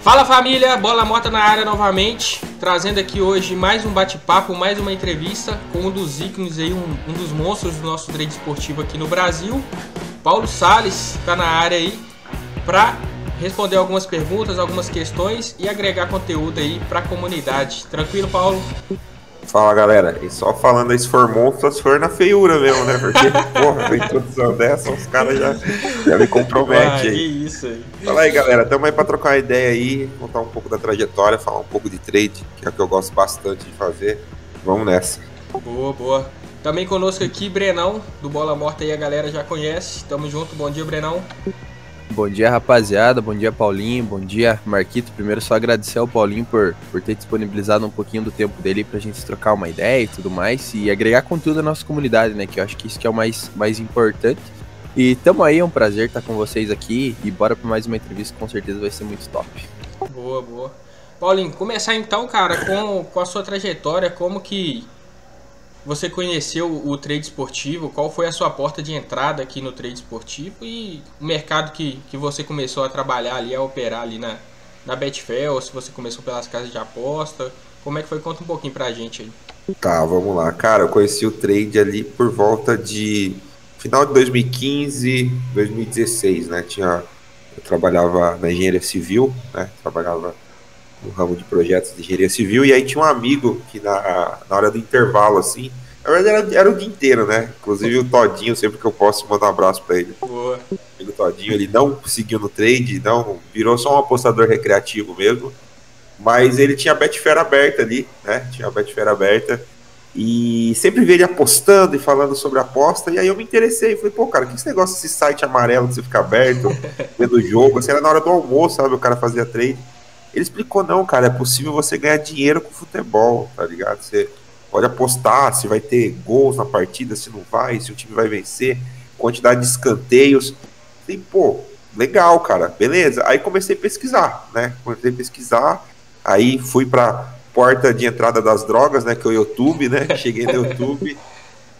Fala família, Bola Morta na área novamente, trazendo aqui hoje mais um bate-papo, mais uma entrevista com um dos ícones aí, um dos monstros do nosso trade esportivo aqui no Brasil. Paulo Salles está na área aí para responder algumas perguntas, algumas questões e agregar conteúdo aí para a comunidade. Tranquilo, Paulo? Fala galera, e só falando aí se for monstro, se for na feiura mesmo, né? Porque, porra, a introdução dessa, os caras já me comprometem aí. Que isso aí. Fala aí galera, tamo aí pra trocar uma ideia aí, contar um pouco da trajetória, falar um pouco de trade, que é o que eu gosto bastante de fazer. Vamos nessa. Boa, boa. Também conosco aqui, Brenão, do Bola Morta aí, a galera já conhece. Tamo junto, bom dia, Brenão. Bom dia, rapaziada. Bom dia, Paulinho. Bom dia, Marquito. Primeiro, só agradecer ao Paulinho por ter disponibilizado um pouquinho do tempo dele pra gente trocar uma ideia e tudo mais. E agregar conteúdo à nossa comunidade, né? Que eu acho que isso que é o mais importante. E tamo aí, é um prazer estar com vocês aqui. E bora pra mais uma entrevista, com certeza vai ser muito top. Boa, boa. Paulinho, começar então, cara, com a sua trajetória, como que você conheceu o trade esportivo, qual foi a sua porta de entrada aqui no trade esportivo e o mercado que você começou a trabalhar ali, a operar ali na Betfair, ou se você começou pelas casas de aposta, como é que foi? Conta um pouquinho pra gente aí. Tá, vamos lá. Cara, eu conheci o trade ali por volta de final de 2015, 2016, né? Eu trabalhava na engenharia civil, né? Trabalhava no ramo de projetos de engenharia civil, e aí tinha um amigo que na hora do intervalo, assim, na verdade era o dia inteiro, né? Inclusive o Todinho, sempre que eu posso, mandar um abraço pra ele. Boa. O amigo Todinho, ele não seguiu no trade, não virou só um apostador recreativo mesmo, mas ele tinha a Betfair aberta ali, né? Tinha a Betfair aberta, e sempre vi ele apostando e falando sobre aposta, e aí eu me interessei, falei, pô, cara, que esse negócio, esse site amarelo que você fica aberto, vendo o jogo, assim, era na hora do almoço, sabe? O cara fazia trade. Ele explicou, não, cara, é possível você ganhar dinheiro com futebol, tá ligado? Você pode apostar se vai ter gols na partida, se não vai, se o time vai vencer, quantidade de escanteios. Falei, pô, legal, cara, beleza. Aí comecei a pesquisar, né? Aí fui pra porta de entrada das drogas, né? Que é o YouTube, né? Cheguei no YouTube,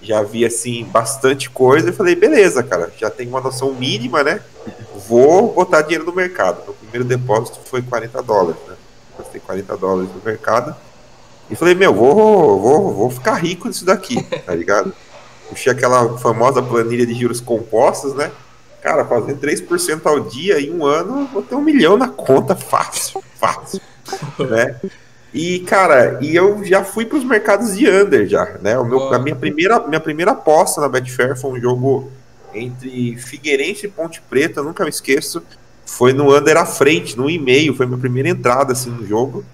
já vi, assim, bastante coisa e falei, beleza, cara, já tenho uma noção mínima, né? Vou botar dinheiro no mercado. Meu primeiro depósito foi $40, né? Gastei $40 no mercado. E falei, meu, vou ficar rico nisso daqui, tá ligado? Puxei aquela famosa planilha de juros compostos, né? Cara, fazendo 3% ao dia em um ano, vou ter $1 milhão na conta, fácil, né? E, cara, eu já fui para os mercados de under já, né? A minha primeira aposta na Betfair foi um jogo entre Figueirense e Ponte Preta, eu nunca me esqueço. Foi no under à frente, no 1,5, foi minha primeira entrada assim no jogo.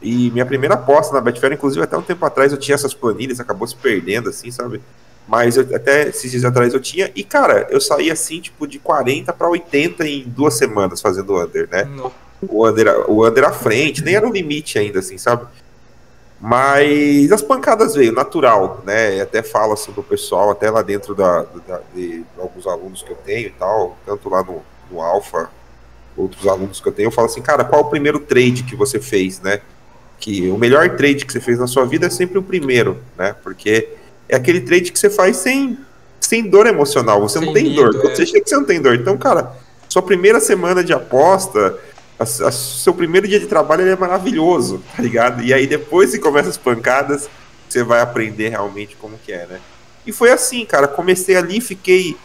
E minha primeira aposta na Betfair, inclusive até um tempo atrás eu tinha essas planilhas, acabou se perdendo assim, sabe? Mas até esses dias atrás eu tinha, e cara, eu saí assim, tipo, de 40 para 80 em 2 semanas fazendo under, né? O under à frente, nem era o limite ainda, assim, sabe? Mas as pancadas veio, natural, né? Até falo assim do pessoal, até lá dentro de alguns alunos que eu tenho e tal, tanto lá no Alpha, outros alunos que eu tenho, eu falo assim, cara, qual o primeiro trade que você fez, né? Que o melhor trade que você fez na sua vida é sempre o primeiro, né? Porque é aquele trade que você faz sem dor emocional, você não tem dor. Quando você chega que você não tem dor. Então, cara, sua primeira semana de aposta, seu primeiro dia de trabalho ele é maravilhoso, tá ligado? E aí depois que começa as pancadas, você vai aprender realmente como que é, né? E foi assim, cara, comecei ali, fiquei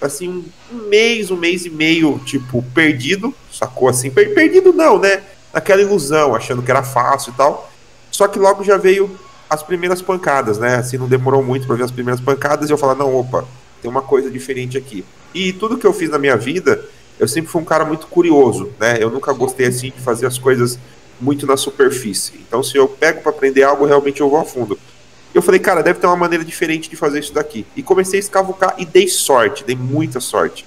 assim, um mês e meio, tipo, perdido, sacou? Assim, perdido não, né? Naquela ilusão, achando que era fácil e tal. Só que logo já veio as primeiras pancadas, né? Assim, não demorou muito pra ver as primeiras pancadas e eu falar, não, opa, tem uma coisa diferente aqui. E tudo que eu fiz na minha vida, eu sempre fui um cara muito curioso, né? Eu nunca gostei, assim, de fazer as coisas muito na superfície. Então, se eu pego pra aprender algo, realmente eu vou a fundo. Eu falei, cara, deve ter uma maneira diferente de fazer isso daqui. E comecei a escavucar e dei sorte, dei muita sorte.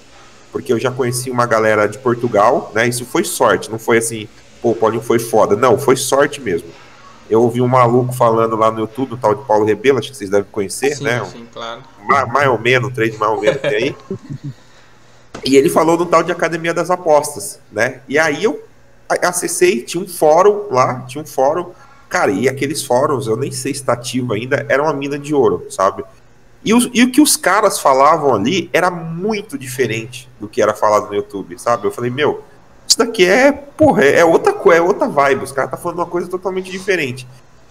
Porque eu já conheci uma galera de Portugal, né? Isso foi sorte, não foi assim, pô, o Paulinho foi foda. Não, foi sorte mesmo. Eu ouvi um maluco falando lá no YouTube, o tal de Paulo Rebelo, acho que vocês devem conhecer, sim, né? Sim, claro. Mais ou menos, um trade mais ou menos tem aí. E ele falou no tal de Academia das Apostas, né? E aí eu acessei, tinha um fórum lá, cara, e aqueles fóruns, eu nem sei se está ativo ainda, era uma mina de ouro, sabe? E o que os caras falavam ali era muito diferente do que era falado no YouTube, sabe? Eu falei, meu, isso daqui é, porra, é outra coisa, é outra vibe, os caras tá falando uma coisa totalmente diferente.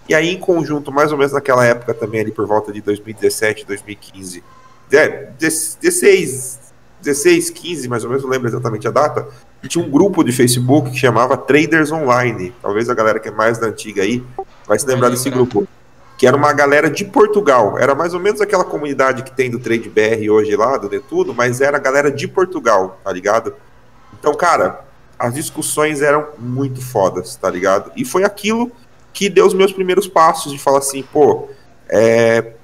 E aí, em conjunto, mais ou menos naquela época também, ali por volta de 2017, 2015, 16, 15, mais ou menos, não lembro exatamente a data, tinha um grupo de Facebook que chamava Traders Online. Talvez a galera que é mais da antiga aí vai se lembrar desse grupo. Que era uma galera de Portugal. Era mais ou menos aquela comunidade que tem do Trade BR hoje lá, do De Tudo, mas era a galera de Portugal, tá ligado? Então, cara, as discussões eram muito fodas, tá ligado? E foi aquilo que deu os meus primeiros passos de falar assim, pô,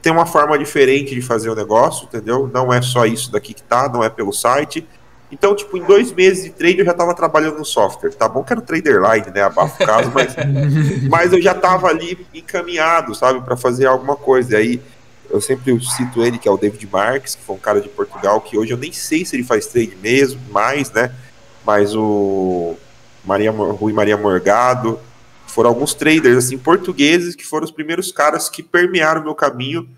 tem uma forma diferente de fazer o negócio, entendeu? Não é só isso daqui que tá, não é pelo site. Então, tipo, em 2 meses de trade eu já tava trabalhando no software. Tá bom que era o Traderline, né? Abafo o caso, mas eu já tava ali encaminhado, sabe? Para fazer alguma coisa. E aí, eu sempre cito ele, que é o David Marques, que foi um cara de Portugal, que hoje eu nem sei se ele faz trade mesmo, mais, né? Mas o Rui Maria Morgado, foram alguns traders, assim, portugueses, que foram os primeiros caras que permearam o meu caminho.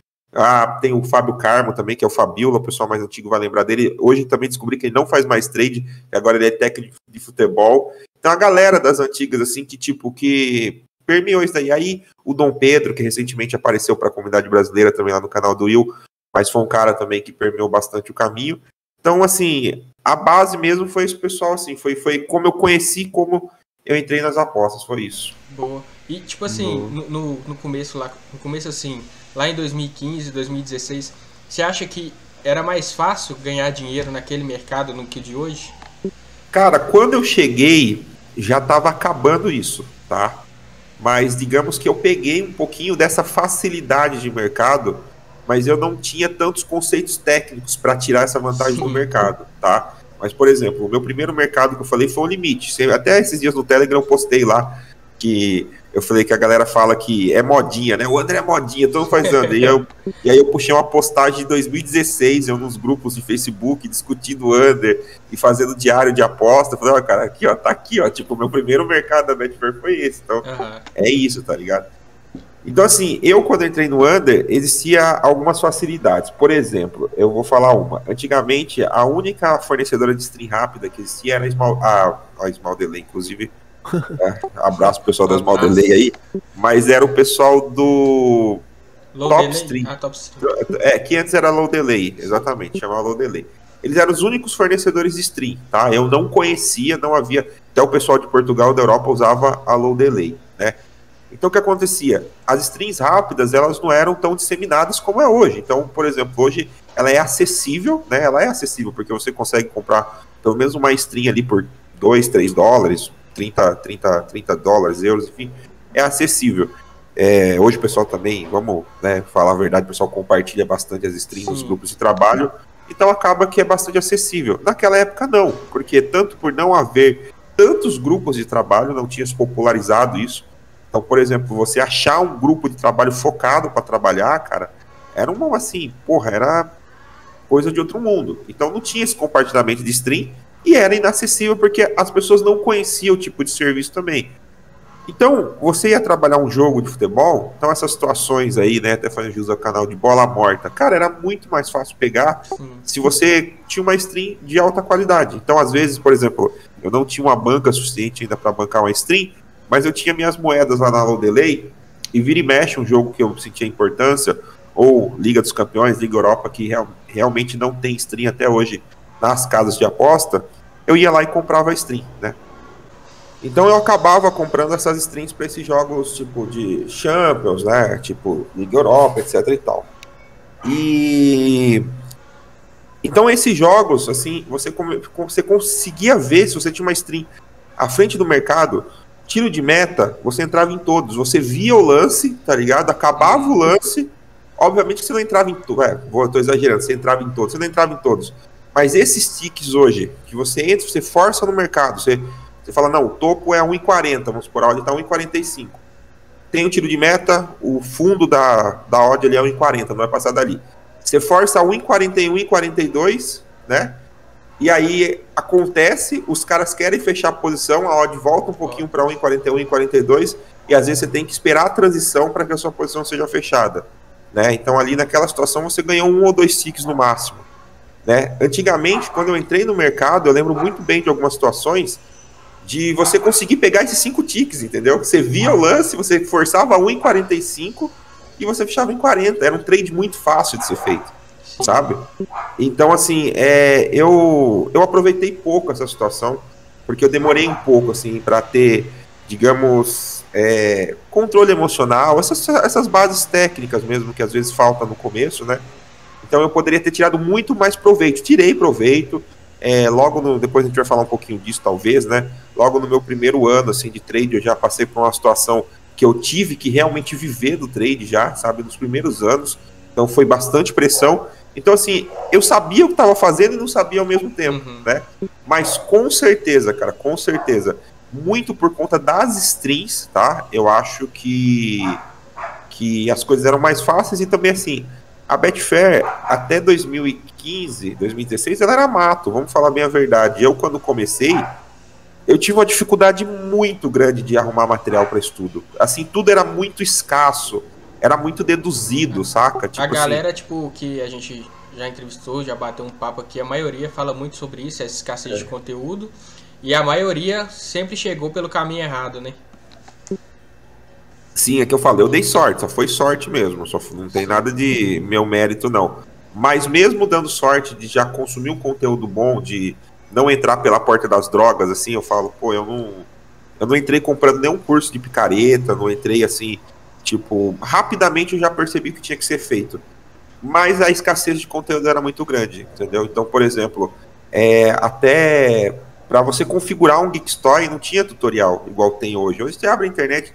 Tem o Fábio Carmo também, que é o Fabiola, o pessoal mais antigo vai lembrar dele. Hoje também descobri que ele não faz mais trade, agora ele é técnico de futebol. Então a galera das antigas, assim, que permeou isso daí. Aí o Dom Pedro, que recentemente apareceu para a comunidade brasileira também lá no canal do Will, mas foi um cara também que permeou bastante o caminho. Então, assim, a base mesmo foi esse pessoal, assim, foi como eu conheci, como eu entrei nas apostas, foi isso. Boa. E, tipo assim, no começo assim, lá em 2015, 2016, você acha que era mais fácil ganhar dinheiro naquele mercado do que de hoje? Cara, quando eu cheguei, já estava acabando isso, tá? Mas digamos que eu peguei um pouquinho dessa facilidade de mercado, mas eu não tinha tantos conceitos técnicos para tirar essa vantagem do mercado, tá? Mas, por exemplo, o meu primeiro mercado que eu falei foi o limite. Até esses dias no Telegram eu postei lá que eu falei que a galera fala que é modinha, né? O Under é modinha, todo mundo faz Under. E aí eu puxei uma postagem de 2016, eu nos grupos de Facebook, discutindo Under e fazendo diário de aposta. Eu falei, ó, cara, aqui, ó, tá aqui, ó. Tipo, o meu primeiro mercado da Betfair foi esse. Então, é isso, tá ligado? Então, assim, eu quando entrei no Under, existia algumas facilidades. Por exemplo, eu vou falar uma. Antigamente, a única fornecedora de stream rápida que existia era a Small Delay, inclusive. Abraço pro pessoal da Small Delay aí. Mas era o pessoal do Top Stream. Top Stream. Que antes era Low Delay, exatamente, chamava Low Delay. Eles eram os únicos fornecedores de stream, tá? Eu não conhecia, não havia. Até o pessoal de Portugal, da Europa, usava a Low Delay, né? Então, o que acontecia? As streams rápidas, elas não eram tão disseminadas como é hoje. Então, por exemplo, hoje ela é acessível, né? Ela é acessível, porque você consegue comprar pelo menos uma stream ali por 2, 3 dólares, 30 dólares, euros, enfim, é acessível. Hoje o pessoal também, vamos, né, falar a verdade, o pessoal compartilha bastante as streams nos grupos de trabalho, então acaba que é bastante acessível. Naquela época não, porque tanto por não haver tantos grupos de trabalho, não tinha se popularizado isso. Então, por exemplo, você achar um grupo de trabalho focado para trabalhar, cara, era uma, assim, porra, era coisa de outro mundo. Então não tinha esse compartilhamento de stream e era inacessível porque as pessoas não conheciam o tipo de serviço também. Então, você ia trabalhar um jogo de futebol, então essas situações aí, né, até fazendo uso do canal de bola morta, cara, era muito mais fácil pegar se você tinha uma stream de alta qualidade. Então, às vezes, por exemplo, eu não tinha uma banca suficiente ainda para bancar uma stream, mas eu tinha minhas moedas lá na Low Delay, e vira e mexe um jogo que eu sentia importância, ou Liga dos Campeões, Liga Europa, que realmente não tem stream até hoje nas casas de aposta, eu ia lá e comprava a stream, né? Então eu acabava comprando essas streams para esses jogos tipo de Champions, né? Tipo Liga Europa, etc e tal. E então esses jogos, assim, você conseguia ver se você tinha uma stream à frente do mercado. Tiro de meta, você entrava em todos. Você via o lance, tá ligado? Acabava o lance. Obviamente que você não entrava em todos. Tô exagerando, você entrava em todos. Você não entrava em todos. Mas esses tiques hoje, que você entra, você força no mercado. Você fala, não, o topo é 1,40, vamos supor, a odd tá 1,45. Tem o tiro de meta, o fundo da odd ali é 1,40, não vai passar dali. Você força 1,41, 1,42, né? E aí acontece, os caras querem fechar a posição, a odd volta um pouquinho para 1,41, 1,42, e às vezes você tem que esperar a transição para que a sua posição seja fechada, né? Então ali naquela situação você ganhou 1 ou 2 ticks no máximo, né? Antigamente, quando eu entrei no mercado, eu lembro muito bem de algumas situações de você conseguir pegar esses 5 ticks, entendeu? Você via o lance, você forçava 1 em 45 e você fechava em 40. Era um trade muito fácil de ser feito, sabe? Então, assim, eu aproveitei pouco essa situação, porque eu demorei um pouco, assim, para ter, digamos, controle emocional, essas bases técnicas mesmo, que às vezes faltam no começo, né? Então eu poderia ter tirado muito mais proveito. Tirei proveito. Depois a gente vai falar um pouquinho disso, talvez, né? Logo no meu primeiro ano, assim, de trade, eu já passei por uma situação que eu tive que realmente viver do trade já, sabe? Nos primeiros anos. Então foi bastante pressão. Então, assim, eu sabia o que estava fazendo e não sabia ao mesmo tempo, né? Mas com certeza, cara, com certeza, muito por conta das streams, tá? Eu acho que as coisas eram mais fáceis e também, assim, a Betfair, até 2015, 2016, ela era mato, vamos falar bem a verdade. Eu, quando comecei, eu tive uma dificuldade muito grande de arrumar material para estudo. Assim, tudo era muito escasso, era muito deduzido, saca? Tipo, a galera, assim, tipo, que a gente já entrevistou, já bateu um papo aqui, a maioria fala muito sobre isso, essa escassez de conteúdo, e a maioria sempre chegou pelo caminho errado, né? Sim, é que eu falei, eu dei sorte, só foi sorte mesmo, não tem nada de meu mérito, não. Mas mesmo dando sorte de já consumir um conteúdo bom, de não entrar pela porta das drogas, assim, eu falo, pô, eu não entrei comprando nenhum curso de picareta, não entrei assim, tipo, rapidamente eu já percebi que tinha que ser feito. Mas a escassez de conteúdo era muito grande, entendeu? Então, por exemplo, até para você configurar um Geekstory não tinha tutorial igual tem hoje. Hoje você abre a internet,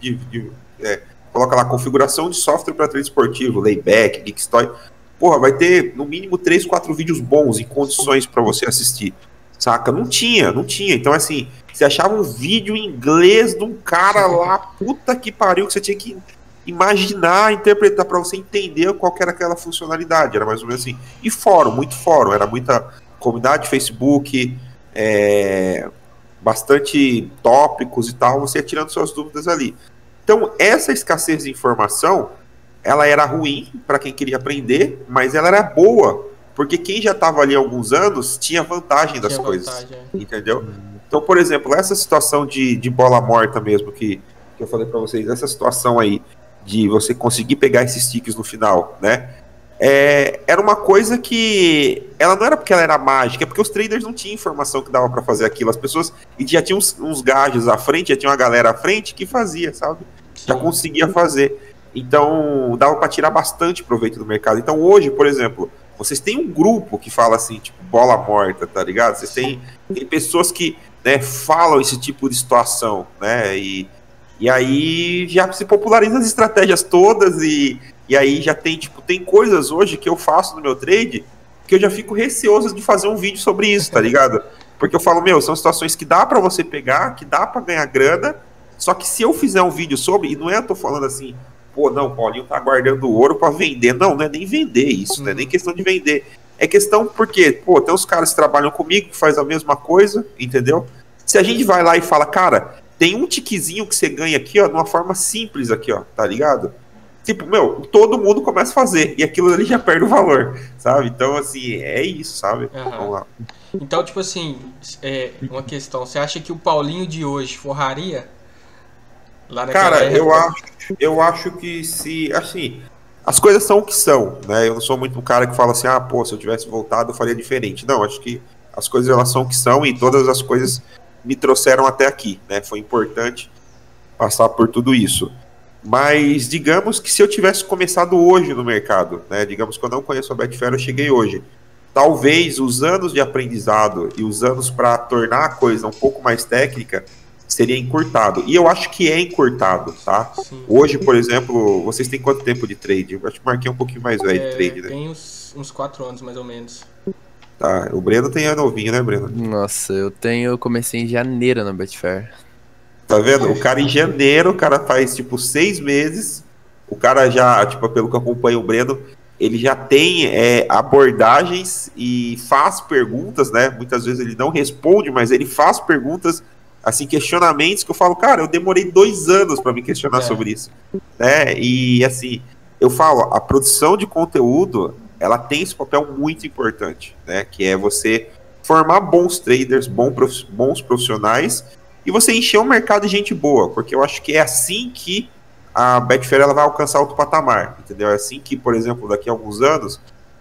coloca lá configuração de software para trade esportivo, layback, Geekstory. Porra, vai ter no mínimo 3, 4 vídeos bons em condições para você assistir. Saca? Não tinha. Então, assim, você achava um vídeo em inglês de um cara lá, puta que pariu, que você tinha que imaginar, interpretar para você entender qual que era aquela funcionalidade. Era mais ou menos assim. E fórum, muito fórum. Era muita comunidade, Facebook, bastante tópicos e tal, você ia tirando suas dúvidas ali. Então, essa escassez de informação, ela era ruim para quem queria aprender, mas ela era boa, porque quem já estava ali há alguns anos tinha vantagem das coisas, entendeu? Então, por exemplo, essa situação de bola morta mesmo, que eu falei para vocês, essa situação aí de você conseguir pegar esses tickets no final, né? Era uma coisa que ela não era porque ela era mágica, é porque os traders não tinham informação que dava para fazer aquilo. As pessoas, e já tinha uns gajos à frente, já tinha uma galera à frente que fazia, sabe? Já conseguia fazer. Então dava para tirar bastante proveito do mercado. Então hoje, por exemplo, vocês têm um grupo que fala assim, tipo, bola morta, tá ligado? Vocês têm pessoas que, né, falam esse tipo de situação, né? E aí já se populariza as estratégias todas e aí já tem, tipo, tem coisas hoje que eu faço no meu trade que eu já fico receoso de fazer um vídeo sobre isso, tá ligado? Porque eu falo, são situações que dá pra você pegar, que dá pra ganhar grana, só que se eu fizer um vídeo sobre, e não eu tô falando assim, pô, não, Paulinho tá guardando ouro pra vender, não é nem vender isso, não é nem questão de vender, é questão porque, pô, tem uns caras que trabalham comigo, que faz a mesma coisa, entendeu? Se a gente vai lá e fala, cara, tem um tiquezinho que você ganha aqui, ó, de uma forma simples aqui, ó, tá ligado? Tipo, todo mundo começa a fazer, e aquilo ali já perde o valor, sabe? Então, assim, é isso, sabe? Vamos lá. Então, tipo assim, uma questão, você acha que o Paulinho de hoje forraria? Lá cara, eu acho que se, assim, as coisas são o que são, né? Eu não sou muito um cara que fala assim, pô, se eu tivesse voltado eu faria diferente. Não, acho que as coisas elas são o que são e todas as coisas me trouxeram até aqui, né? Foi importante passar por tudo isso. Mas digamos que se eu tivesse começado hoje no mercado, né? Digamos que eu não conheço a Betfair, eu cheguei hoje. Talvez os anos de aprendizado e os anos para tornar a coisa um pouco mais técnica seria encurtado. E eu acho que é encurtado, tá? Sim. Hoje, por exemplo, vocês têm quanto tempo de trade? Eu acho que marquei um pouquinho mais velho de trade, né? Tem uns 4 anos, mais ou menos. Tá, o Breno tem novinho, né, Breno? Nossa, eu comecei em janeiro na Betfair. Tá vendo? O cara em janeiro, o cara faz tipo 6 meses, o cara já, tipo, pelo que acompanha o Breno, ele já tem abordagens e faz perguntas, né? Muitas vezes ele não responde, mas ele faz perguntas, assim, questionamentos que eu falo, cara, eu demorei 2 anos para me questionar sobre isso, né? E assim, eu falo, a produção de conteúdo, ela tem esse papel muito importante, né? Que é você formar bons traders, bons profissionais e você encher o mercado de gente boa, porque eu acho que é assim que a Betfair ela vai alcançar outro patamar, entendeu? É assim que, por exemplo, daqui a alguns anos,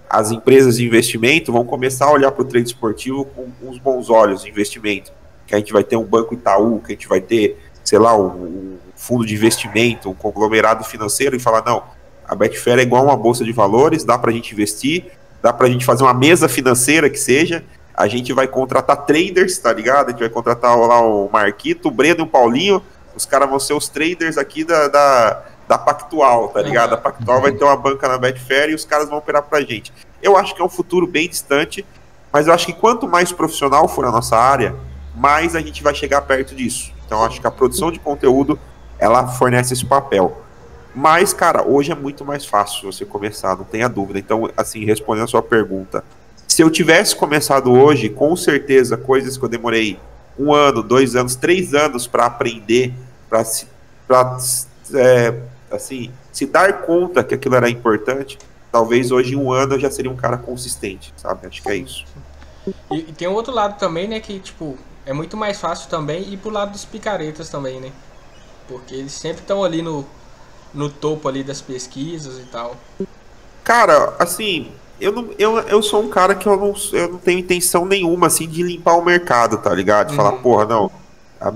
as empresas de investimento vão começar a olhar para o trade esportivo com uns bons olhos de investimento, que a gente vai ter um Banco Itaú, que a gente vai ter, sei lá, um fundo de investimento, um conglomerado financeiro, e falar, não, a Betfair é igual uma bolsa de valores, dá para a gente investir, dá para a gente fazer uma mesa financeira que seja, a gente vai contratar traders, tá ligado? A gente vai contratar lá o Marquito, o Breno e o Paulinho, os caras vão ser os traders aqui da Pactual, tá ligado? A Pactual vai ter uma banca na Betfair e os caras vão operar pra gente. Eu acho que é um futuro bem distante, mas eu acho que quanto mais profissional for a nossa área, mais a gente vai chegar perto disso. Então eu acho que a produção de conteúdo, ela fornece esse papel. Mas, cara, hoje é muito mais fácil você começar, não tenha dúvida. Então, assim, respondendo a sua pergunta, se eu tivesse começado hoje, com certeza, coisas que eu demorei 1 ano, 2 anos, 3 anos para aprender, para assim, se dar conta que aquilo era importante, talvez hoje em 1 ano eu já seria um cara consistente, sabe? Acho que é isso. E tem um outro lado também, né, que, tipo, é muito mais fácil também ir pro lado dos picaretas também, né? Porque eles sempre estão ali no topo ali das pesquisas e tal. Cara, assim, eu sou um cara que eu não tenho intenção nenhuma, assim, de limpar o mercado, tá ligado? De falar, porra, não, a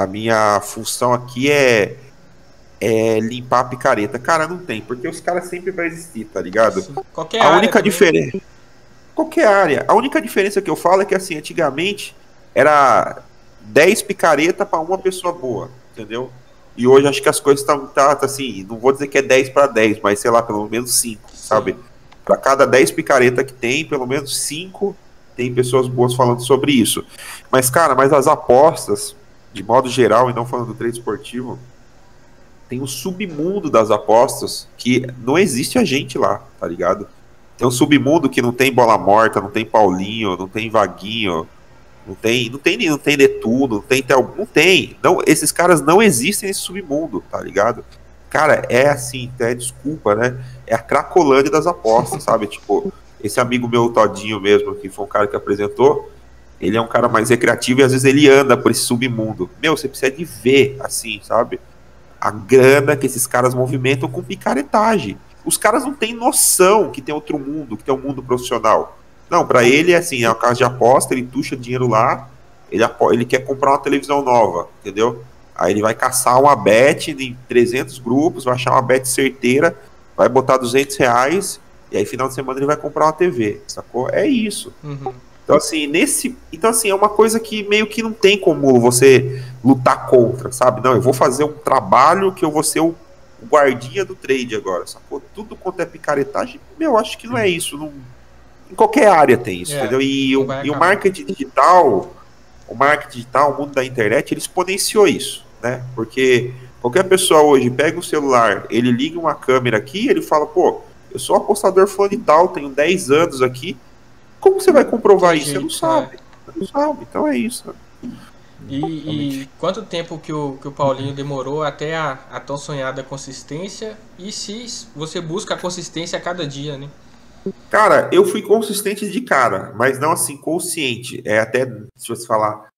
minha função aqui é limpar a picareta. Cara, não tem, porque os caras sempre vão existir, tá ligado? Sim. Qualquer A área única também. diferença... Qualquer área. A única diferença que eu falo é que, assim, antigamente era 10 picareta para uma pessoa boa, entendeu? E hoje acho que as coisas estão, assim, não vou dizer que é 10 para 10, mas sei lá, pelo menos 5, sabe? Para cada 10 picareta que tem, pelo menos 5 tem pessoas boas falando sobre isso. Mas, cara, as apostas, de modo geral, e não falando do trade esportivo, tem um submundo das apostas que não existe a gente lá, tá ligado? Tem um submundo que não tem bola morta, não tem Paulinho, não tem Vaguinho, não tem Netuno, não tem Tel, não tem. Não, esses caras não existem nesse submundo, tá ligado? Cara, é assim, desculpa, né? É a Cracolândia das apostas, sabe? Tipo, esse amigo meu, o Todinho mesmo, que foi um cara que apresentou, ele é um cara mais recreativo e às vezes ele anda por esse submundo. Meu, você precisa de ver, assim, sabe? A grana que esses caras movimentam com picaretagem. Os caras não têm noção que tem outro mundo, que tem um mundo profissional. Não, pra ele é assim, é uma casa de aposta, ele tuxa dinheiro lá, ele quer comprar uma televisão nova, entendeu? Aí ele vai caçar uma bet em 300 grupos, vai achar uma bet certeira, vai botar R$200, e aí final de semana ele vai comprar uma TV, sacou? É isso. Então assim, é uma coisa que meio que não tem como você lutar contra, sabe? Não, eu vou fazer um trabalho que eu vou ser o guardinha do trade agora, sacou? Tudo quanto é picaretagem, meu, acho que não é isso. Não, em qualquer área tem isso, entendeu? E o marketing digital, o mundo da internet, ele exponenciou isso, né? Porque qualquer pessoa hoje pega um celular, ele liga uma câmera aqui, ele fala, pô, eu sou apostador fulano e tal, tenho 10 anos aqui. Como você vai comprovar isso? Você não sabe. Você não sabe, então é isso. E quanto tempo que o Paulinho demorou até a tão sonhada consistência? E se você busca a consistência a cada dia, né? Cara, eu fui consistente de cara, mas não assim, consciente. É até, se você falar,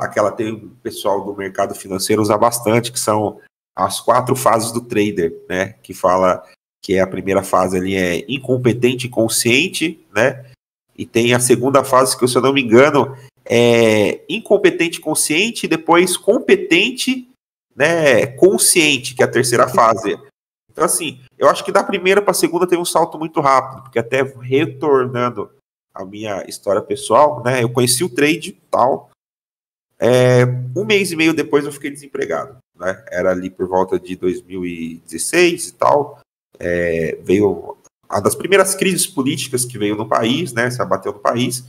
aquela tem o pessoal do mercado financeiro usa bastante, que são as 4 fases do trader, né? Que fala que a primeira fase ali é incompetente e consciente, né? E tem a segunda fase que, se eu não me engano, é incompetente consciente, e depois competente, né, consciente, que é a terceira fase. Então, assim, eu acho que da primeira para a segunda teve um salto muito rápido, porque até retornando a minha história pessoal, né, eu conheci o trade e tal, 1 mês e meio depois eu fiquei desempregado, né, era ali por volta de 2016 e tal, veio uma das primeiras crises políticas que veio no país, né, se abateu no país,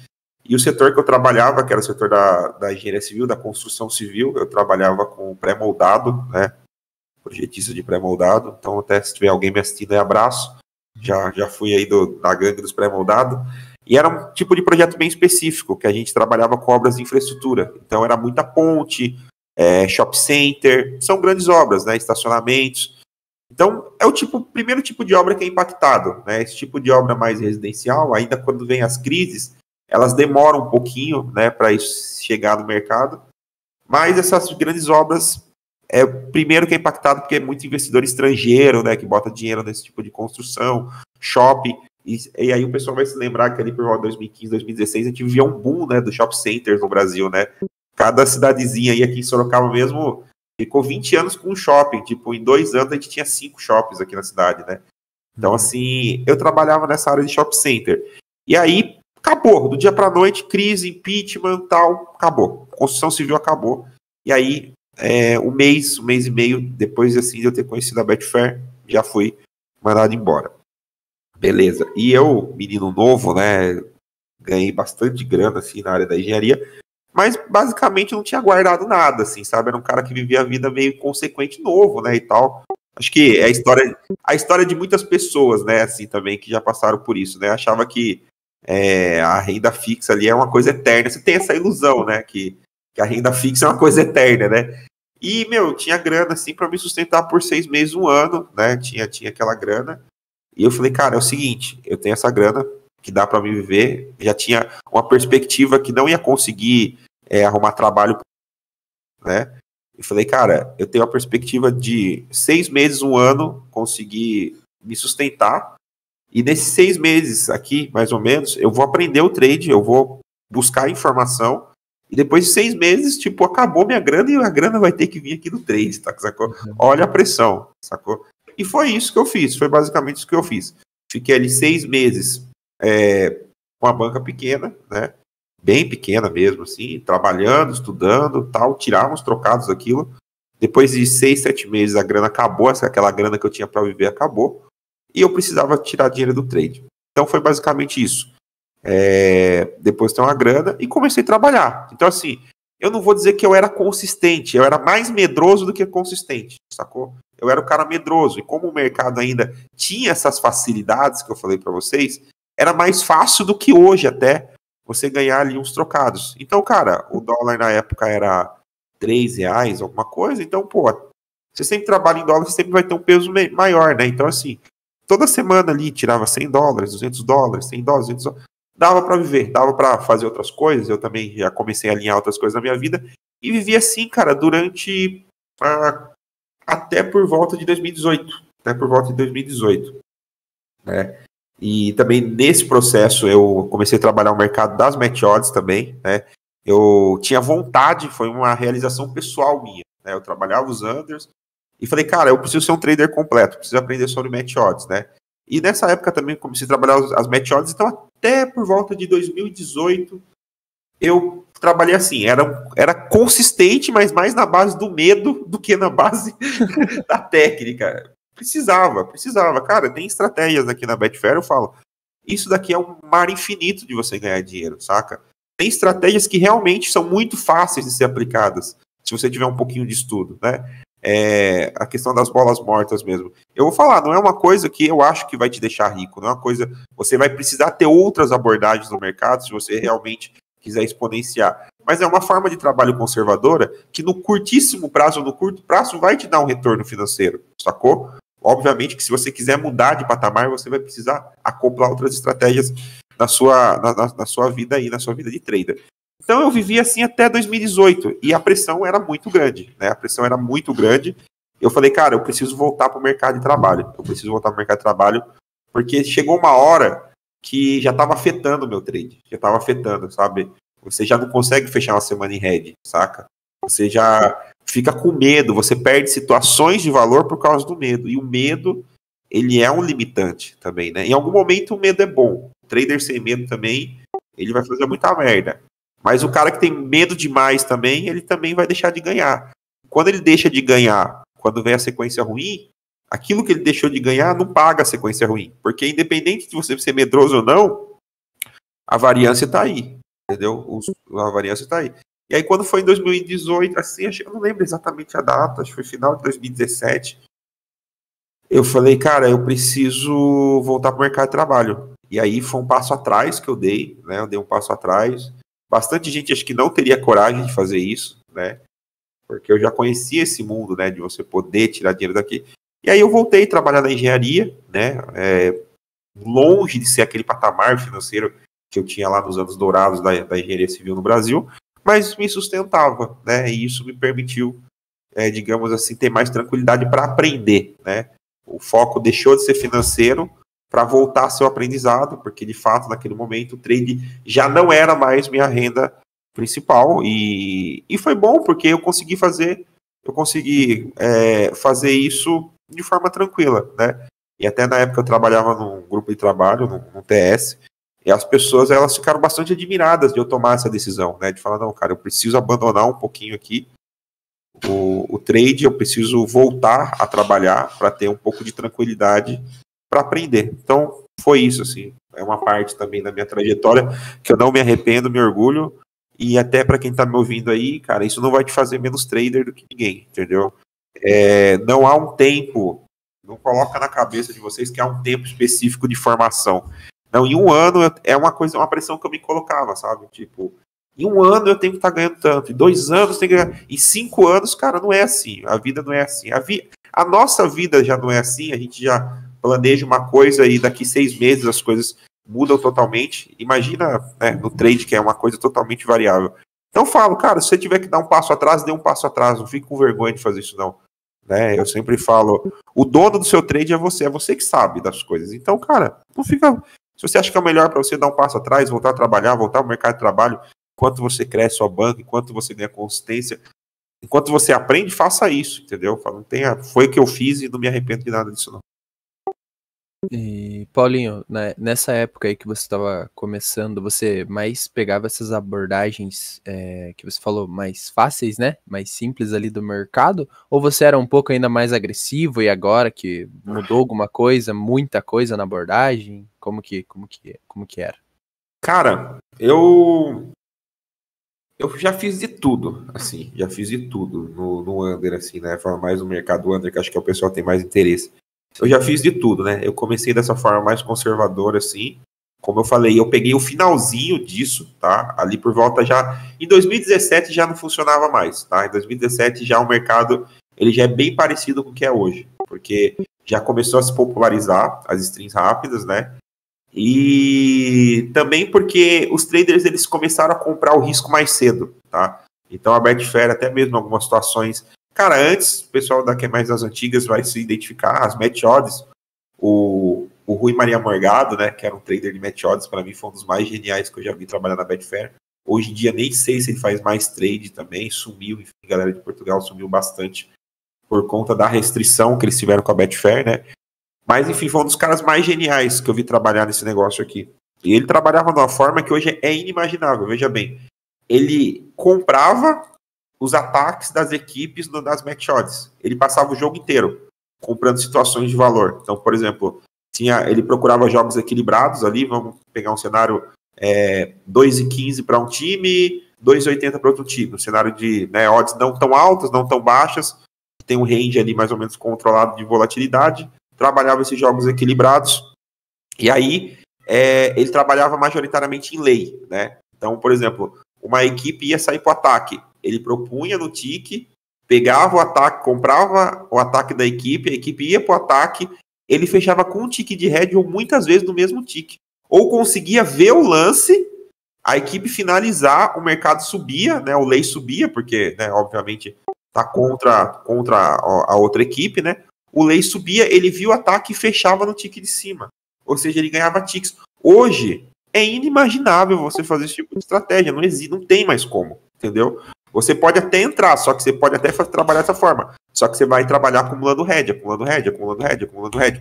e o setor que eu trabalhava, que era o setor da engenharia civil, da construção civil, eu trabalhava com pré-moldado, né, projetista de pré-moldado, então até se tiver alguém me assistindo aí, abraço, já fui aí da gangue dos pré-moldados, e era um tipo de projeto bem específico, que a gente trabalhava com obras de infraestrutura, então era muita ponte, shopping center, são grandes obras, né, estacionamentos. Então, é o primeiro tipo de obra que é impactado, né? Esse tipo de obra mais residencial, ainda quando vem as crises, elas demoram um pouquinho, né, para isso chegar no mercado, mas essas grandes obras, primeiro que é impactado porque é muito investidor estrangeiro, né, que bota dinheiro nesse tipo de construção, shopping, e aí o pessoal vai se lembrar que ali por volta de 2015, 2016, a gente vivia um boom, né, do shopping centers no Brasil, né, cada cidadezinha aí aqui em Sorocaba mesmo ficou 20 anos com um shopping, tipo, em 2 anos a gente tinha 5 shoppings aqui na cidade, né. Então, assim, eu trabalhava nessa área de shopping center. E aí, acabou. Do dia para a noite, crise, impeachment, tal, acabou. Construção civil acabou. E aí, um mês e meio depois, assim, de eu ter conhecido a Betfair, já fui mandado embora. Beleza. E eu, menino novo, né, ganhei bastante grana, assim, na área da engenharia, mas, basicamente, não tinha guardado nada, assim, sabe? Era um cara que vivia a vida meio inconsequente, novo, né, e tal. Acho que é a história de muitas pessoas, né, assim, também, que já passaram por isso, né, achava que a renda fixa ali é uma coisa eterna, você tem essa ilusão, né, que a renda fixa é uma coisa eterna, né, e, tinha grana, assim, para me sustentar por 6 meses, 1 ano, né, tinha aquela grana, e eu falei, cara, é o seguinte, eu tenho essa grana que dá para me viver, já tinha uma perspectiva que não ia conseguir arrumar trabalho, né. Eu falei, cara, eu tenho a perspectiva de 6 meses, 1 ano, conseguir me sustentar. E nesses 6 meses aqui, mais ou menos, eu vou aprender o trade, eu vou buscar informação. E depois de 6 meses, tipo, acabou minha grana e a grana vai ter que vir aqui no trade, tá? Sacou? Olha a pressão, sacou? E foi isso que eu fiz, foi basicamente isso que eu fiz. Fiquei ali 6 meses com a banca pequena, né? Bem pequena mesmo, assim, trabalhando, estudando, tal, tirar uns trocados daquilo. Depois de 6, 7 meses, a grana acabou, aquela grana que eu tinha para viver acabou, e eu precisava tirar dinheiro do trade. Então foi basicamente isso. Depois tem uma grana e comecei a trabalhar. Então, assim, eu não vou dizer que eu era consistente, eu era mais medroso do que consistente, sacou? Eu era o cara medroso, e como o mercado ainda tinha essas facilidades que eu falei para vocês, era mais fácil do que hoje até, você ganhar ali uns trocados. Então, cara, o dólar na época era R$3, alguma coisa, então, pô, você sempre trabalha em dólar, você sempre vai ter um peso maior, né? Então, assim, toda semana ali tirava $100, $200, $100, $200, dava para viver, dava para fazer outras coisas, eu também já comecei a alinhar outras coisas na minha vida, e vivi assim, cara, durante até por volta de 2018, né? E também nesse processo eu comecei a trabalhar no mercado das match odds também, né? Eu tinha vontade, foi uma realização pessoal minha, né? Eu trabalhava os unders e falei, cara, eu preciso ser um trader completo, preciso aprender sobre match odds, né? E nessa época também comecei a trabalhar as match odds, então até por volta de 2018 eu trabalhei assim, era consistente, mas mais na base do medo do que na base da técnica. Precisava. Cara, tem estratégias aqui na Betfair, eu falo, isso daqui é um mar infinito de você ganhar dinheiro, saca? Tem estratégias que realmente são muito fáceis de ser aplicadas, se você tiver um pouquinho de estudo, né? A questão das bolas mortas mesmo. Eu vou falar, não é uma coisa que eu acho que vai te deixar rico, não é uma coisa... Você vai precisar ter outras abordagens no mercado se você realmente quiser exponenciar. Mas é uma forma de trabalho conservadora que no curtíssimo prazo, no curto prazo, vai te dar um retorno financeiro, sacou? Obviamente que se você quiser mudar de patamar, você vai precisar acoplar outras estratégias na sua vida aí, na sua vida de trader. Então eu vivi assim até 2018 e a pressão era muito grande, né? A pressão era muito grande. Eu falei, cara, eu preciso voltar para o mercado de trabalho. Porque chegou uma hora que já estava afetando o meu trade. Já estava afetando, sabe? Você já não consegue fechar uma semana em red, saca? Você já fica com medo, você perde situações de valor por causa do medo. E o medo, ele é um limitante também, né? Em algum momento o medo é bom. O trader sem medo também, ele vai fazer muita merda. Mas o cara que tem medo demais também, ele também vai deixar de ganhar. Quando ele deixa de ganhar, quando vem a sequência ruim, aquilo que ele deixou de ganhar não paga a sequência ruim. Porque independente de você ser medroso ou não, a variância está aí. Entendeu? A variância está aí. E aí quando foi em 2018, assim, eu não lembro exatamente a data, acho que foi final de 2017, eu falei, cara, eu preciso voltar para o mercado de trabalho. E aí foi um passo atrás que eu dei, né? Eu dei um passo atrás. Bastante gente acho que não teria coragem de fazer isso, né? Porque eu já conhecia esse mundo, né? De você poder tirar dinheiro daqui. E aí eu voltei a trabalhar na engenharia, né? Longe de ser aquele patamar financeiro que eu tinha lá nos anos dourados da engenharia civil no Brasil, mas me sustentava, né? E isso me permitiu, digamos assim, ter mais tranquilidade para aprender, né? O foco deixou de ser financeiro para voltar a ser o aprendizado, porque de fato naquele momento o trade já não era mais minha renda principal, e foi bom porque eu consegui fazer isso de forma tranquila, né? E até na época eu trabalhava num grupo de trabalho, num TS, e as pessoas, elas ficaram bastante admiradas de eu tomar essa decisão, né? De falar, não, cara, eu preciso abandonar um pouquinho aqui o trade, eu preciso voltar a trabalhar para ter um pouco de tranquilidade para aprender. Então, foi isso, assim. É uma parte também da minha trajetória que eu não me arrependo, me orgulho, e até para quem tá me ouvindo aí, cara, isso não vai te fazer menos trader do que ninguém, entendeu? Não há um tempo, não coloca na cabeça de vocês que há um tempo específico de formação. Não, em um ano uma pressão que eu me colocava, sabe? Tipo, em um ano eu tenho que estar ganhando tanto, em 2 anos tem que ganhar, em 5 anos, cara, não é assim. A vida não é assim. A nossa vida já não é assim, a gente já planeja uma coisa e daqui 6 meses as coisas mudam totalmente. Imagina, né, no trade, que é uma coisa totalmente variável. Então eu falo, cara, se você tiver que dar um passo atrás, dê um passo atrás, não fique com vergonha de fazer isso, não. Né? Eu sempre falo, o dono do seu trade é você que sabe das coisas. Então, cara, não fica. Se você acha que é melhor para você dar um passo atrás, voltar a trabalhar, voltar ao mercado de trabalho, enquanto você cresce sua banca, enquanto você ganha consistência, enquanto você aprende, faça isso, entendeu? Foi o que eu fiz e não me arrependo de nada disso, não. E, Paulinho, né, nessa época aí que você estava começando, você mais pegava essas abordagens que você falou, mais fáceis, né? Mais simples ali do mercado? Ou você era um pouco ainda mais agressivo e agora que mudou alguma coisa, muita coisa na abordagem? Como que era? Cara, eu já fiz de tudo, assim, no Under, assim, né? Fala mais no mercado Under, que acho que o pessoal tem mais interesse. Eu já fiz de tudo, né? Eu comecei dessa forma mais conservadora, assim. Como eu falei, eu peguei o finalzinho disso, tá? Ali por volta já... Em 2017 já não funcionava mais, tá? Em 2017 já o mercado, ele já é bem parecido com o que é hoje. Porque já começou a se popularizar as strings rápidas, né? E também porque os traders, eles começaram a comprar o risco mais cedo, tá? Então a Betfair, até mesmo em algumas situações... Cara, antes, o pessoal daqui mais das antigas vai se identificar, as match odds, o Rui Maria Morgado, né, que era um trader de match odds, para mim foi um dos mais geniais que eu já vi trabalhar na Betfair. Hoje em dia nem sei se ele faz mais trade também, sumiu, enfim, a galera de Portugal sumiu bastante por conta da restrição que eles tiveram com a Betfair, né. Mas, enfim, foi um dos caras mais geniais que eu vi trabalhar nesse negócio aqui. E ele trabalhava de uma forma que hoje é inimaginável, veja bem. Ele comprava os ataques das equipes das match odds. Ele passava o jogo inteiro comprando situações de valor. Então, por exemplo, ele procurava jogos equilibrados ali, vamos pegar um cenário 2,15 para um time, 2,80 para outro time. Um cenário de odds não tão altas, não tão baixas, tem um range ali mais ou menos controlado de volatilidade, trabalhava esses jogos equilibrados, e aí ele trabalhava majoritariamente em lei, né? Então, por exemplo, uma equipe ia sair para o ataque, ele propunha no tique, pegava o ataque, comprava o ataque da equipe, a equipe ia para o ataque, ele fechava com um tique de head ou muitas vezes no mesmo tique. Ou conseguia ver o lance, a equipe finalizar, o mercado subia, né, o lei subia, porque, né, obviamente, está contra a outra equipe, né? O lei subia, ele viu o ataque e fechava no tique de cima. Ou seja, ele ganhava tiques. Hoje, é inimaginável você fazer esse tipo de estratégia, não tem mais como, entendeu? Você pode até entrar, só que você pode até trabalhar dessa forma. Só que você vai trabalhar acumulando head.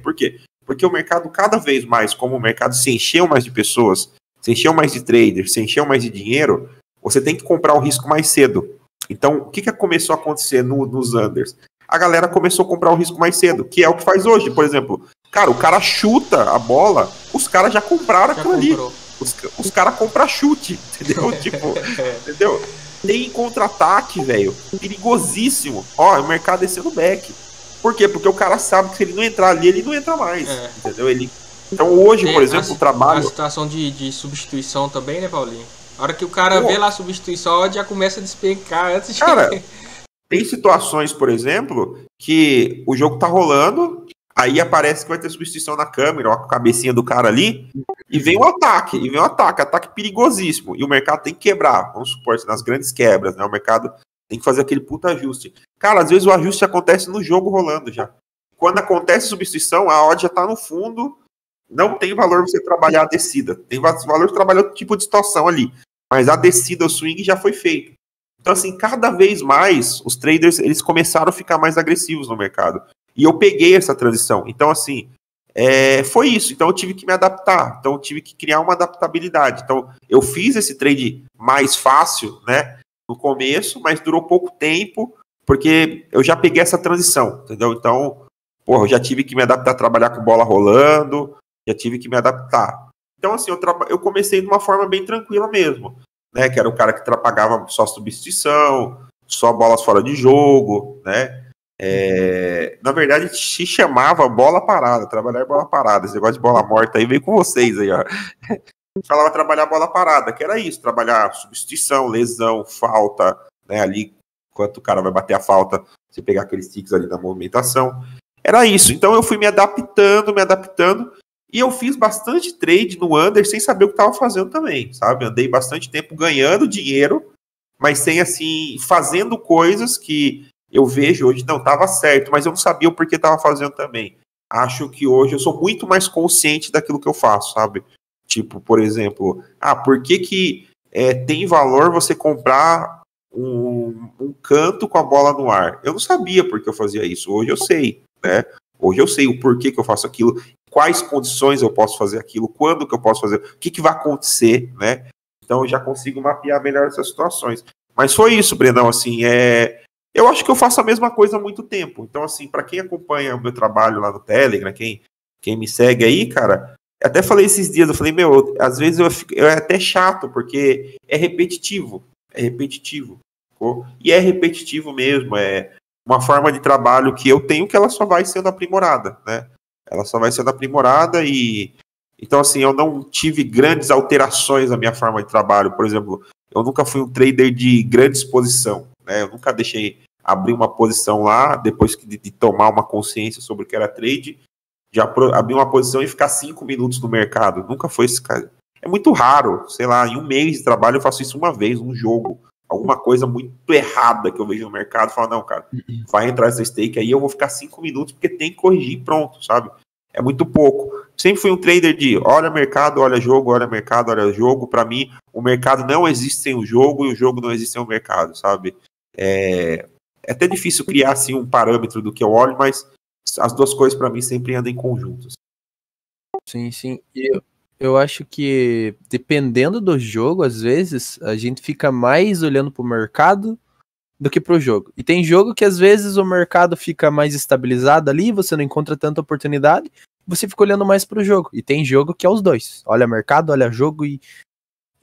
Por quê? Porque o mercado cada vez mais, como o mercado se encheu mais de pessoas, se encheu mais de traders, se encheu mais de dinheiro, você tem que comprar o risco mais cedo. Então, o que começou a acontecer nos unders? A galera começou a comprar o risco mais cedo, que é o que faz hoje. Por exemplo, cara, o cara chuta a bola, os caras já compraram aquilo ali. Os caras compram chute, entendeu? Entendeu? Tem contra-ataque, velho, perigosíssimo. Ó, o mercado descendo back. Por quê? Porque o cara sabe que se ele não entrar ali, ele não entra mais, entendeu? Então hoje, por exemplo, o trabalho... A situação de substituição também, né, Paulinho? A hora que o cara vê lá a substituição, já começa a despencar antes de... Cara, tem situações, por exemplo, que o jogo tá rolando, Aí aparece que vai ter substituição na câmera, ó, a cabecinha do cara ali, e vem um ataque perigosíssimo, e o mercado tem que quebrar, vamos supor, nas grandes quebras, né, o mercado tem que fazer aquele puta ajuste. Cara, às vezes o ajuste acontece no jogo rolando já. Quando acontece a substituição, a odd já tá no fundo, não tem valor você trabalhar a descida, tem valor de trabalhar outro tipo de situação ali, mas a descida, o swing já foi feito. Então, assim, cada vez mais os traders, eles começaram a ficar mais agressivos no mercado. E eu peguei essa transição. Então, assim, foi isso. Então, eu tive que me adaptar. Então, eu tive que criar uma adaptabilidade. Então, eu fiz esse trade mais fácil, né, no começo, mas durou pouco tempo, porque eu já peguei essa transição, entendeu? Então, porra, eu já tive que me adaptar a trabalhar com bola rolando, já tive que me adaptar. Então, assim, eu comecei de uma forma bem tranquila mesmo, né, que era o cara que pagava só substituição, só bolas fora de jogo, né? Na verdade, se chamava bola parada, trabalhar bola parada. Esse negócio de bola morta aí veio com vocês aí, ó. Falava trabalhar bola parada, que era isso, trabalhar substituição, lesão, falta, né? Ali, enquanto o cara vai bater a falta, você pegar aqueles tiques ali na movimentação. Era isso. Então eu fui me adaptando, e eu fiz bastante trade no under sem saber o que estava fazendo também, sabe? Andei bastante tempo ganhando dinheiro, mas sem, assim, fazendo coisas que eu vejo hoje, não, estava certo, mas eu não sabia o porquê estava fazendo também. Acho que hoje eu sou muito mais consciente daquilo que eu faço, sabe? Tipo, por exemplo, por que tem valor você comprar um canto com a bola no ar? Eu não sabia por que eu fazia isso, hoje eu sei, né? Hoje eu sei o porquê que eu faço aquilo, quais condições eu posso fazer aquilo, quando que eu posso fazer, o que vai acontecer, né? Então eu já consigo mapear melhor essas situações. Mas foi isso, Brenão, assim, eu acho que eu faço a mesma coisa há muito tempo. Então, assim, para quem acompanha o meu trabalho lá no Telegram, quem me segue aí, cara, até falei esses dias, eu falei, às vezes é até chato, porque é repetitivo, e é repetitivo mesmo, é uma forma de trabalho que eu tenho que ela só vai sendo aprimorada, né? Ela só vai sendo aprimorada então, assim, eu não tive grandes alterações na minha forma de trabalho. Por exemplo, eu nunca fui um trader de grande exposição, né? Eu nunca deixei abrir uma posição lá, depois de tomar uma consciência sobre o que era trade, já abrir uma posição e ficar 5 minutos no mercado. Nunca foi esse cara. É muito raro, sei lá, em um mês de trabalho eu faço isso uma vez, um jogo. Alguma coisa muito errada que eu vejo no mercado, falo, não, cara, vai entrar essa stake aí, eu vou ficar 5 minutos, porque tem que corrigir pronto, sabe? É muito pouco. Sempre fui um trader de olha mercado, olha jogo, olha mercado, olha jogo. Para mim, o mercado não existe sem o jogo e o jogo não existe sem o mercado, sabe? É até difícil criar assim um parâmetro do que eu olho, mas as duas coisas para mim sempre andam em conjuntos. Sim, sim. E eu acho que dependendo do jogo, às vezes, a gente fica mais olhando pro mercado do que pro jogo. E tem jogo que às vezes o mercado fica mais estabilizado ali, você não encontra tanta oportunidade, você fica olhando mais pro jogo. E tem jogo que é os dois. Olha mercado, olha jogo e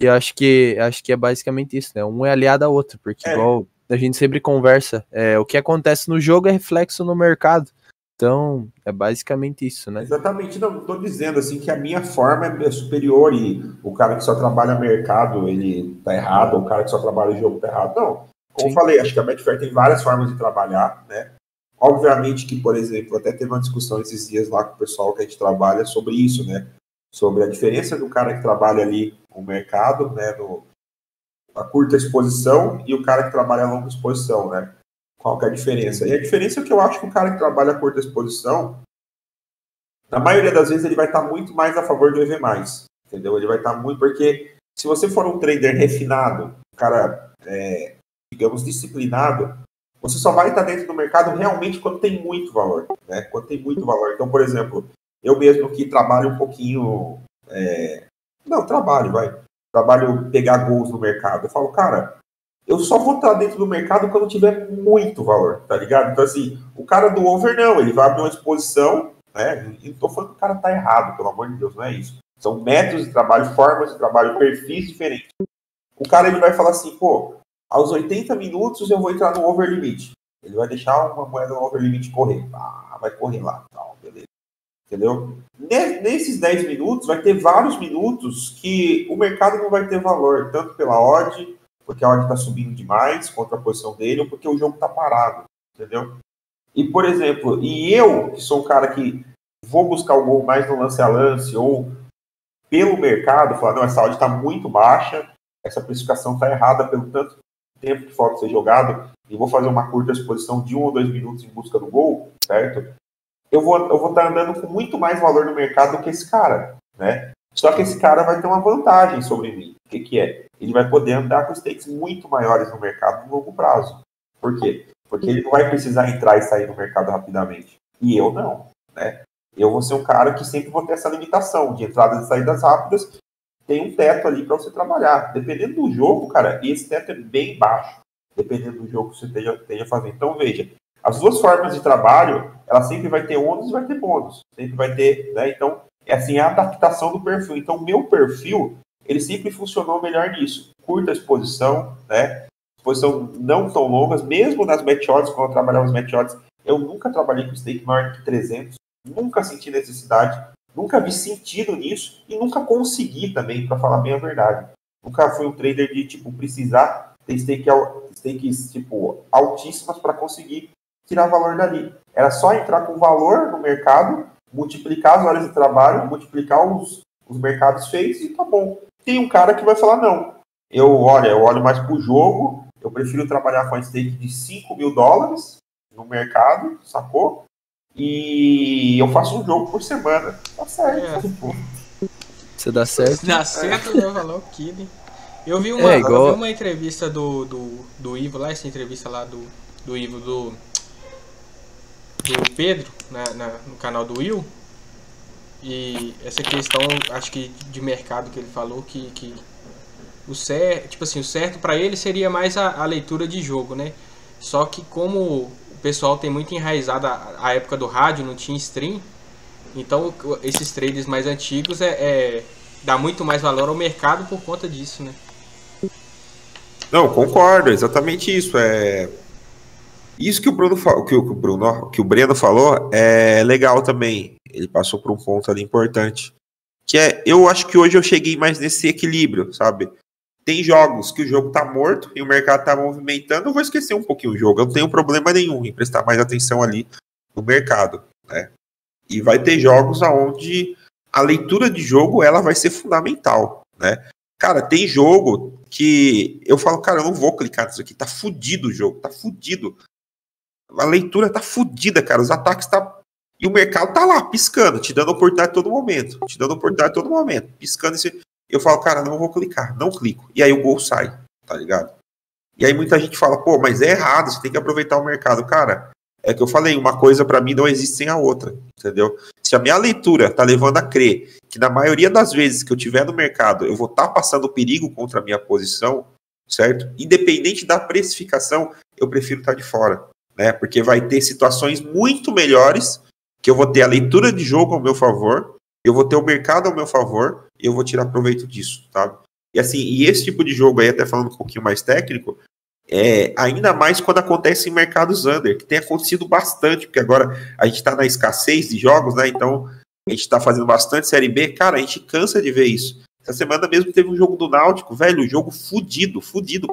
eu acho que é basicamente isso, né? Um é aliado ao outro, porque igual a gente sempre conversa, o que acontece no jogo é reflexo no mercado. Então, é basicamente isso, né? Exatamente, não estou dizendo assim que a minha forma é superior e o cara que só trabalha mercado, ele tá errado, ou o cara que só trabalha jogo tá errado. Não, como eu falei, acho que a Betfair tem várias formas de trabalhar, né? Obviamente que, por exemplo, até teve uma discussão esses dias lá com o pessoal que a gente trabalha sobre isso, né? Sobre a diferença do cara que trabalha ali no mercado, né? A curta exposição e o cara que trabalha a longa exposição, né? Qual que é a diferença? E a diferença é que eu acho que o cara que trabalha a curta exposição, na maioria das vezes, ele vai estar muito mais a favor do EV+, entendeu? Ele vai estar muito... Porque se você for um trader refinado, um cara, digamos, disciplinado, você só vai estar dentro do mercado realmente quando tem muito valor, né? Quando tem muito valor. Então, por exemplo, eu mesmo que trabalho um pouquinho... Trabalho pegar gols no mercado. Eu falo, cara, eu só vou estar dentro do mercado quando tiver muito valor, tá ligado? Então, assim, o cara do over não, ele vai abrir uma exposição, né? E não tô falando que o cara tá errado, pelo amor de Deus, não é isso. São métodos de trabalho, formas de trabalho, perfis diferentes. O cara, ele vai falar assim, pô, aos 80 minutos eu vou entrar no over limit. Ele vai deixar uma moeda no over limit correr. Vai correr lá, tal, beleza. Entendeu? Nesses 10 minutos, vai ter vários minutos que o mercado não vai ter valor, tanto pela odd, porque a odd está subindo demais contra a posição dele, ou porque o jogo está parado, entendeu? E, por exemplo, eu, que sou um cara que vou buscar o gol mais no lance a lance, ou pelo mercado, falar, não, essa odd está muito baixa, essa precificação está errada pelo tanto tempo que falta ser jogado, e vou fazer uma curta exposição de 1 ou 2 minutos em busca do gol, certo? Eu vou estar andando com muito mais valor no mercado do que esse cara, né? Só que esse cara vai ter uma vantagem sobre mim. O que é? Ele vai poder andar com stakes muito maiores no mercado no longo prazo. Por quê? Porque ele não vai precisar entrar e sair do mercado rapidamente. E eu não, né? Eu vou ser um cara que sempre vou ter essa limitação de entradas e saídas rápidas. Tem um teto ali para você trabalhar. Dependendo do jogo, cara, esse teto é bem baixo. Dependendo do jogo que você esteja fazendo. Então, veja, as duas formas de trabalho, ela sempre vai ter ônus e vai ter bônus. Sempre vai ter, né? Então, é assim, a adaptação do perfil. Então, o meu perfil, ele sempre funcionou melhor nisso. Curta exposição, né? Exposição não tão longas, mesmo nas match odds, quando eu trabalhava nas match odds, eu nunca trabalhei com stake maior que 300, nunca senti necessidade, nunca vi sentido nisso e nunca consegui também, para falar bem a verdade. Nunca fui um trader de, tipo, precisar ter stakes, tipo, altíssimas para conseguir tirar valor dali. Era só entrar com valor no mercado, multiplicar as horas de trabalho, multiplicar os mercados feitos e tá bom. Tem um cara que vai falar, não, eu olho mais pro jogo, eu prefiro trabalhar com a stake de $5.000 no mercado, sacou? E eu faço um jogo por semana. Tá certo. Você dá certo. Dá certo, meu valor, Killing. Eu vi uma entrevista do Ivo lá, essa entrevista lá do Ivo do Pedro, no canal do Will. E essa questão, acho que de mercado que ele falou, que o certo para ele seria mais a leitura de jogo, né? Só que como o pessoal tem muito enraizado a época do rádio, não tinha stream, então esses traders mais antigos dá muito mais valor ao mercado por conta disso, né? Não, concordo, exatamente isso. Isso que o Breno falou é legal também. Ele passou por um ponto ali importante. Eu acho que hoje eu cheguei mais nesse equilíbrio, sabe? Tem jogos que o jogo tá morto e o mercado tá movimentando, eu vou esquecer um pouquinho o jogo. Eu não tenho problema nenhum em prestar mais atenção ali no mercado, né? E vai ter jogos onde a leitura de jogo ela vai ser fundamental, né? Cara, tem jogo que eu falo, cara, eu não vou clicar nisso aqui, tá fudido o jogo, tá fudido. A leitura tá fudida, cara, os ataques tá... E o mercado tá lá, piscando, te dando oportunidade a todo momento, piscando esse... Eu falo, cara, não vou clicar, não clico. E aí o gol sai, tá ligado? E aí muita gente fala, pô, mas é errado, você tem que aproveitar o mercado. Cara, é que eu falei, uma coisa pra mim não existe sem a outra, entendeu? Se a minha leitura tá levando a crer que na maioria das vezes que eu tiver no mercado, eu vou estar passando perigo contra a minha posição, certo? Independente da precificação, eu prefiro estar de fora, né? Porque vai ter situações muito melhores que eu vou ter a leitura de jogo ao meu favor, eu vou ter o mercado ao meu favor e eu vou tirar proveito disso, tá? E assim, e esse tipo de jogo aí, até falando um pouquinho mais técnico, ainda mais quando acontece em mercados under, que tem acontecido bastante, porque agora a gente tá na escassez de jogos, né? Então, a gente tá fazendo bastante Série B, cara, a gente cansa de ver isso. Essa semana mesmo teve um jogo do Náutico, velho, jogo fudido,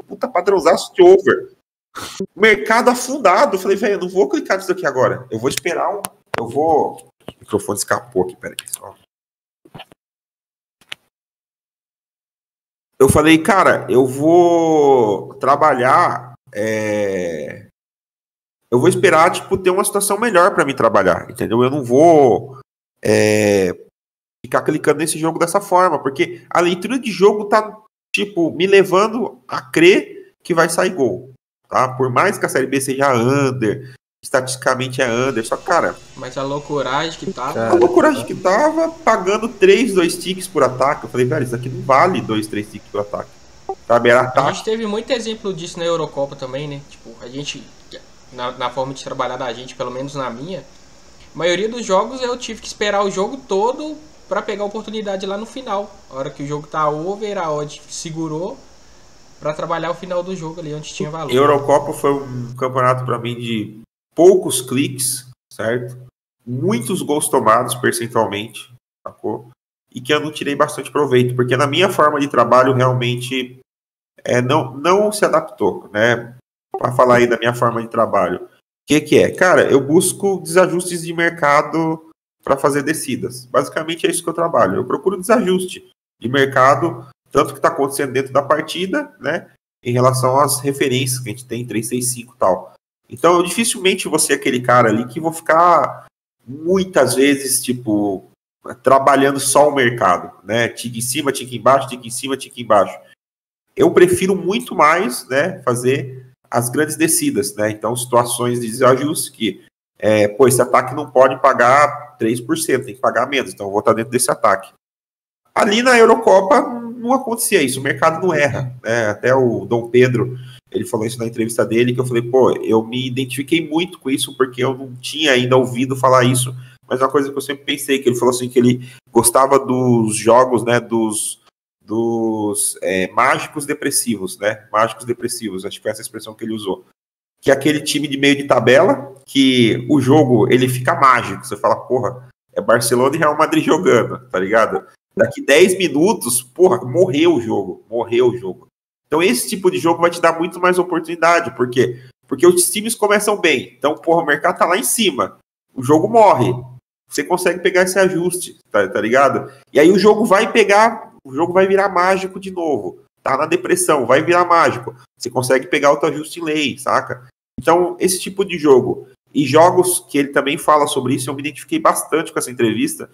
puta padrãozaço de over. Mercado afundado, eu falei, velho, eu não vou clicar nisso aqui agora, eu vou esperar o microfone escapou aqui, peraí, só. Eu falei, cara, eu vou trabalhar, eu vou esperar, tipo, ter uma situação melhor pra mim trabalhar, entendeu? Eu não vou ficar clicando nesse jogo dessa forma, porque a leitura de jogo tá, tipo, me levando a crer que vai sair gol, tá? Por mais que a Série B seja under, estatisticamente é under, só que, cara... Mas a loucuragem que tava... A loucuragem que tava pagando 2 ticks por ataque. Eu falei, velho, isso aqui não vale 2, 3 ticks por ataque. Sabe, era ataque. A gente teve muito exemplo disso na Eurocopa também, né? Tipo, a gente, na forma de trabalhar da gente, pelo menos na minha, a maioria dos jogos eu tive que esperar o jogo todo pra pegar a oportunidade lá no final. A hora que o jogo tá over, a odd segurou pra trabalhar o final do jogo ali, onde tinha valor. Eurocopa foi um campeonato pra mim de poucos cliques, certo? Muitos gols tomados percentualmente, sacou? E que eu não tirei bastante proveito, porque na minha forma de trabalho realmente não se adaptou, né? Para falar aí da minha forma de trabalho, que é? Cara, eu busco desajustes de mercado para fazer descidas. Basicamente é isso que eu trabalho. Eu procuro desajuste de mercado, tanto que está acontecendo dentro da partida, né? Em relação às referências que a gente tem, 365 e tal. Então, eu dificilmente vou ser aquele cara ali que vou ficar muitas vezes, tipo, trabalhando só o mercado, né? Tique em cima, tique embaixo, tique em cima, tique embaixo. Eu prefiro muito mais, né, fazer as grandes descidas, né? Então, situações de desajuste que, esse ataque não pode pagar 3%, tem que pagar menos, então eu vou estar dentro desse ataque. Ali na Eurocopa não acontecia isso, o mercado não erra, né? Até o Dom Pedro, ele falou isso na entrevista dele, que eu falei, eu me identifiquei muito com isso, porque eu não tinha ainda ouvido falar isso, mas é uma coisa que eu sempre pensei, que ele falou assim, que ele gostava dos jogos, né, dos mágicos depressivos, né? Mágicos depressivos, acho que foi essa expressão que ele usou. Que é aquele time de meio de tabela, que o jogo, ele fica mágico. Você fala, é Barcelona e Real Madrid jogando, tá ligado? Daqui 10 minutos, morreu o jogo. Então esse tipo de jogo vai te dar muito mais oportunidade. Por quê? Porque os times começam bem. Então, o mercado tá lá em cima. O jogo morre. Você consegue pegar esse ajuste, tá ligado? E aí o jogo vai virar mágico de novo. Tá na depressão, vai virar mágico. Você consegue pegar outro ajuste em lei, saca? Então, esse tipo de jogo. E jogos que ele também fala sobre isso, eu me identifiquei bastante com essa entrevista,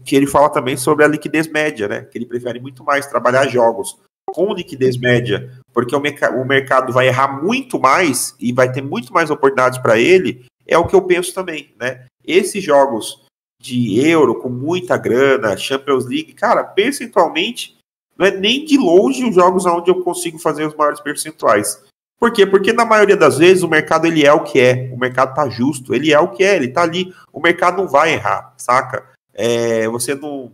que ele fala também sobre a liquidez média, né? Que ele prefere muito mais trabalhar jogos com liquidez média, porque o mercado vai errar muito mais e vai ter muito mais oportunidades para ele, é o que eu penso também, né? Esses jogos de Euro com muita grana, Champions League, cara, percentualmente, não é nem de longe os jogos onde eu consigo fazer os maiores percentuais. Por quê? Porque na maioria das vezes o mercado ele é o que é, o mercado tá justo, ele é o que é, ele tá ali, o mercado não vai errar, saca? Você não...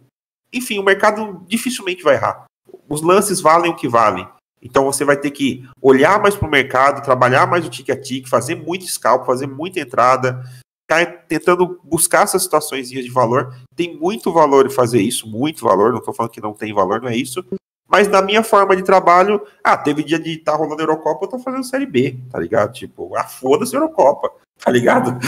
Enfim, o mercado dificilmente vai errar. Os lances valem o que valem. Então você vai ter que olhar mais pro mercado, trabalhar mais o tique-a-tique, fazer muito scalp, fazer muita entrada, ficar tentando buscar essas situações de valor. Tem muito valor em fazer isso, muito valor, não estou falando que não tem valor, não é isso. Mas na minha forma de trabalho, teve dia de estar rolando a Eurocopa, eu tô fazendo Série B, tá ligado? Tipo, foda-se a Eurocopa, tá ligado?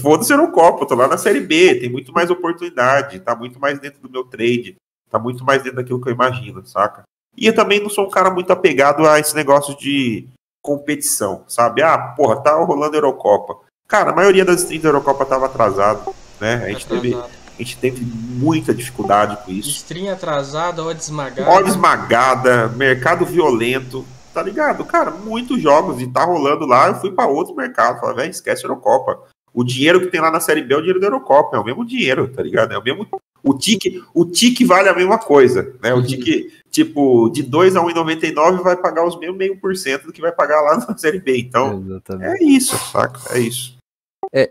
Foda-se a Eurocopa, eu tô lá na Série B, tem muito mais oportunidade, tá muito mais dentro do meu trade, tá muito mais dentro daquilo que eu imagino, saca? E eu também não sou um cara muito apegado a esse negócio de competição, sabe? Tá rolando a Eurocopa. Cara, a maioria das streams da Eurocopa tava atrasado, né? A gente teve muita dificuldade com isso. Stream atrasada, odd esmagada. Odd esmagada, mercado violento, tá ligado? Cara, muitos jogos, e tá rolando lá, eu fui pra outro mercado, falei, velho, esquece a Eurocopa. O dinheiro que tem lá na Série B é o dinheiro da Eurocopa, é o mesmo dinheiro, tá ligado? É o mesmo... O tique vale a mesma coisa, né? O tique, tipo, de 2 a 1,99 vai pagar os mesmos 0,5% do que vai pagar lá na Série B. Então, é isso, saca? É isso.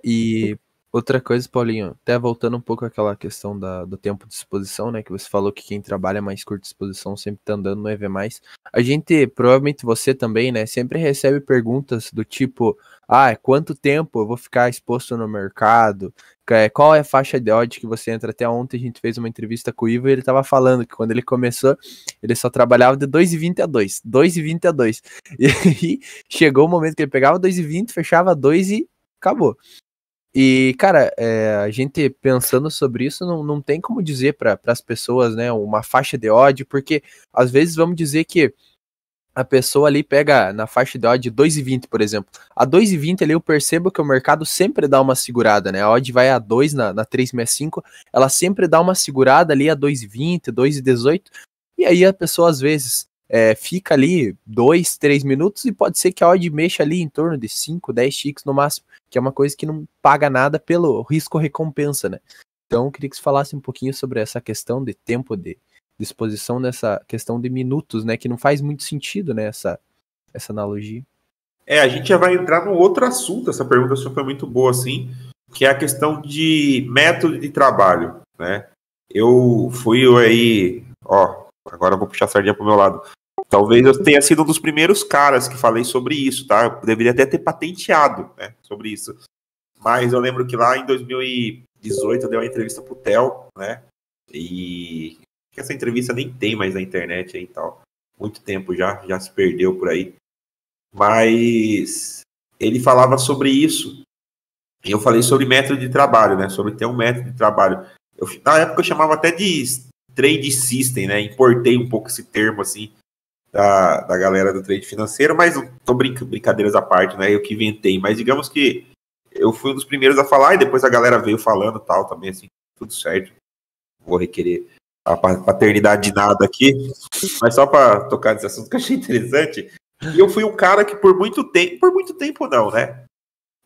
E outra coisa, Paulinho, até voltando um pouco àquela questão do tempo de exposição, né, que você falou que quem trabalha mais curta exposição sempre tá andando no EV+. A gente, provavelmente você também, né, sempre recebe perguntas do tipo, quanto tempo eu vou ficar exposto no mercado? Qual é a faixa de odd que você entra? Até ontem a gente fez uma entrevista com o Ivo e ele tava falando que quando ele começou, ele só trabalhava de 2,20 a 2, 2,20 a 2. E aí chegou o momento que ele pegava 2,20, fechava 2 e acabou. E, cara, a gente pensando sobre isso, não tem como dizer para as pessoas, né, uma faixa de odd, porque às vezes vamos dizer que a pessoa ali pega na faixa de odd 2,20, por exemplo. A 2,20 ali eu percebo que o mercado sempre dá uma segurada, né? A odd vai a 2 na 365, ela sempre dá uma segurada ali a 2,20, 2,18, e aí a pessoa às vezes fica ali 2, 3 minutos e pode ser que a odd mexa ali em torno de 5, 10 ticks no máximo, que é uma coisa que não paga nada pelo risco-recompensa, né? Então eu queria que você falasse um pouquinho sobre essa questão de tempo de exposição, nessa questão de minutos, né? Que não faz muito sentido, né? Essa analogia. A gente já vai entrar num outro assunto, essa pergunta só foi muito boa, assim, que é a questão de método de trabalho, né? Eu fui aí, agora eu vou puxar a sardinha pro meu lado. Talvez eu tenha sido um dos primeiros caras que falei sobre isso, tá? Eu deveria até ter patenteado, né, sobre isso. Mas eu lembro que lá em 2018 eu dei uma entrevista pro Theo, né? E essa entrevista nem tem mais na internet aí e tal. Muito tempo já se perdeu por aí. Mas ele falava sobre isso. E eu falei sobre método de trabalho, né? Sobre ter um método de trabalho. Na época eu chamava até de trade system, né? Importei um pouco esse termo, assim, da galera do trade financeiro, mas tô brincadeiras à parte, né? Eu que inventei. Mas digamos que eu fui um dos primeiros a falar e depois a galera veio falando tal também, assim, tudo certo. Vou requerer a paternidade de nada aqui, mas só para tocar nesse assunto que eu achei interessante. E eu fui um cara que por muito tempo não, né?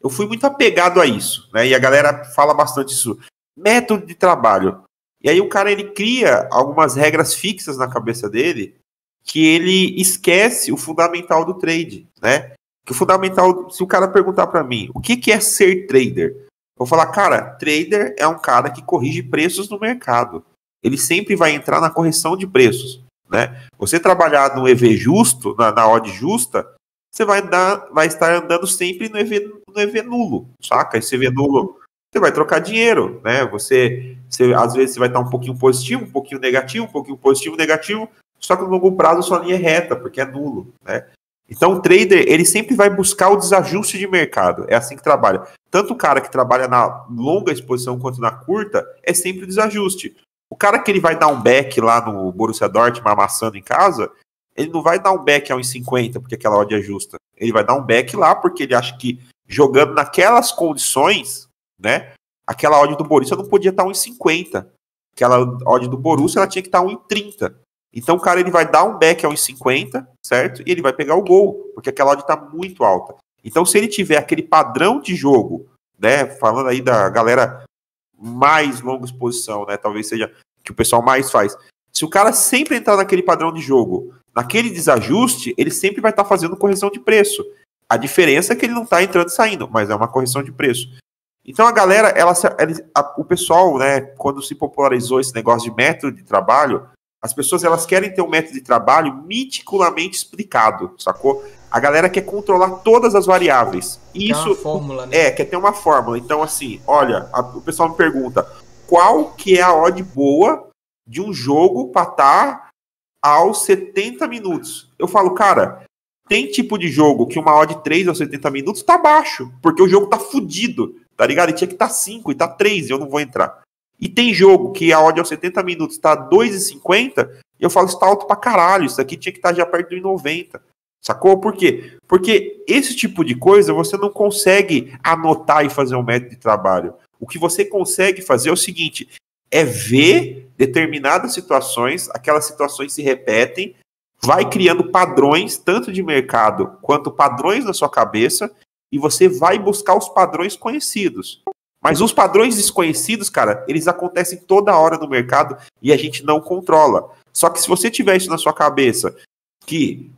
Eu fui muito apegado a isso, né? E a galera fala bastante isso. Método de trabalho. E aí o cara, ele cria algumas regras fixas na cabeça dele que ele esquece o fundamental do trade, né? Que o fundamental, se o cara perguntar para mim, o que é ser trader? Eu vou falar, cara, trader é um cara que corrige preços no mercado. Ele sempre vai entrar na correção de preços, né? Você trabalhar no EV justo, na odd justa, você vai estar andando sempre no EV nulo, saca? Esse EV nulo, você vai trocar dinheiro, né? Você às vezes você vai estar um pouquinho positivo, um pouquinho negativo, um pouquinho positivo, negativo, só que no longo prazo sua linha é reta, porque é nulo, né? Então o trader, ele sempre vai buscar o desajuste de mercado, é assim que trabalha. Tanto o cara que trabalha na longa exposição quanto na curta, é sempre o desajuste. O cara que ele vai dar um back lá no Borussia Dortmund amassando em casa, ele não vai dar um back a 1,50 porque aquela odd é justa. Ele vai dar um back lá porque ele acha que jogando naquelas condições, né, aquela odd do Borussia não podia estar 1,50. Aquela odd do Borussia ela tinha que estar 1,30. Então o cara ele vai dar um back a 1,50, certo? E ele vai pegar o gol, porque aquela odd está muito alta. Então se ele tiver aquele padrão de jogo, né, falando aí da galera mais longa exposição, né, talvez seja que o pessoal mais faz. Se o cara sempre entrar naquele padrão de jogo, naquele desajuste, ele sempre vai estar fazendo correção de preço. A diferença é que ele não está entrando e saindo, mas é uma correção de preço. Então a galera, o pessoal, né, quando se popularizou esse negócio de método de trabalho, as pessoas elas querem ter um método de trabalho meticulamente explicado, sacou? A galera quer controlar todas as variáveis. E isso uma fórmula, né? quer ter uma fórmula. Então assim, olha, o pessoal me pergunta, qual que é a odd boa de um jogo para estar aos 70 minutos? Eu falo, cara, tem tipo de jogo que uma odd 3 aos 70 minutos tá baixo, porque o jogo tá fudido, tá ligado? Ele tinha que estar 5 e tá 3 e eu não vou entrar. E tem jogo que a odd aos 70 minutos tá 2,50 e eu falo, isso tá alto pra caralho, isso aqui tinha que estar já perto do 1,90. Sacou? Por quê? Porque esse tipo de coisa você não consegue anotar e fazer um método de trabalho. O que você consegue fazer é o seguinte, é ver determinadas situações, aquelas situações se repetem, vai criando padrões, tanto de mercado quanto padrões na sua cabeça, e você vai buscar os padrões conhecidos. Mas os padrões desconhecidos, cara, eles acontecem toda hora no mercado e a gente não controla. Só que se você tiver isso na sua cabeça, que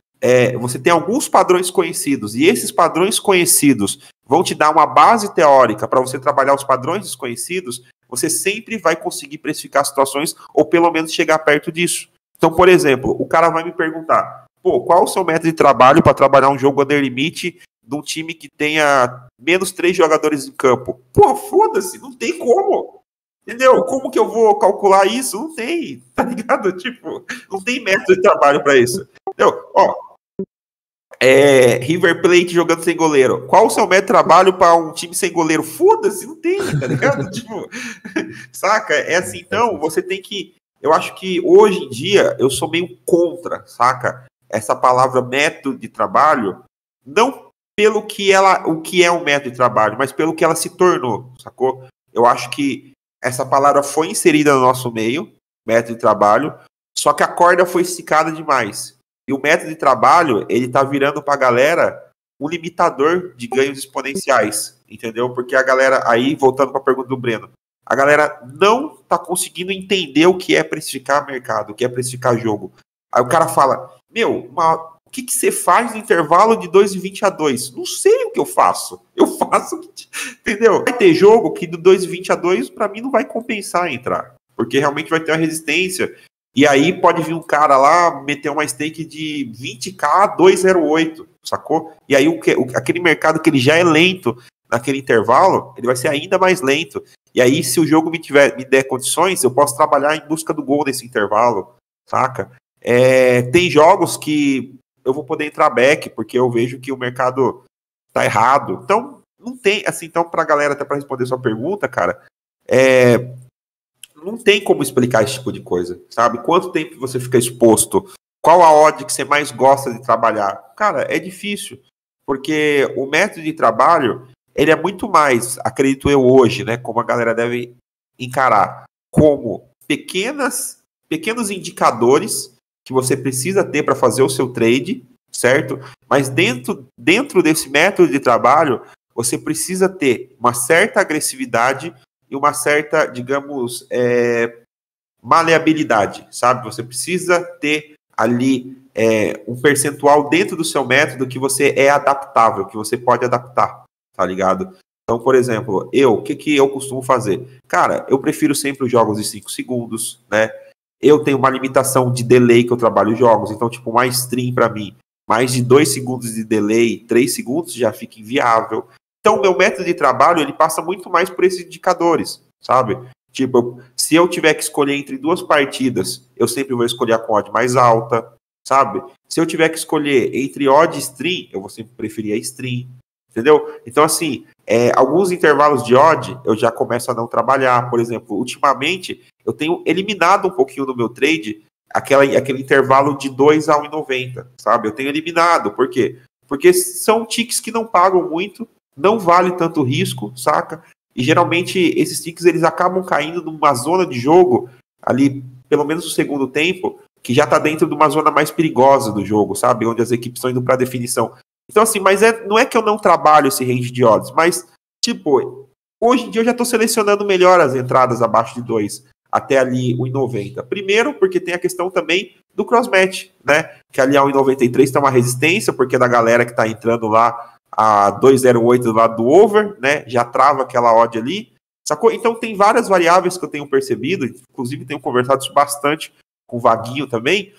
você tem alguns padrões conhecidos, e esses padrões conhecidos vão te dar uma base teórica para você trabalhar os padrões desconhecidos, você sempre vai conseguir precificar situações ou pelo menos chegar perto disso. Então, por exemplo, o cara vai me perguntar, qual o seu método de trabalho para trabalhar um jogo under limite de um time que tenha menos 3 jogadores em campo? Foda-se, não tem como. Entendeu? Como que eu vou calcular isso? Não tem, tá ligado? Tipo, não tem método de trabalho para isso. Entendeu? River Plate jogando sem goleiro. Qual o seu método de trabalho para um time sem goleiro? Foda-se, não tem, tá ligado? Tipo, saca? É assim, então, você tem que... Eu acho que hoje em dia eu sou meio contra, saca? Essa palavra método de trabalho, não pelo que o que é um método de trabalho, mas pelo que ela se tornou, sacou? Eu acho que essa palavra foi inserida no nosso meio, método de trabalho, só que a corda foi esticada demais. E o método de trabalho, ele tá virando pra galera um limitador de ganhos exponenciais, entendeu? Porque a galera, aí, voltando pra pergunta do Breno, a galera não tá conseguindo entender o que é precificar mercado, o que é precificar jogo. Aí o cara fala, o que você faz no intervalo de 2,20 a 2? Não sei o que eu faço. Eu faço, entendeu? Vai ter jogo que do 2,20 a 2, pra mim, não vai compensar entrar. Porque realmente vai ter uma resistência. E aí pode vir um cara lá, meter uma stake de 20k a 2,08, sacou? E aí aquele mercado que ele já é lento naquele intervalo, ele vai ser ainda mais lento. E aí, se o jogo me der condições, eu posso trabalhar em busca do gol nesse intervalo, saca? Tem jogos que eu vou poder entrar back, porque eu vejo que o mercado tá errado. Então, não tem, assim, então pra galera, até pra responder sua pergunta, cara, não tem como explicar esse tipo de coisa, sabe? Quanto tempo você fica exposto? Qual a odd que você mais gosta de trabalhar? Cara, é difícil, porque o método de trabalho, ele é muito mais, acredito eu hoje, né, como a galera deve encarar, como pequenos indicadores que você precisa ter para fazer o seu trade, certo? Mas dentro desse método de trabalho, você precisa ter uma certa agressividade e uma certa, digamos, maleabilidade, sabe? Você precisa ter ali um percentual dentro do seu método que você é adaptável, que você pode adaptar, tá ligado? Então, por exemplo, o que eu costumo fazer? Cara, eu prefiro sempre os jogos de 5 segundos, né? Eu tenho uma limitação de delay que eu trabalho jogos, então, tipo, uma stream para mim, mais de 2 segundos de delay, 3 segundos já fica inviável. Então, o meu método de trabalho, ele passa muito mais por esses indicadores, sabe? Tipo, se eu tiver que escolher entre 2 partidas, eu sempre vou escolher a com odd mais alta, sabe? Se eu tiver que escolher entre odd e stream, eu vou sempre preferir a stream, entendeu? Então, assim, alguns intervalos de odd eu já começo a não trabalhar. Por exemplo, ultimamente, eu tenho eliminado um pouquinho do meu trade aquele intervalo de 2 a 1,90, sabe? Eu tenho eliminado. Por quê? Porque são ticks que não pagam muito, não vale tanto risco, saca? E geralmente esses ticks eles acabam caindo numa zona de jogo, ali, pelo menos no segundo tempo, que já tá dentro de uma zona mais perigosa do jogo, sabe? Onde as equipes estão indo para definição. Então, assim, mas não é que eu não trabalho esse range de odds, mas, tipo, hoje em dia eu já tô selecionando melhor as entradas abaixo de 2, até ali 1,90. Primeiro, porque tem a questão também do crossmatch, né? Que ali a 1,93 tem uma resistência, porque da galera que tá entrando lá a 2,08 do lado do over, né? Já trava aquela odd ali, sacou? Então tem várias variáveis que eu tenho percebido, inclusive tenho conversado isso bastante com o Vaguinho também.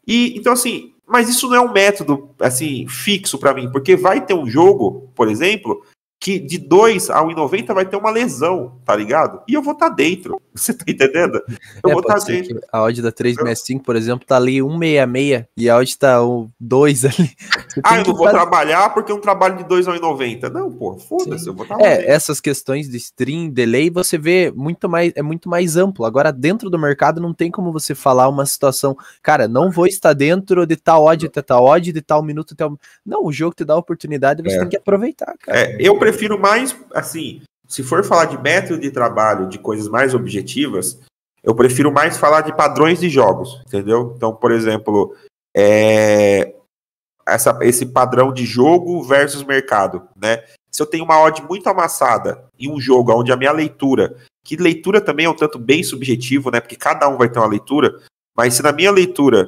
E então, assim, mas isso não é um método, assim, fixo para mim, porque vai ter um jogo, por exemplo, que de 2 a 1,90 vai ter uma lesão, tá ligado? E eu vou estar dentro, você tá entendendo? Eu vou estar dentro. A odd da 365, por exemplo, tá ali 1,66 e a odd tá 2 ali. Eu não vou trabalhar porque eu trabalho de 2 a 1,90. Não, pô, foda-se, eu vou estar essas questões de stream, delay, você vê muito mais amplo. Agora, dentro do mercado, não tem como você falar uma situação, cara, não vou estar dentro de tal odd até tal odd, de tal minuto até tal... Não, o jogo te dá a oportunidade e você tem que aproveitar, cara. Eu prefiro mais, assim, se for falar de método de trabalho, de coisas mais objetivas, eu prefiro mais falar de padrões de jogos, entendeu? Então, por exemplo, esse padrão de jogo versus mercado, né? Se eu tenho uma odd muito amassada em um jogo onde a minha leitura, que leitura também é um tanto bem subjetivo, né? Porque cada um vai ter uma leitura, mas se na minha leitura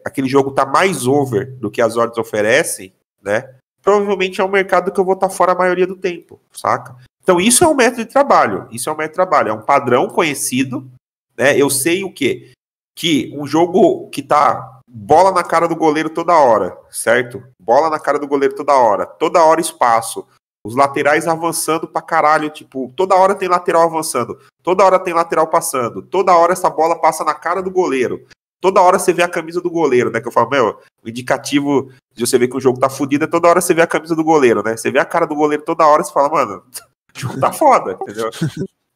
aquele jogo tá mais over do que as odds oferecem, né? Provavelmente é um mercado que eu vou estar fora a maioria do tempo, saca? Então isso é um método de trabalho, é um padrão conhecido, né? Eu sei o quê? Que um jogo que tá bola na cara do goleiro toda hora, certo? Bola na cara do goleiro toda hora espaço, os laterais avançando pra caralho, tipo, toda hora tem lateral avançando, toda hora tem lateral passando, toda hora essa bola passa na cara do goleiro, toda hora você vê a camisa do goleiro, né? Que eu falo, o indicativo de você ver que o jogo tá fudido é toda hora você vê a camisa do goleiro, né? Você vê a cara do goleiro toda hora, você fala, mano, o jogo tá foda, entendeu?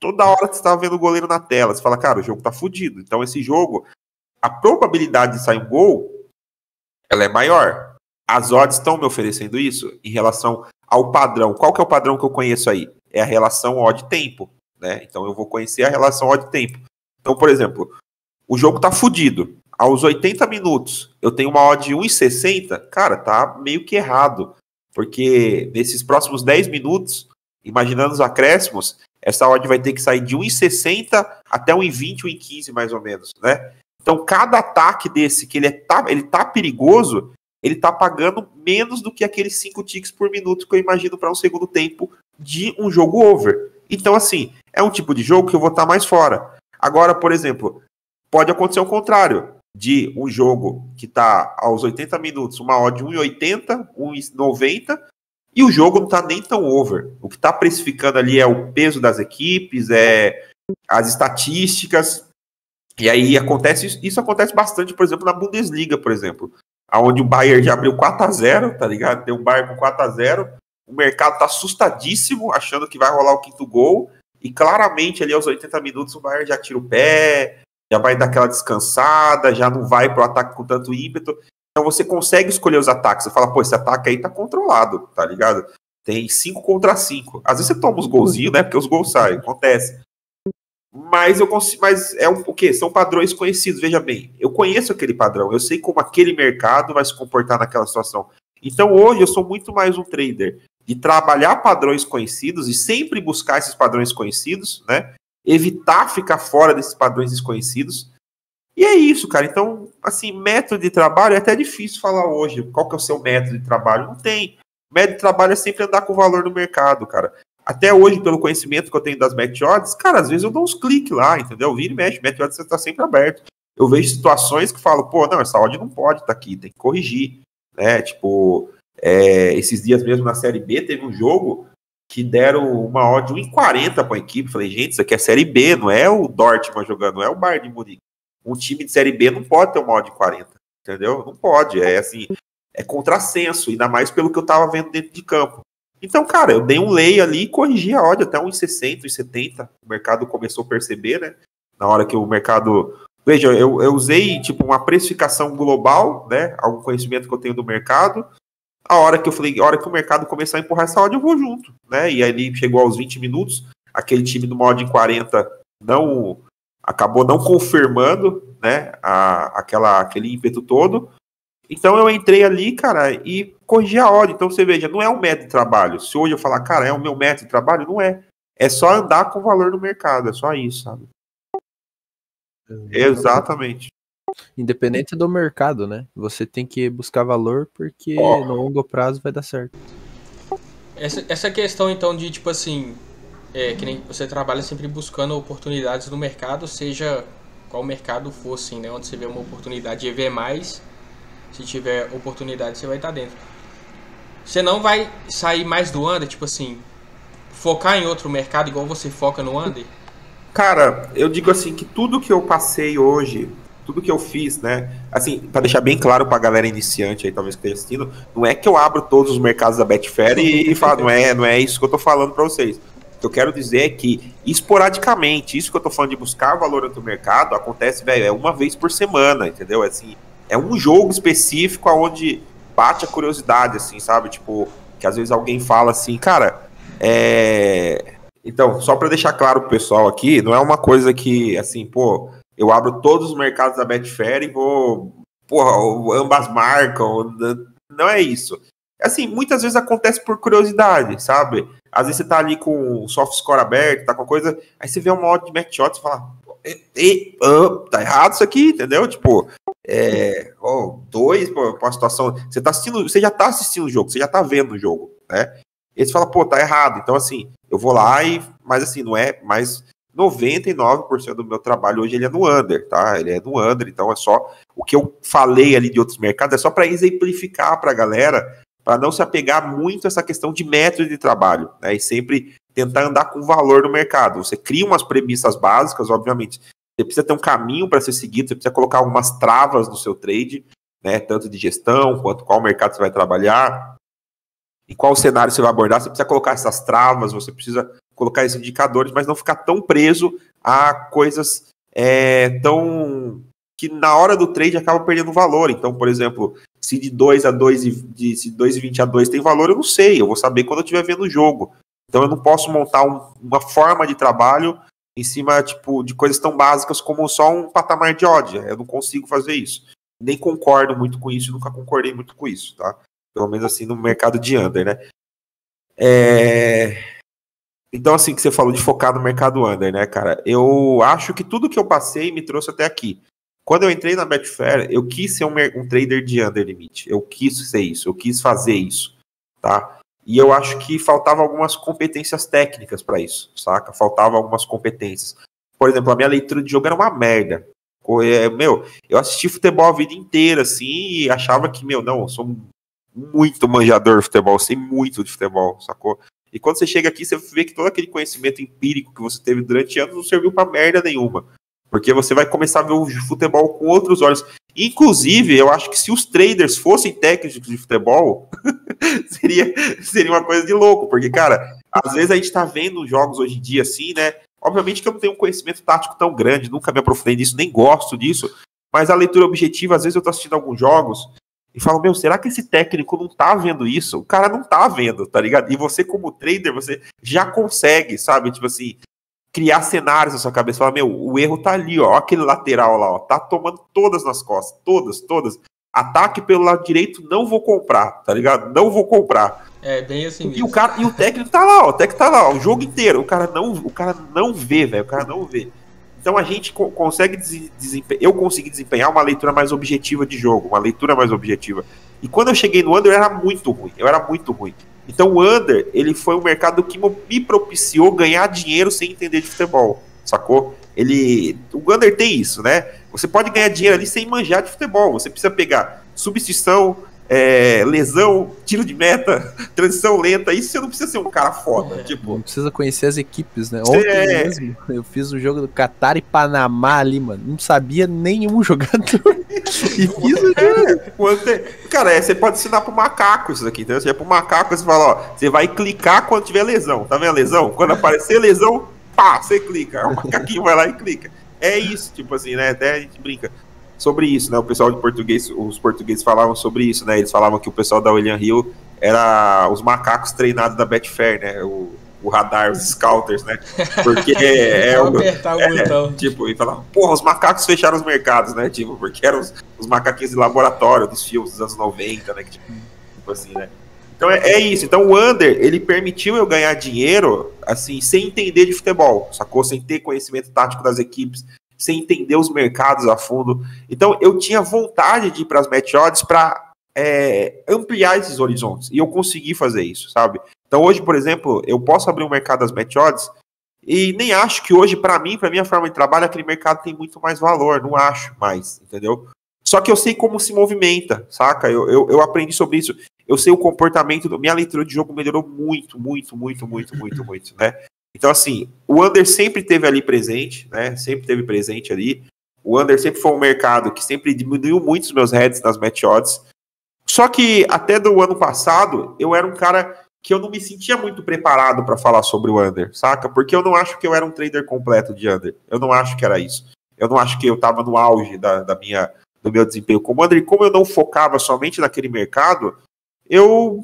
Toda hora que você tá vendo o goleiro na tela, você fala, cara, o jogo tá fudido. Então esse jogo, a probabilidade de sair um gol, ela é maior. As odds estão me oferecendo isso em relação ao padrão. Qual que é o padrão que eu conheço aí? É a relação odd-tempo, né? Então eu vou conhecer a relação odd-tempo. Então, por exemplo, o jogo tá fudido. Aos 80 minutos, eu tenho uma odd de 1,60, cara, tá meio que errado. Porque nesses próximos 10 minutos, imaginando os acréscimos, essa odd vai ter que sair de 1,60 até 1,20, 1,15 mais ou menos, né? Então, cada ataque desse, que ele tá perigoso, ele tá pagando menos do que aqueles 5 ticks por minuto que eu imagino para um segundo tempo de um jogo over. Então, assim, é um tipo de jogo que eu vou estar mais fora. Agora, por exemplo, pode acontecer o contrário, de um jogo que tá aos 80 minutos, uma odd de 1,80, 1,90, e o jogo não tá nem tão over. O que tá precificando ali é o peso das equipes, as estatísticas. E aí isso acontece bastante, por exemplo, na Bundesliga, por exemplo. onde o Bayern já abriu 4-0, tá ligado? Tem um Bayern com 4-0, o mercado tá assustadíssimo, achando que vai rolar o quinto gol, e claramente ali aos 80 minutos o Bayern já tira o pé, já vai dar aquela descansada, já não vai pro ataque com tanto ímpeto. Então você consegue escolher os ataques. Você fala, pô, esse ataque aí tá controlado, tá ligado? Tem 5 contra 5. Às vezes você toma os golzinhos, né? Porque os gols saem, acontece. Mas eu consigo. Mas é o quê? São padrões conhecidos, veja bem. Eu conheço aquele padrão, eu sei como aquele mercado vai se comportar naquela situação. Então hoje eu sou muito mais um trader de trabalhar padrões conhecidos e sempre buscar esses padrões conhecidos, né? Evitar ficar fora desses padrões desconhecidos. E é isso, cara. Então, assim, método de trabalho é até difícil falar hoje. Qual que é o seu método de trabalho? Não tem. Método de trabalho é sempre andar com o valor no mercado, cara. Até hoje, pelo conhecimento que eu tenho das match odds, cara, às vezes eu dou uns cliques lá, entendeu? Vira e mexe, match odds está sempre aberto. Eu vejo situações que falo, pô, não, essa odd não pode estar aqui, tem que corrigir, né? Tipo, esses dias mesmo na Série B teve um jogo que deram uma odd 1,40 para a equipe. Falei, gente, isso aqui é Série B, não é o Dortmund jogando, não é o Bayern de Munique. Um time de Série B não pode ter uma odd 40, entendeu? Não pode, assim, é contrassenso, ainda mais pelo que eu tava vendo dentro de campo. Então, cara, eu dei um lay ali e corrigi a odd até 1,60, 1,70, o mercado começou a perceber, né? Na hora que o mercado... Veja, eu usei, tipo, uma precificação global, né? Algum conhecimento que eu tenho do mercado. A hora que eu falei, a hora que o mercado começar a empurrar essa odd, eu vou junto, né? E aí chegou aos 20 minutos, aquele time do mod 40 acabou não confirmando, né, aquele ímpeto todo. Então eu entrei ali, cara, e corrigi a odd. Então você veja, não é um método de trabalho. Se hoje eu falar, cara, é o meu método de trabalho, não é. É só andar com o valor no mercado, é só isso, sabe? Exatamente. Independente do mercado, né? Você tem que buscar valor porque no longo prazo vai dar certo. Essa questão, então, de, tipo assim, que nem você trabalha sempre buscando oportunidades no mercado, seja qual mercado for, assim, né? Onde você vê uma oportunidade de ver mais, se tiver oportunidade, você vai estar dentro. Você não vai sair mais do under, tipo assim, focar em outro mercado igual você foca no under? Cara, eu digo assim, que tudo que eu passei hoje, tudo que eu fiz, né? Assim, pra deixar bem claro pra galera iniciante aí, talvez que esteja assistindo, não é que eu abro todos os mercados da Betfair e falo, não é isso que eu tô falando pra vocês. O que eu quero dizer é que, esporadicamente, isso que eu tô falando de buscar valor no mercado, acontece, velho, é uma vez por semana, entendeu? Assim, é um jogo específico onde bate a curiosidade, assim, sabe? Tipo, que às vezes alguém fala assim, cara, Então, só pra deixar claro pro pessoal aqui, não é uma coisa que, assim, pô, eu abro todos os mercados da Betfair e vou, porra, ambas marcam, não é isso. Assim, muitas vezes acontece por curiosidade, sabe? Às vezes você tá ali com o soft score aberto, tá com a coisa, aí você vê uma odd de match odds e fala, tá errado isso aqui, entendeu? Tipo, uma situação, você já tá assistindo o jogo, você já tá vendo o jogo, né? E você fala, pô, tá errado. Então, assim, eu vou lá mas assim, não é mais 99% do meu trabalho hoje ele é no under, tá? Ele é no under, então é só o que eu falei ali de outros mercados, é só para exemplificar pra galera, para não se apegar muito a essa questão de método de trabalho, né? E sempre tentar andar com valor no mercado. Você cria umas premissas básicas, obviamente. Você precisa ter um caminho para ser seguido, você precisa colocar algumas travas no seu trade, né? Tanto de gestão, quanto qual mercado você vai trabalhar, em qual cenário você vai abordar. Você precisa colocar essas travas, você precisa colocar esses indicadores, mas não ficar tão preso a coisas que na hora do trade acaba perdendo valor. Então, por exemplo, se de 2 a 2 se 2,20 a 2 tem valor, eu não sei, eu vou saber quando eu estiver vendo o jogo. Então eu não posso montar uma forma de trabalho em cima, tipo, de coisas tão básicas como só um patamar de odd. Eu não consigo fazer isso. Nem concordo muito com isso, nunca concordei muito com isso, tá? Pelo menos assim no mercado de under, né? Então, assim, que você falou de focar no mercado under, né, cara? Eu acho que tudo que eu passei me trouxe até aqui. Quando eu entrei na Betfair, eu quis ser um trader de under limit. Eu quis ser isso, eu quis fazer isso, tá? E eu acho que faltava algumas competências técnicas para isso, saca? Faltava algumas competências. Por exemplo, a minha leitura de jogo era uma merda. Eu assisti futebol a vida inteira, assim, e achava que, não, eu sou muito manjador de futebol, sei muito de futebol, sacou? E quando você chega aqui, você vê que todo aquele conhecimento empírico que você teve durante anos não serviu pra merda nenhuma. Porque você vai começar a ver o futebol com outros olhos. Inclusive, eu acho que se os traders fossem técnicos de futebol, seria uma coisa de louco. Porque, cara, às vezes a gente tá vendo jogos hoje em dia assim, né? Obviamente que eu não tenho um conhecimento tático tão grande, nunca me aprofundei nisso, nem gosto disso. Mas a leitura objetiva, às vezes eu tô assistindo alguns jogos e falo, meu, será que esse técnico não tá vendo isso? O cara não tá vendo, tá ligado? E você, como trader, você já consegue, sabe? Tipo assim, criar cenários na sua cabeça. Falar, meu, o erro tá ali, ó. Aquele lateral lá, ó. Tá tomando todas nas costas. Todas. Ataque pelo lado direito, não vou comprar, tá ligado? Não vou comprar. É, bem assim mesmo. E o técnico tá lá, ó. O técnico tá lá, ó, o jogo inteiro. O cara não vê, velho. O cara não vê. Então a gente consegue eu consegui desempenhar uma leitura mais objetiva de jogo, uma leitura mais objetiva. E quando eu cheguei no under, eu era muito ruim. Então o under, ele foi um mercado que me propiciou ganhar dinheiro sem entender de futebol, sacou? O under tem isso, né? Você pode ganhar dinheiro ali sem manjar de futebol, você precisa pegar substituição, lesão, tiro de meta, transição lenta, isso você não precisa ser um cara foda, tipo... Não precisa conhecer as equipes, né? Ontem mesmo, eu fiz o jogo do Catar e Panamá ali, mano, não sabia nenhum jogador, e fiz o jogo. Cara, você pode ensinar pro macaco isso aqui, entendeu? Você vai pro macaco e você fala, ó, você vai clicar quando tiver lesão, tá vendo a lesão? Quando aparecer lesão, pá, você clica, o macaquinho vai lá e clica. É isso, tipo assim, né? Até a gente brinca sobre isso, né? O pessoal de português, os portugueses falavam sobre isso, né? Eles falavam que o pessoal da William Hill era os macacos treinados da Betfair, né? O radar, os scouters, né? Porque apertar o botão. Tipo, e falavam, porra, os macacos fecharam os mercados, né? Tipo, porque eram os macaquinhos de laboratório dos filmes dos anos 90, né? Tipo assim, né? Então é isso. Então o under, ele permitiu eu ganhar dinheiro, assim, sem entender de futebol, sacou? Sem ter conhecimento tático das equipes, sem entender os mercados a fundo. Então eu tinha vontade de ir para as match odds para ampliar esses horizontes. E eu consegui fazer isso, sabe? Então hoje, por exemplo, eu posso abrir um mercado das match odds e nem acho que hoje, para minha forma de trabalho, aquele mercado tem muito mais valor. Não acho mais, entendeu? Só que eu sei como se movimenta, saca? Eu aprendi sobre isso. Eu sei o comportamento, minha leitura de jogo melhorou muito, né? Então, assim, o under sempre teve ali presente, né? Sempre teve presente ali. O under sempre foi um mercado que sempre diminuiu muito os meus heads nas match odds. Só que até do ano passado, eu era um cara que eu não me sentia muito preparado para falar sobre o under, saca? Porque eu não acho que eu era um trader completo de under. Eu não acho que era isso. Eu não acho que eu estava no auge do meu desempenho como under. E como eu não focava somente naquele mercado,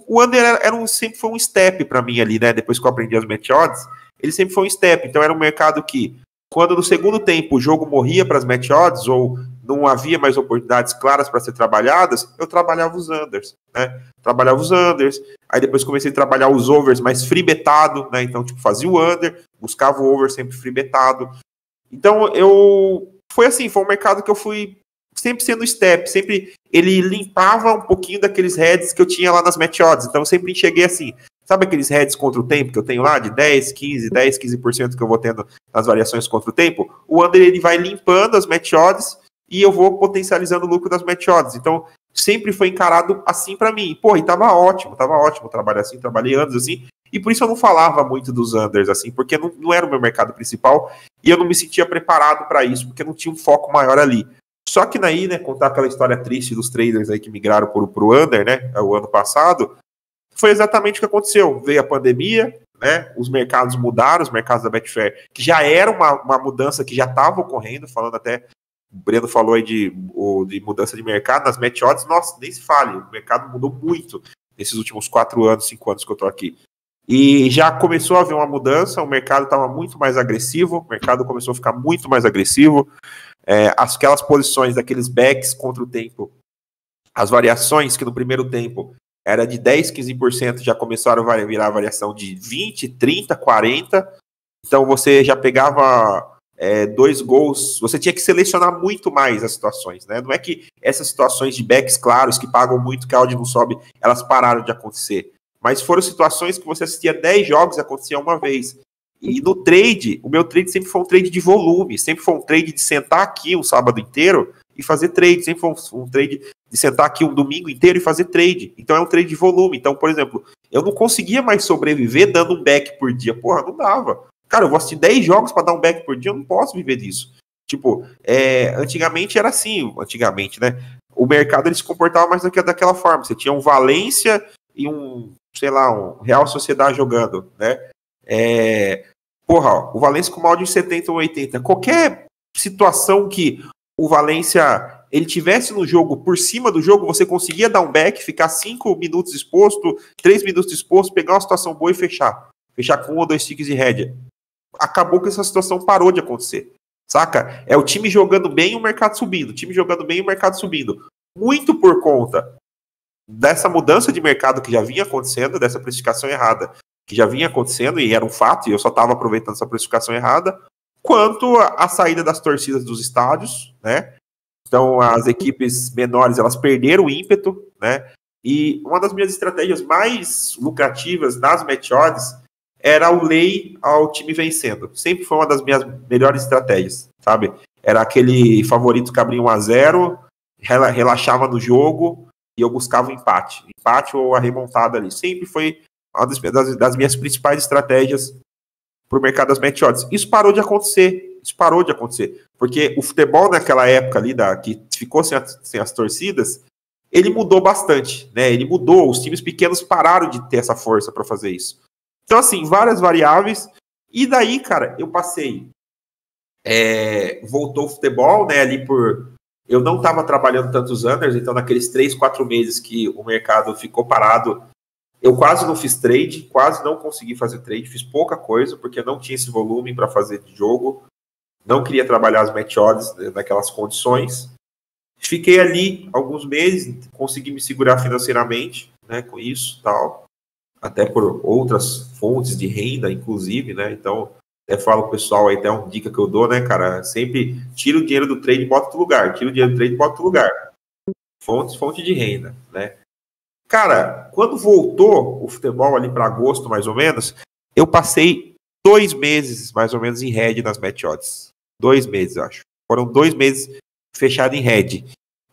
o under sempre foi um step para mim ali, né? Depois que eu aprendi as match odds, ele sempre foi um step. Então era um mercado que, quando no segundo tempo o jogo morria para as match odds ou não havia mais oportunidades claras para ser trabalhadas, eu trabalhava os unders, né? Trabalhava os unders, aí depois comecei a trabalhar os overs mais free betado, né? Então, tipo, fazia o under, buscava o over sempre free betado. Então, foi assim, foi um mercado que eu fui sempre sendo step, sempre ele limpava um pouquinho daqueles heads que eu tinha lá nas match odds. Então, eu sempre enxerguei assim, sabe aqueles heads contra o tempo que eu tenho lá, de 10-15% que eu vou tendo nas variações contra o tempo? O under, ele vai limpando as match odds e eu vou potencializando o lucro das match odds. Então, sempre foi encarado assim pra mim. Pô, e tava ótimo trabalhar assim, trabalhei anos assim, e por isso eu não falava muito dos unders, assim, porque não era o meu mercado principal, e eu não me sentia preparado para isso, porque não tinha um foco maior ali. Só que daí, né, contar aquela história triste dos traders aí que migraram pro under, né, o ano passado, foi exatamente o que aconteceu. Veio a pandemia, né, os mercados mudaram, os mercados da Betfair, que já era uma mudança que já estava ocorrendo, falando até, o Breno falou aí de mudança de mercado nas match odds, nossa, nem se fale, o mercado mudou muito nesses últimos 4 anos, 5 anos que eu tô aqui. E já começou a haver uma mudança, o mercado estava muito mais agressivo, o mercado começou a ficar muito mais agressivo, aquelas posições daqueles backs contra o tempo, as variações que no primeiro tempo era de 10, 15%, já começaram a virar a variação de 20, 30, 40, então você já pegava 2 gols, você tinha que selecionar muito mais as situações, né? Não é que essas situações de backs claros, que pagam muito, que a odd não sobe, elas pararam de acontecer, mas foram situações que você assistia 10 jogos e acontecia uma vez. E no trade, o meu trade sempre foi um trade de volume, sempre foi um trade de sentar aqui um sábado inteiro e fazer trade, sempre foi um trade de sentar aqui um domingo inteiro e fazer trade. Então é um trade de volume. Então, por exemplo, eu não conseguia mais sobreviver dando um back por dia. Porra, não dava. Cara, eu vou assistir 10 jogos para dar um back por dia, eu não posso viver disso. Tipo, antigamente era assim, né? O mercado ele se comportava mais daquela forma. Você tinha um Valência e um Real Sociedade jogando, né? O Valência com mal de 70 ou 80. Qualquer situação que o Valência ele tivesse no jogo, por cima do jogo, você conseguia dar um back, ficar 5 minutos exposto, 3 minutos exposto, pegar uma situação boa e fechar. Fechar com 1 ou 2 ticks de head. Acabou que essa situação parou de acontecer. Saca? É o time jogando bem e o mercado subindo. O time jogando bem e o mercado subindo. Muito por conta dessa mudança de mercado que já vinha acontecendo, dessa precificação errada que já vinha acontecendo, e era um fato, e eu só estava aproveitando essa precificação errada, quanto a saída das torcidas dos estádios, né? Então, as equipes menores, elas perderam o ímpeto, né? E uma das minhas estratégias mais lucrativas nas match odds era o lay ao time vencendo. Sempre foi uma das minhas melhores estratégias, sabe? Era aquele favorito que abria 1-0, relaxava no jogo e eu buscava o empate. Empate ou a remontada ali. Sempre foi uma das minhas principais estratégias para o mercado das match odds. Isso parou de acontecer. Porque o futebol naquela época ali, que ficou sem as torcidas, ele mudou bastante, né? Ele mudou, os times pequenos pararam de ter essa força para fazer isso. Então, assim, várias variáveis. E daí, cara, eu passei. Voltou o futebol, né? Ali eu não estava trabalhando tantos unders, então naqueles 3, 4 meses que o mercado ficou parado, eu quase não fiz trade, quase não consegui fazer trade, fiz pouca coisa, porque não tinha esse volume para fazer de jogo, não queria trabalhar as match odds naquelas condições. Fiquei ali alguns meses, consegui me segurar financeiramente, né, com isso, tal, até por outras fontes de renda, inclusive, né, então, até falo pro pessoal aí, até uma dica que eu dou, né, cara, sempre tira o dinheiro do trade e bota outro lugar, fonte de renda, né. Cara, quando voltou o futebol ali para agosto, mais ou menos, eu passei 2 meses, mais ou menos, em head nas match odds. 2 meses, acho. Foram 2 meses fechado em head.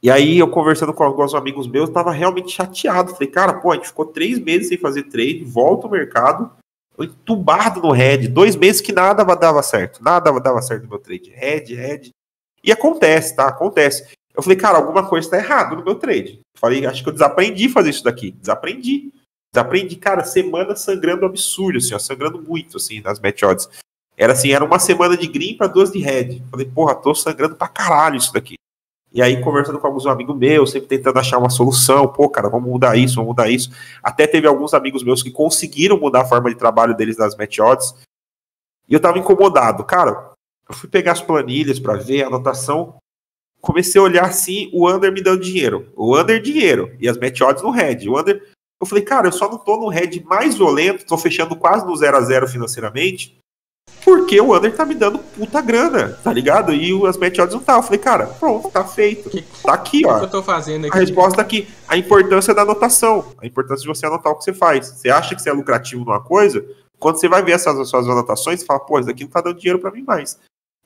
E aí, eu conversando com alguns amigos meus, tava realmente chateado. Falei, cara, a gente ficou 3 meses sem fazer trade, volta ao mercado, entubado no head. 2 meses que nada dava certo. Nada dava certo no meu trade. Head. E acontece, tá? Acontece. Eu falei, cara, alguma coisa está errada no meu trade. Falei, acho que eu desaprendi fazer isso daqui. Desaprendi, cara, semana sangrando absurdo, assim, ó, sangrando muito, assim, nas match odds. Era uma semana de green para 2 de red. Falei, porra, tô sangrando pra caralho isso daqui. E aí, conversando com alguns amigos meus, sempre tentando achar uma solução. Pô, cara, vamos mudar isso. Até teve alguns amigos meus que conseguiram mudar a forma de trabalho deles nas match odds. E eu tava incomodado. Cara, eu fui pegar as planilhas para ver a anotação. Comecei a olhar assim, o under me dando dinheiro. E as match odds no red. O under, eu falei, cara, eu só não tô no red mais violento, tô fechando quase no 0-0 financeiramente, porque o under tá me dando puta grana, tá ligado? E as match odds não tá. Eu falei, cara, pronto, tá feito. Tá aqui, ó. O que eu tô fazendo aqui? A resposta aqui. A importância da anotação. A importância de você anotar o que você faz. Você acha que você é lucrativo numa coisa, quando você vai ver essas suas anotações, você fala, pô, isso daqui não tá dando dinheiro pra mim mais.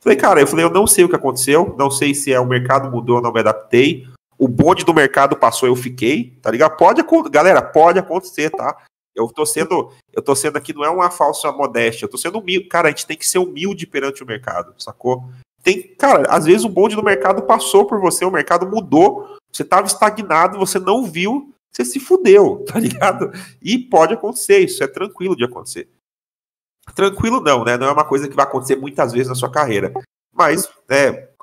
Falei, cara, eu não sei o que aconteceu, não sei se o mercado mudou ou não me adaptei, o bonde do mercado passou, eu fiquei, tá ligado? Galera, pode acontecer, tá? Eu tô sendo aqui, não é uma falsa modéstia, eu tô sendo humilde, cara, a gente tem que ser humilde perante o mercado, sacou? Cara, às vezes o bonde do mercado passou por você, o mercado mudou, você tava estagnado, você não viu, você se fudeu, tá ligado? E pode acontecer, isso é tranquilo de acontecer. Tranquilo não, né? Não é uma coisa que vai acontecer muitas vezes na sua carreira. Mas,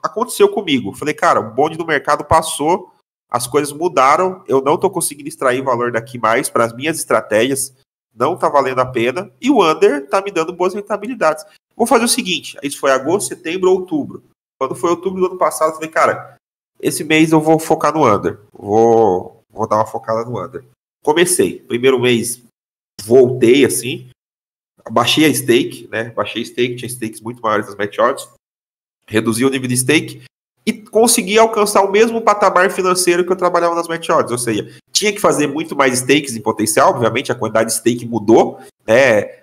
aconteceu comigo. Falei, cara, o bonde do mercado passou, as coisas mudaram, eu não tô conseguindo extrair valor daqui mais para as minhas estratégias, não tá valendo a pena, e o under tá me dando boas rentabilidades. Vou fazer o seguinte, isso foi agosto, setembro, outubro. Quando foi outubro do ano passado, eu falei, cara, esse mês eu vou focar no under. Vou dar uma focada no under. Comecei. Primeiro mês, voltei assim, baixei a stake, né? Tinha stakes muito maiores das match odds, reduzi o nível de stake e consegui alcançar o mesmo patamar financeiro que eu trabalhava nas match odds, ou seja, tinha que fazer muito mais stakes em potencial, obviamente a quantidade de stake mudou, né?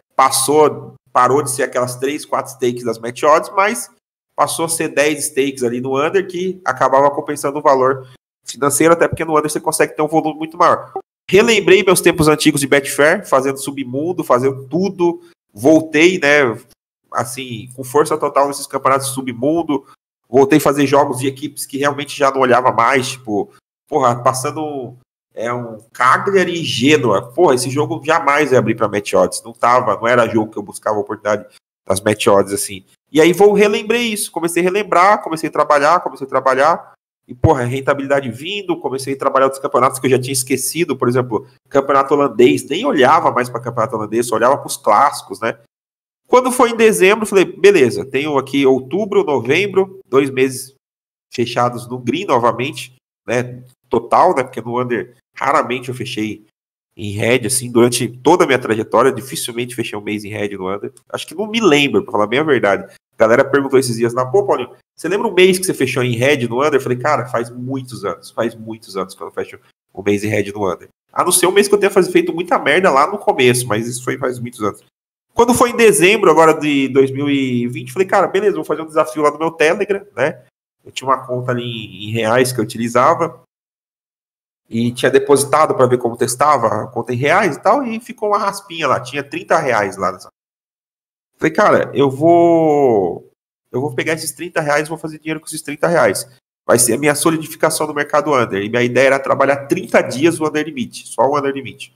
Parou de ser aquelas 3, 4 stakes das match odds, mas passou a ser 10 stakes ali no under que acabava compensando o valor financeiro, até porque no under você consegue ter um volume muito maior. Relembrei meus tempos antigos de Betfair, fazendo submundo, fazendo tudo. Voltei, né, assim, com força total nesses campeonatos de submundo. voltei a fazer jogos de equipes que realmente já não olhava mais, tipo, porra, passando um Cagliari e Genoa. Porra, esse jogo jamais ia abrir pra match odds. Não era jogo que eu buscava a oportunidade das match odds, assim. E aí relembrei isso, comecei a relembrar, comecei a trabalhar, e, porra, rentabilidade vindo, comecei a trabalhar outros campeonatos que eu já tinha esquecido, por exemplo, campeonato holandês, nem olhava mais para campeonato holandês, só olhava para os clássicos, né? Quando foi em dezembro, falei, beleza, tenho aqui outubro, novembro, 2 meses fechados no green novamente, né? Total, né? Porque no under, raramente eu fechei em red, assim, durante toda a minha trajetória, dificilmente fechei um mês em red no under. Acho que não me lembro, pra falar bem a verdade. A galera perguntou esses dias lá, pô, Paulinho, você lembra um mês que você fechou em red no under? Eu falei, cara, faz muitos anos que eu fecho um mês em red no under. A não ser um mês que eu tenha feito muita merda lá no começo, mas isso foi faz muitos anos. Quando foi em dezembro agora de 2020, falei, cara, beleza, vou fazer um desafio lá no meu Telegram, né? Eu tinha uma conta ali em reais que eu utilizava e tinha depositado para ver como testava a conta em reais e tal, e ficou uma raspinha lá, tinha 30 reais lá. Falei, cara, eu vou pegar esses 30 reais e vou fazer dinheiro com esses 30 reais. Vai ser a minha solidificação no mercado under. E minha ideia era trabalhar 30 dias o under limit, só o under limit,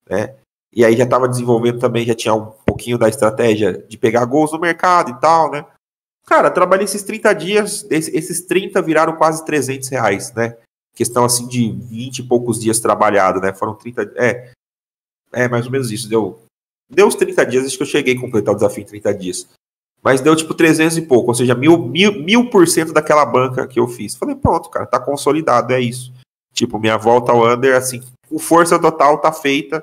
né? E aí já estava desenvolvendo também, já tinha um pouquinho da estratégia de pegar gols no mercado e tal, né? Cara, trabalhei esses 30 dias, esses 30 viraram quase 300 reais, né? Questão assim de 20 e poucos dias trabalhado, né? Foram 30, mais ou menos isso, deu os 30 dias, acho que eu cheguei a completar o desafio em 30 dias. Mas deu tipo 300 e pouco, ou seja, 1000% daquela banca que eu fiz. Falei, pronto, cara, tá consolidado, é isso. Tipo, minha volta ao under, assim, com força total, tá feita.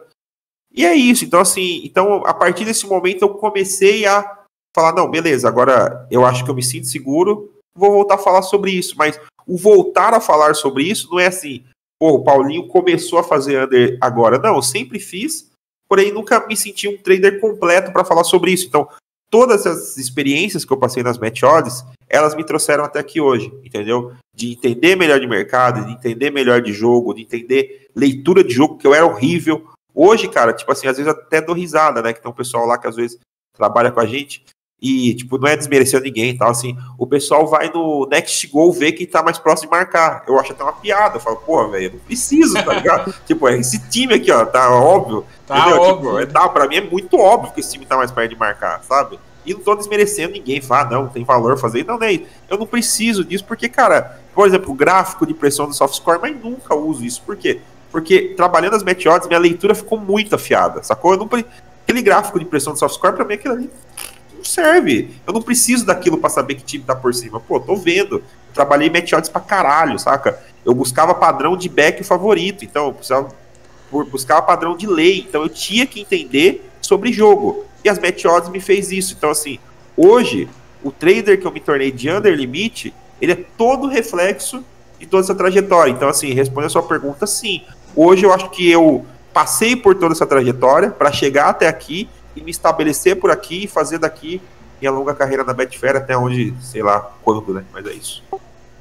E é isso, então assim, a partir desse momento eu comecei a falar, não, beleza, agora eu acho que eu me sinto seguro, vou voltar a falar sobre isso, mas o voltar a falar sobre isso não é assim, pô, o Paulinho começou a fazer under agora. Não, eu sempre fiz, porém nunca me senti um trader completo para falar sobre isso. Então, todas as experiências que eu passei nas match odds, elas me trouxeram até aqui hoje, entendeu? De entender melhor de mercado, de entender melhor de jogo, de entender leitura de jogo, que eu era horrível. Hoje, cara, tipo assim, às vezes até dou risada, né? Que tem um pessoal lá que às vezes trabalha com a gente e, tipo, não é desmerecendo ninguém e tal, assim. O pessoal vai no Next Goal ver quem tá mais próximo de marcar. Eu acho até uma piada. Eu falo, porra, velho, não preciso, tá ligado? Tipo, esse time aqui, ó, tá óbvio. Tá entendeu? óbvio. Tipo, pra mim é muito óbvio que esse time tá mais perto de marcar, sabe? E não tô desmerecendo ninguém. Fala, não tem valor fazer. Não, nem. Eu não preciso disso, porque, cara, por exemplo, o gráfico de pressão do soft score, mas nunca uso isso. Por quê? Porque trabalhando as match odds, minha leitura ficou muito afiada, sacou? Aquele gráfico de pressão do soft score, pra mim, aquilo ali não serve. Eu não preciso daquilo pra saber que time tá por cima. Pô, tô vendo. Eu trabalhei match odds pra caralho, saca? Eu buscava padrão de back favorito, então eu precisava buscava padrão de lei, então eu tinha que entender sobre jogo. E as match odds me fez isso. Então, assim, hoje, o trader que eu me tornei de under limit, ele é todo reflexo de toda essa trajetória. Então, assim, respondendo a sua pergunta, sim. Hoje eu acho que eu passei por toda essa trajetória para chegar até aqui e me estabelecer por aqui e fazer daqui minha longa carreira na Betfair até onde, sei lá, quando, né? Mas é isso.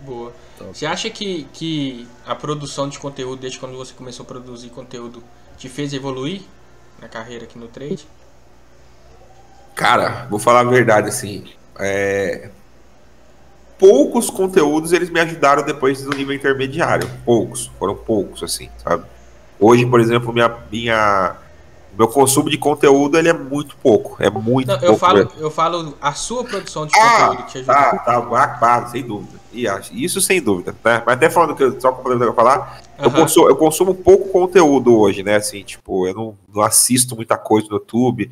Boa. Você acha que a produção de conteúdo, desde quando você começou a produzir conteúdo, te fez evoluir na carreira aqui no trade? Cara, vou falar a verdade, assim, poucos conteúdos eles me ajudaram depois do nível intermediário. Foram poucos, assim, sabe? Hoje, por exemplo, meu consumo de conteúdo ele é muito pouco. É muito Não, pouco. Eu falo a sua produção de conteúdo que te ajudou. Tá, sem dúvida. Isso sem dúvida, né? Mas até falando que só complementando eu falar, Uhum. eu consumo pouco conteúdo hoje, né? Assim, tipo, eu não assisto muita coisa no YouTube,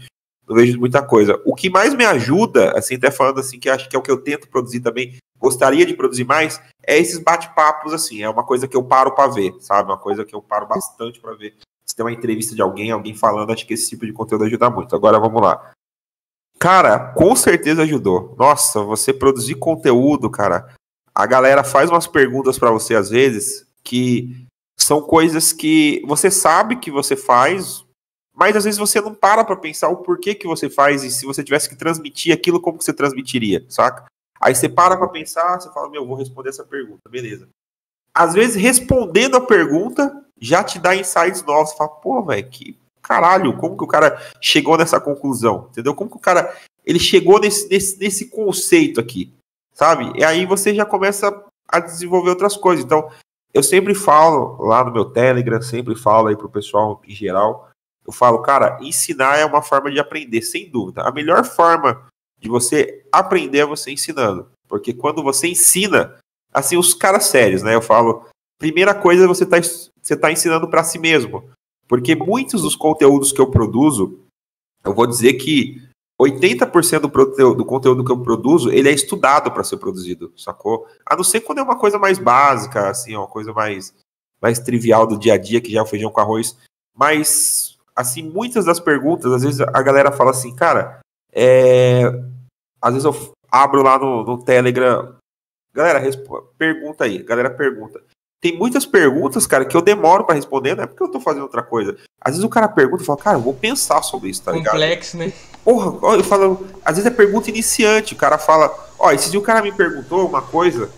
não vejo muita coisa. O que mais me ajuda, assim, até falando assim, que acho que é o que eu tento produzir também, gostaria de produzir mais, é esses bate-papos, assim, é uma coisa que eu paro pra ver, sabe? Uma coisa que eu paro bastante pra ver. Se tem uma entrevista de alguém falando, acho que esse tipo de conteúdo ajuda muito. Agora, vamos lá. Cara, com certeza ajudou. Nossa, você produzir conteúdo, cara, a galera faz umas perguntas pra você, às vezes, que são coisas que você sabe que você faz, mas às vezes você não para pra pensar o porquê que você faz e se você tivesse que transmitir aquilo, como que você transmitiria, saca? Aí você para pra pensar, você fala, vou responder essa pergunta, beleza. Às vezes, respondendo a pergunta, já te dá insights novos. Você fala, pô, velho, que caralho, como que o cara chegou nessa conclusão? Entendeu? Como que o cara, ele chegou nesse conceito aqui? sabe? E aí você já começa a desenvolver outras coisas. Então, eu sempre falo lá no meu Telegram, sempre falo aí pro pessoal em geral, eu falo, cara, ensinar é uma forma de aprender, sem dúvida. A melhor forma de você aprender é você ensinando. Porque quando você ensina, assim, os caras sérios, né? Eu falo, primeira coisa, você tá ensinando para si mesmo. Porque muitos dos conteúdos que eu produzo, eu vou dizer que 80% do conteúdo que eu produzo, ele é estudado para ser produzido, sacou? A não ser quando é uma coisa mais básica, assim, uma coisa mais trivial do dia a dia, que já é o feijão com arroz. Mas, assim, muitas das perguntas, às vezes a galera fala assim, cara, às vezes eu abro lá no Telegram, galera, pergunta aí, galera pergunta. Tem muitas perguntas, cara, que eu demoro pra responder, não é porque eu tô fazendo outra coisa. Às vezes o cara pergunta e fala, cara, eu vou pensar sobre isso, tá ligado? Complexo, né? Porra, eu falo, às vezes é pergunta iniciante, o cara fala, esse dia o cara me perguntou uma coisa,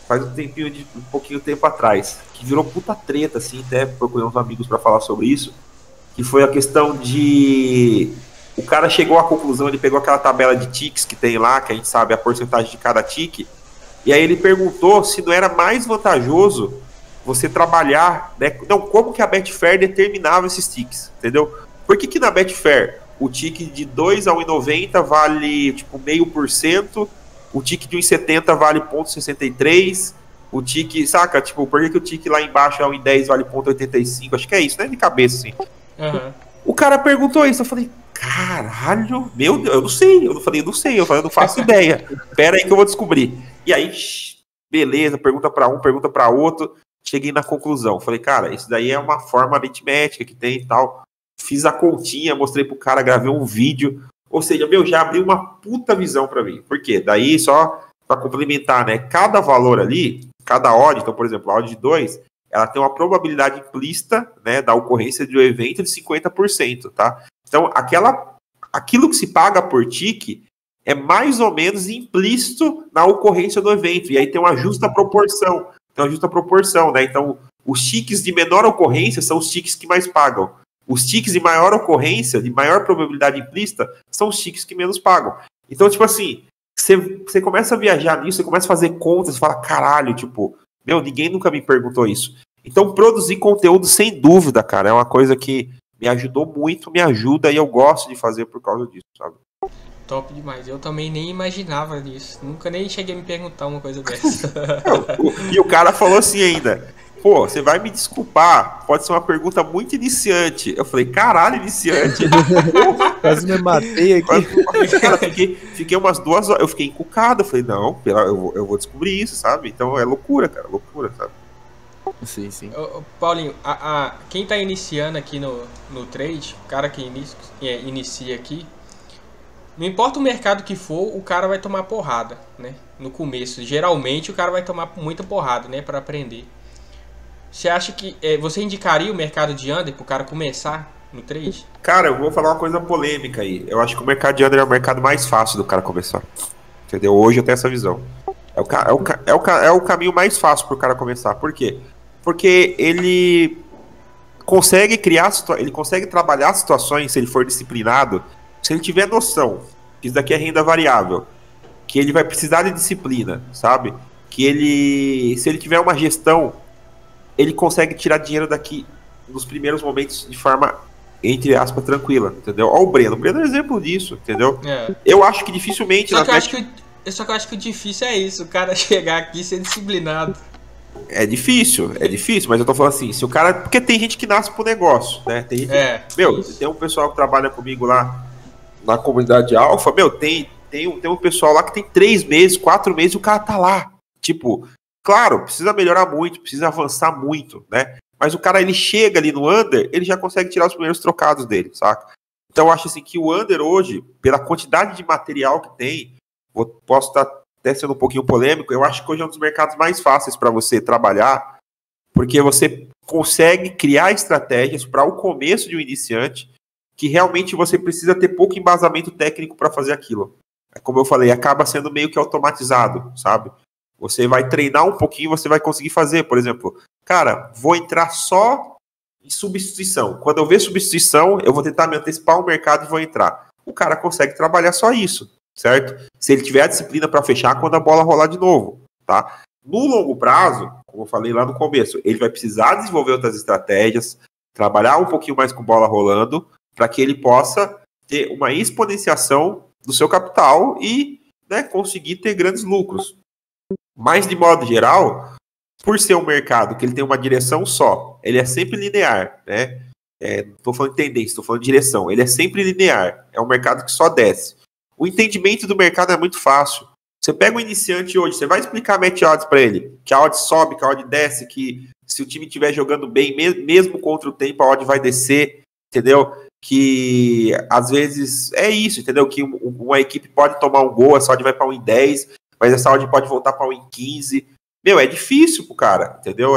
faz um pouquinho de tempo atrás, que virou puta treta, assim, até procurei uns amigos pra falar sobre isso, que foi a questão de... O cara chegou à conclusão, ele pegou aquela tabela de tiques que tem lá, que a gente sabe a porcentagem de cada tique, e aí ele perguntou se não era mais vantajoso você trabalhar, né? Não, como que a Betfair determinava esses tiques, entendeu? Por que na Betfair o tique de 2 a 1,90 vale tipo 0,5%, o tique de 1,70 vale 0,63%, o tique, saca? Tipo, por que o tique lá embaixo é 1,10 vale 0,85%? Acho que é isso, né? De cabeça, assim. Uhum. O cara perguntou isso, eu falei, caralho, meu Deus, eu não sei. Eu falei, não sei, eu não faço ideia. Pera aí que eu vou descobrir. E aí, beleza, pergunta para um, pergunta para outro. Cheguei na conclusão. Falei, cara, isso daí é uma forma aritmética que tem e tal. Fiz a continha, mostrei pro cara, gravei um vídeo. Ou seja, já abriu uma puta visão para mim. Por quê? Daí, só para complementar, né? Cada valor ali, cada odd, então, por exemplo, a odd de 2, ela tem uma probabilidade implícita, né, da ocorrência de um evento de 50%, tá? Então, aquilo que se paga por tique é mais ou menos implícito na ocorrência do evento. E aí tem uma justa proporção. Né? Então, os tiques de menor ocorrência são os tiques que mais pagam. Os tiques de maior ocorrência, de maior probabilidade implícita, são os tiques que menos pagam. Então, tipo assim, você começa a viajar nisso, você começa a fazer contas, você fala, caralho, tipo, ninguém nunca me perguntou isso. Então, produzir conteúdo, sem dúvida, cara, é uma coisa que me ajudou muito, me ajuda e eu gosto de fazer por causa disso, sabe? Top demais. Eu também nem imaginava nisso. Nunca nem cheguei a me perguntar uma coisa dessa. E o cara falou assim ainda, pô, você vai me desculpar, pode ser uma pergunta muito iniciante. Eu falei, caralho, iniciante? Quase me matei aqui. Cara, fiquei umas 2 horas, eu fiquei encucado. Eu falei, não, eu vou descobrir isso, sabe? Então é loucura, cara, loucura, sabe? Sim, sim. Paulinho, quem tá iniciando aqui no trade, o cara que inicia aqui, não importa o mercado que for, o cara vai tomar porrada, né? No começo, geralmente o cara vai tomar muita porrada, né? Pra aprender. Você acha que você indicaria o mercado de under pro cara começar no trade? Cara, eu vou falar uma coisa polêmica aí. Eu acho que o mercado de under é o mercado mais fácil do cara começar. Entendeu? Hoje eu tenho essa visão. É o caminho mais fácil pro cara começar. Por quê? Porque ele consegue ele consegue trabalhar situações, se ele for disciplinado, se ele tiver noção que isso daqui é renda variável, que ele vai precisar de disciplina, sabe? Que se ele tiver uma gestão, ele consegue tirar dinheiro daqui nos primeiros momentos de forma, entre aspas, tranquila, entendeu? Ó, o Breno é um exemplo disso, entendeu? Eu acho que dificilmente... Só que eu acho que o difícil é isso, o cara chegar aqui e ser disciplinado. É difícil, mas eu tô falando assim, se o cara... Porque tem gente que nasce pro negócio, né? Tem gente tem um pessoal que trabalha comigo lá na comunidade alfa, tem um pessoal lá que tem 3 meses, 4 meses e o cara tá lá. Tipo, claro, precisa melhorar muito, precisa avançar muito, né? Mas o cara, ele chega ali no under, ele já consegue tirar os primeiros trocados dele, saca? Então eu acho assim que o under hoje, pela quantidade de material que tem, posso estar até sendo um pouquinho polêmico, eu acho que hoje é um dos mercados mais fáceis para você trabalhar, porque você consegue criar estratégias para o começo de um iniciante que realmente você precisa ter pouco embasamento técnico para fazer aquilo. Como eu falei, acaba sendo meio que automatizado, sabe? Você vai treinar um pouquinho, você vai conseguir fazer, por exemplo, cara, vou entrar só em substituição. Quando eu ver substituição, eu vou tentar me antecipar ao mercado e vou entrar. O cara consegue trabalhar só isso. certo? Se ele tiver a disciplina para fechar quando a bola rolar de novo, tá? No longo prazo, como eu falei lá no começo, ele vai precisar desenvolver outras estratégias, trabalhar um pouquinho mais com bola rolando, para que ele possa ter uma exponenciação do seu capital e, né, conseguir ter grandes lucros. Mas, de modo geral, por ser um mercado que ele tem uma direção só, ele é sempre linear, né? Não estou falando de tendência, estou falando de direção. Ele é sempre linear, é um mercado que só desce. O entendimento do mercado é muito fácil. Você pega um iniciante hoje, você vai explicar match odds para ele, que a odd sobe, que a odd desce, que se o time estiver jogando bem, mesmo contra o tempo, a odd vai descer, entendeu? Que às vezes é isso, entendeu? Que uma equipe pode tomar um gol, essa odd vai para 1,10, mas essa odd pode voltar para 1,15. Meu, é difícil pro cara, entendeu?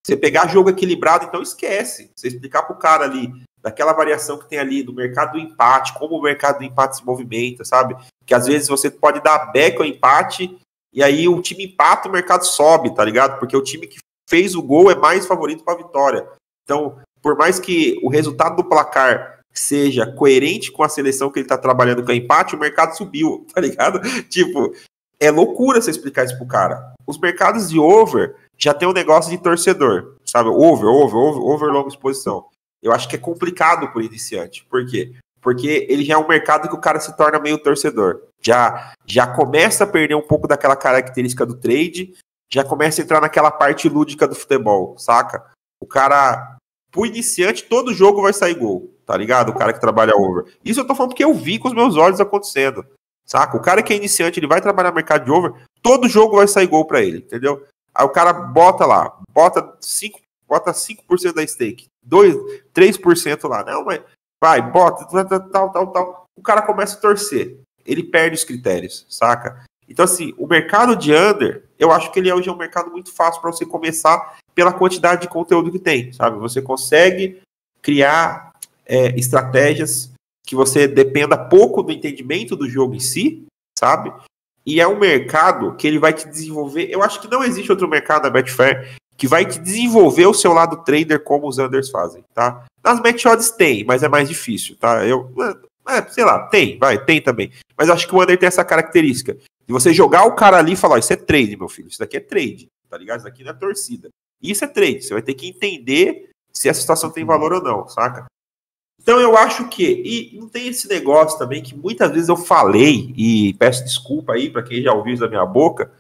Você pegar jogo equilibrado, então esquece. Você explicar pro cara ali, daquela variação que tem ali do mercado do empate, como o mercado do empate se movimenta, sabe? Que às vezes você pode dar back ao empate e aí o time empata, o mercado sobe, tá ligado? Porque o time que fez o gol é mais favorito para a vitória. Então, por mais que o resultado do placar seja coerente com a seleção que ele tá trabalhando com o empate, o mercado subiu, tá ligado? Tipo, é loucura você explicar isso pro cara. Os mercados de over já tem um negócio de torcedor, sabe? Over longa exposição. Eu acho que é complicado pro iniciante. Por quê? Porque ele já é um mercado que o cara se torna meio torcedor. Já começa a perder um pouco daquela característica do trade, já começa a entrar naquela parte lúdica do futebol, saca? O cara, pro iniciante, todo jogo vai sair gol, tá ligado? O cara que trabalha over. Isso eu tô falando porque eu vi com os meus olhos acontecendo, saca? O cara que é iniciante, ele vai trabalhar no mercado de over, todo jogo vai sair gol pra ele, entendeu? Aí o cara bota lá, bota 5% da stake, 3% lá, não, mas vai, bota, tal. O cara começa a torcer, ele perde os critérios, saca? Então, assim, o mercado de under, eu acho que ele hoje é um mercado muito fácil para você começar pela quantidade de conteúdo que tem, sabe? Você consegue criar estratégias que você dependa pouco do entendimento do jogo em si, sabe? E é um mercado que ele vai te desenvolver. Eu acho que não existe outro mercado da Betfair que vai te desenvolver o seu lado trader como os unders fazem, tá? Nas match odds tem, mas é mais difícil, tá? Sei lá, tem também. Mas eu acho que o under tem essa característica de você jogar o cara ali e falar, isso é trade, meu filho, isso daqui é trade, tá ligado? Isso daqui não é torcida. Isso é trade, você vai ter que entender se essa situação tem valor ou não, saca? Então eu acho que, e não tem esse negócio também que muitas vezes eu falei, e peço desculpa aí para quem já ouviu isso da minha boca,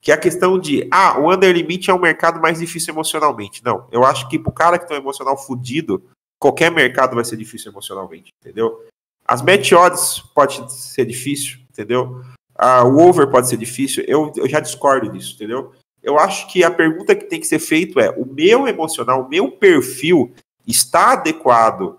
que é a questão de, o under limit é um mercado mais difícil emocionalmente. Não, eu acho que pro cara que tem um emocional fudido, qualquer mercado vai ser difícil emocionalmente, entendeu? As match odds pode ser difícil, entendeu? O over pode ser difícil, eu já discordo disso, entendeu? Eu acho que a pergunta que tem que ser feita é, o meu emocional, o meu perfil está adequado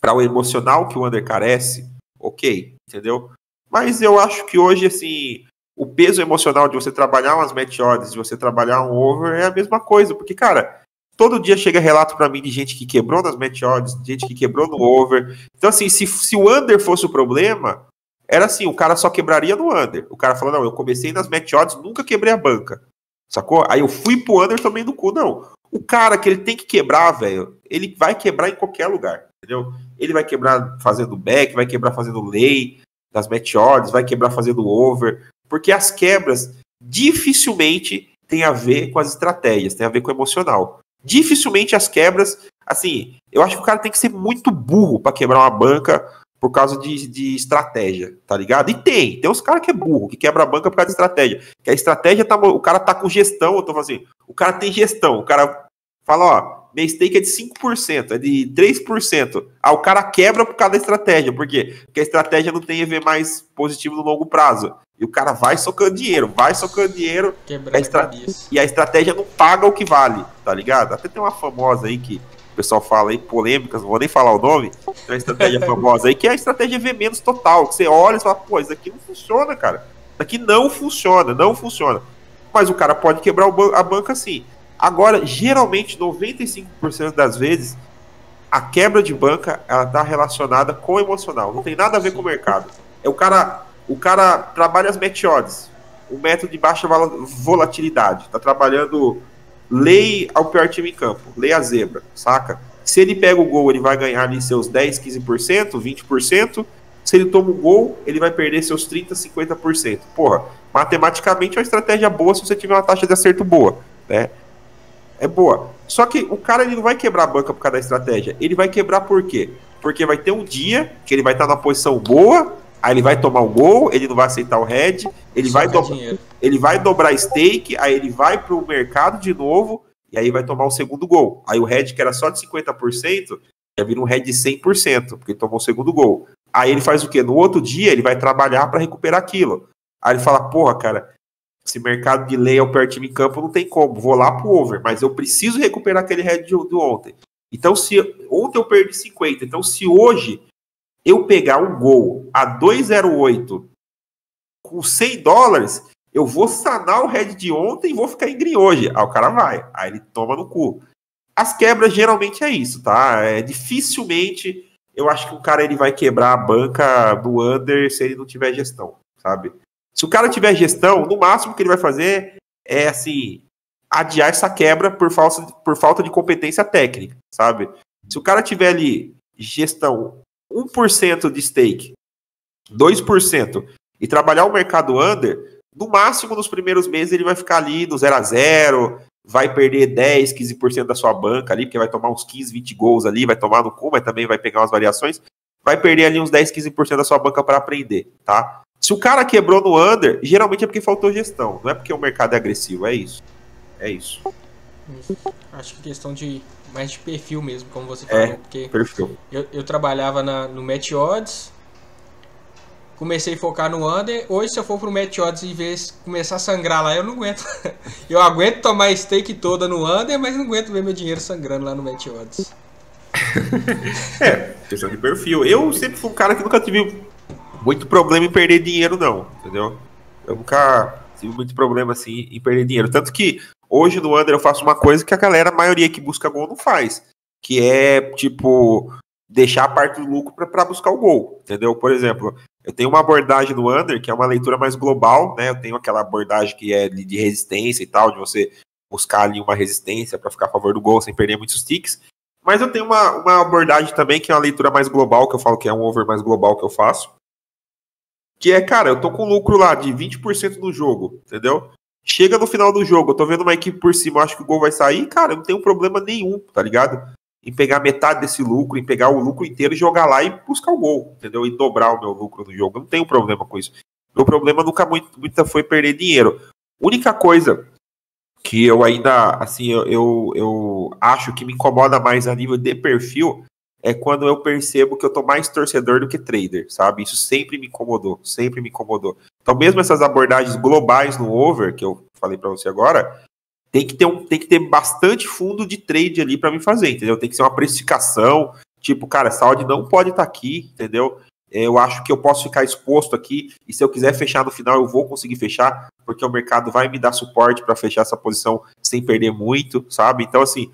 para o emocional que o under carece? Ok, entendeu? Mas eu acho que hoje, assim, o peso emocional de você trabalhar umas match odds, de você trabalhar um over, é a mesma coisa, porque, cara, todo dia chega relato para mim de gente que quebrou nas match odds, de gente que quebrou no over. Então, assim, se o under fosse o problema, era assim, o cara só quebraria no under. O cara falou, não, eu comecei nas match odds, nunca quebrei a banca, sacou? Aí eu fui pro under também no cu, não. O cara que ele tem que quebrar, velho, ele vai quebrar em qualquer lugar, entendeu? Ele vai quebrar fazendo back, vai quebrar fazendo lay das match odds, vai quebrar fazendo over, porque as quebras dificilmente tem a ver com as estratégias, tem a ver com o emocional. Dificilmente as quebras, assim, eu acho que o cara tem que ser muito burro para quebrar uma banca por causa de estratégia, tá ligado? E tem uns caras que é burro, que quebra a banca por causa de estratégia. Que a estratégia, o cara tá com gestão, eu tô falando assim, o cara tem gestão, o cara fala, ó, minha stake é de 5%, é de 3%. O cara quebra por causa da estratégia. Por quê? Porque a estratégia não tem EV mais positivo no longo prazo. E o cara vai socando dinheiro, e a estratégia não paga o que vale, tá ligado? Até tem uma famosa aí que o pessoal fala aí, polêmicas, não vou nem falar o nome, tem uma estratégia famosa aí, que é a estratégia V menos total, que você olha e fala, pô, isso aqui não funciona, cara. Isso aqui não funciona. Mas o cara pode quebrar a banca sim. Agora, geralmente, 95% das vezes, a quebra de banca, ela tá relacionada com o emocional. Não tem nada a ver com o mercado. O cara trabalha as match odds, o método de baixa volatilidade. Tá trabalhando lei ao pior time em campo, lei a zebra, saca? Se ele pega o gol, ele vai ganhar ali seus 10, 15%, 20%. Se ele toma um gol, ele vai perder seus 30%, 50%. Porra, matematicamente é uma estratégia boa se você tiver uma taxa de acerto boa, né? É boa. Só que o cara ele não vai quebrar a banca por causa da estratégia. Ele vai quebrar por quê? Porque vai ter um dia que ele vai estar numa posição boa, aí ele vai tomar o gol, ele não vai aceitar o head, ele vai dobrar stake, aí ele vai pro mercado de novo, e aí vai tomar o segundo gol. Aí o head que era só de 50%, já vira um head de 100%, porque ele tomou o segundo gol. Aí ele faz o quê? No outro dia ele vai trabalhar para recuperar aquilo. Aí ele fala, porra, cara, esse mercado de lei ao time em campo não tem como, vou lá pro over, mas eu preciso recuperar aquele head de ontem. Então, se ontem eu perdi 50, então se hoje eu pegar um gol a 2,08 com $100, eu vou sanar o head de ontem e vou ficar em green hoje. Aí o cara vai, aí ele toma no cu. As quebras geralmente é isso, tá? Dificilmente eu acho que um cara ele vai quebrar a banca do under se ele não tiver gestão, sabe? Se o cara tiver gestão, no máximo que ele vai fazer é, assim, adiar essa quebra por falta de competência técnica, sabe? Se o cara tiver ali gestão 1% de stake, 2% e trabalhar o mercado under, no máximo nos primeiros meses ele vai ficar ali no 0-0, vai perder 10, 15% da sua banca ali, porque vai tomar uns 15, 20 gols ali, vai tomar no cu, mas também vai pegar umas variações, vai perder ali uns 10, 15% da sua banca para aprender, tá? Se o cara quebrou no under, geralmente é porque faltou gestão, não é porque o mercado é agressivo, é isso. É isso. Acho que questão mais de perfil mesmo, como você falou, porque perfil. Eu trabalhava no Match Odds, comecei a focar no under, hoje se eu for pro Match Odds e começar a sangrar lá, eu não aguento. Eu aguento tomar stake toda no under, mas não aguento ver meu dinheiro sangrando lá no Match Odds. Questão de perfil. Eu sempre fui um cara que nunca tive muito problema em perder dinheiro, não, entendeu? Eu nunca tive muito problema, assim, em perder dinheiro. Tanto que hoje no under eu faço uma coisa que a maioria que busca gol não faz, que é, tipo, deixar a parte do lucro para buscar o gol, entendeu? Por exemplo, eu tenho uma abordagem no under que é uma leitura mais global, né? Eu tenho aquela abordagem que é de resistência e tal, de você buscar ali uma resistência para ficar a favor do gol sem perder muitos ticks. Mas eu tenho uma abordagem também que é uma leitura mais global, que eu falo que é um over mais global que eu faço, que é, cara, eu tô com lucro lá de 20% no jogo, entendeu? Chega no final do jogo, eu tô vendo uma equipe por cima, eu acho que o gol vai sair, cara, eu não tenho problema nenhum, tá ligado? Em pegar metade desse lucro, em pegar o lucro inteiro e jogar lá e buscar o gol, entendeu? E dobrar o meu lucro no jogo, eu não tenho problema com isso. Meu problema nunca muito foi perder dinheiro. Única coisa que eu ainda, assim, eu acho que me incomoda mais a nível de perfil é quando eu percebo que eu tô mais torcedor do que trader, sabe? Isso sempre me incomodou, sempre me incomodou. Então, mesmo essas abordagens globais no over, que eu falei pra você agora, tem que ter bastante fundo de trade ali pra me fazer, entendeu? Tem que ser uma precificação, tipo, cara, essa odd não pode estar aqui, entendeu? Eu acho que eu posso ficar exposto aqui, e se eu quiser fechar no final, eu vou conseguir fechar, porque o mercado vai me dar suporte pra fechar essa posição sem perder muito, sabe? Então, assim,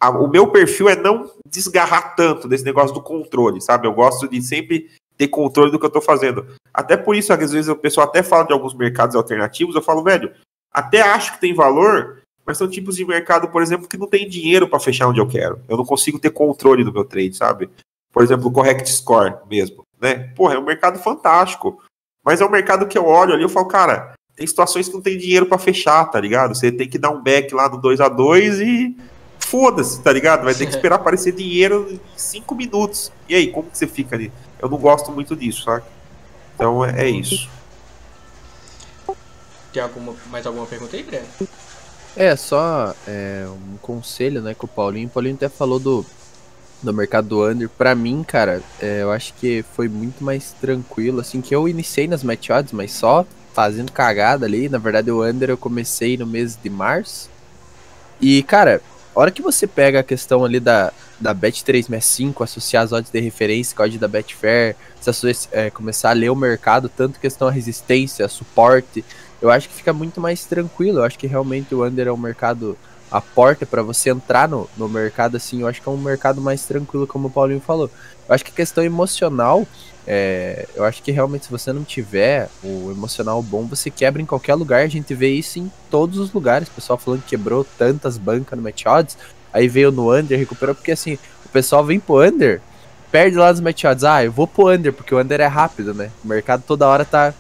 o meu perfil é não desgarrar tanto desse negócio do controle, sabe? Eu gosto de sempre ter controle do que eu tô fazendo. Até por isso, às vezes, o pessoal até fala de alguns mercados alternativos, eu falo, velho, até acho que tem valor, mas são tipos de mercado, por exemplo, que não tem dinheiro para fechar onde eu quero. Eu não consigo ter controle do meu trade, sabe? Por exemplo, o Correct Score mesmo, né? Porra, é um mercado fantástico, mas é um mercado que eu olho ali e falo, cara, tem situações que não tem dinheiro para fechar, tá ligado? Você tem que dar um back lá no 2-2 e foda-se, tá ligado? Vai ter que esperar aparecer dinheiro em 5 minutos. E aí, como que você fica ali? Eu não gosto muito disso, sabe? Então é isso. Tem mais alguma pergunta aí, Breno? Só um conselho, né, com o Paulinho. O Paulinho até falou do mercado do under. Pra mim, cara, eu acho que foi muito mais tranquilo, assim, que eu iniciei nas match odds, mas só fazendo cagada ali. Na verdade, o under eu comecei no mês de março. E, cara, a hora que você pega a questão ali da Bet365, associar as odds de referência com a odd da Betfair, começar a ler o mercado, tanto questão a resistência, suporte, eu acho que fica muito mais tranquilo. Eu acho que realmente o under é um mercado, a porta para você entrar no mercado, assim, eu acho que é um mercado mais tranquilo, como o Paulinho falou. Eu acho que a questão emocional, eu acho que realmente se você não tiver o emocional bom, você quebra em qualquer lugar. A gente vê isso em todos os lugares, o pessoal falando que quebrou tantas bancas no Match Odds, aí veio no under, recuperou, porque assim, o pessoal vem pro under perde lá nos match odds. Eu vou pro under, porque o under é rápido, né? O mercado toda hora tá...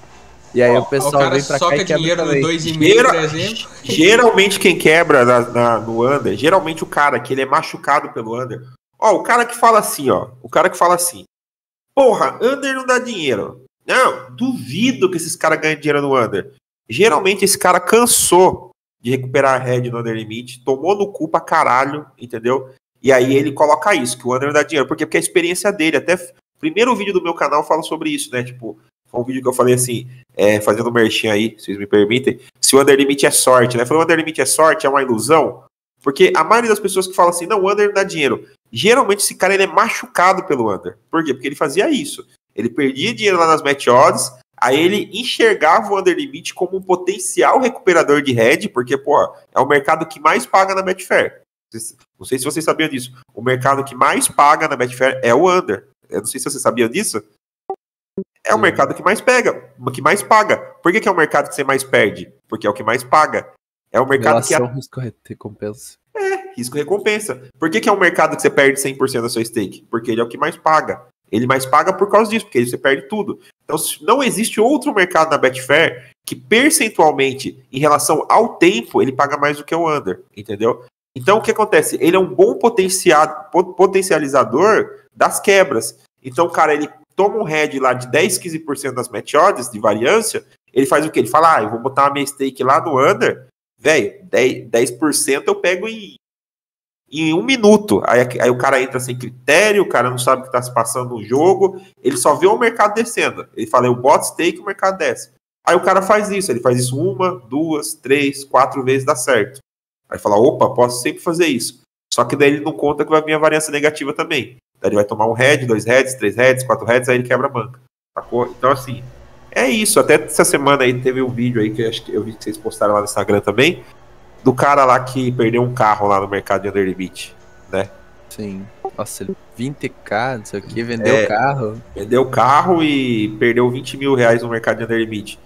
E aí o pessoal vem pra cá e quebra dinheiro também. no 2,5, por exemplo. Geralmente quem quebra no under, geralmente o cara que ele é machucado pelo under. O cara que fala assim, porra, under não dá dinheiro. Não, duvido que esses caras ganhem dinheiro no under. Geralmente esse cara cansou de recuperar a head no under limit, tomou no cu pra caralho, entendeu? E aí ele coloca isso, que o under não dá dinheiro. Por quê? Porque a experiência dele, até o primeiro vídeo do meu canal fala sobre isso, né? Tipo, foi um vídeo que eu falei assim, fazendo merchan aí, se vocês me permitem, se o under limit é sorte, né? Falei, o under limit é sorte, é uma ilusão. Porque a maioria das pessoas que falam assim, não, o under não dá dinheiro. Geralmente esse cara ele é machucado pelo under. Por quê? Porque ele fazia isso. Ele perdia dinheiro lá nas match odds, aí ele enxergava o under limit como um potencial recuperador de head, porque, pô, é o mercado que mais paga na Betfair. Não sei se vocês sabiam disso. O mercado que mais paga na Betfair é o under. Eu não sei se vocês sabiam disso. É o mercado que mais paga. Por que é o mercado que você mais perde? Porque é o que mais paga. É o mercado relação risco-recompensa. Risco-recompensa. Por que é um mercado que você perde 100% da sua stake? Porque ele é o que mais paga. Ele mais paga por causa disso, porque aí você perde tudo. Então, não existe outro mercado na Betfair que percentualmente, em relação ao tempo, ele paga mais do que o under, entendeu? Então, o que acontece? Ele é um bom potencializador das quebras. Então, cara, ele toma um head lá de 10, 15% das match odds de variância, ele faz o quê? Ele fala, eu vou botar a minha stake lá no under, velho, 10% eu pego em 1 minuto. Aí o cara entra sem critério, o cara não sabe o que está se passando no jogo, ele só vê o mercado descendo. Ele fala, eu boto stake e o mercado desce. Aí o cara faz isso, ele faz isso 1, 2, 3, 4 vezes, dá certo. Aí fala, opa, posso sempre fazer isso. Só que daí ele não conta que vai vir a variância negativa também. Daí ele vai tomar um head, 2 heads, 3 heads, 4 heads, aí ele quebra a banca. Sacou? Então, assim, é isso. Até essa semana aí teve um vídeo aí que eu vi que vocês postaram lá no Instagram também, do cara lá que perdeu um carro lá no mercado de under limit, né? Sim. Nossa, 20k, não sei o que, vendeu o carro. Vendeu o carro e perdeu 20 mil reais no mercado de under limit.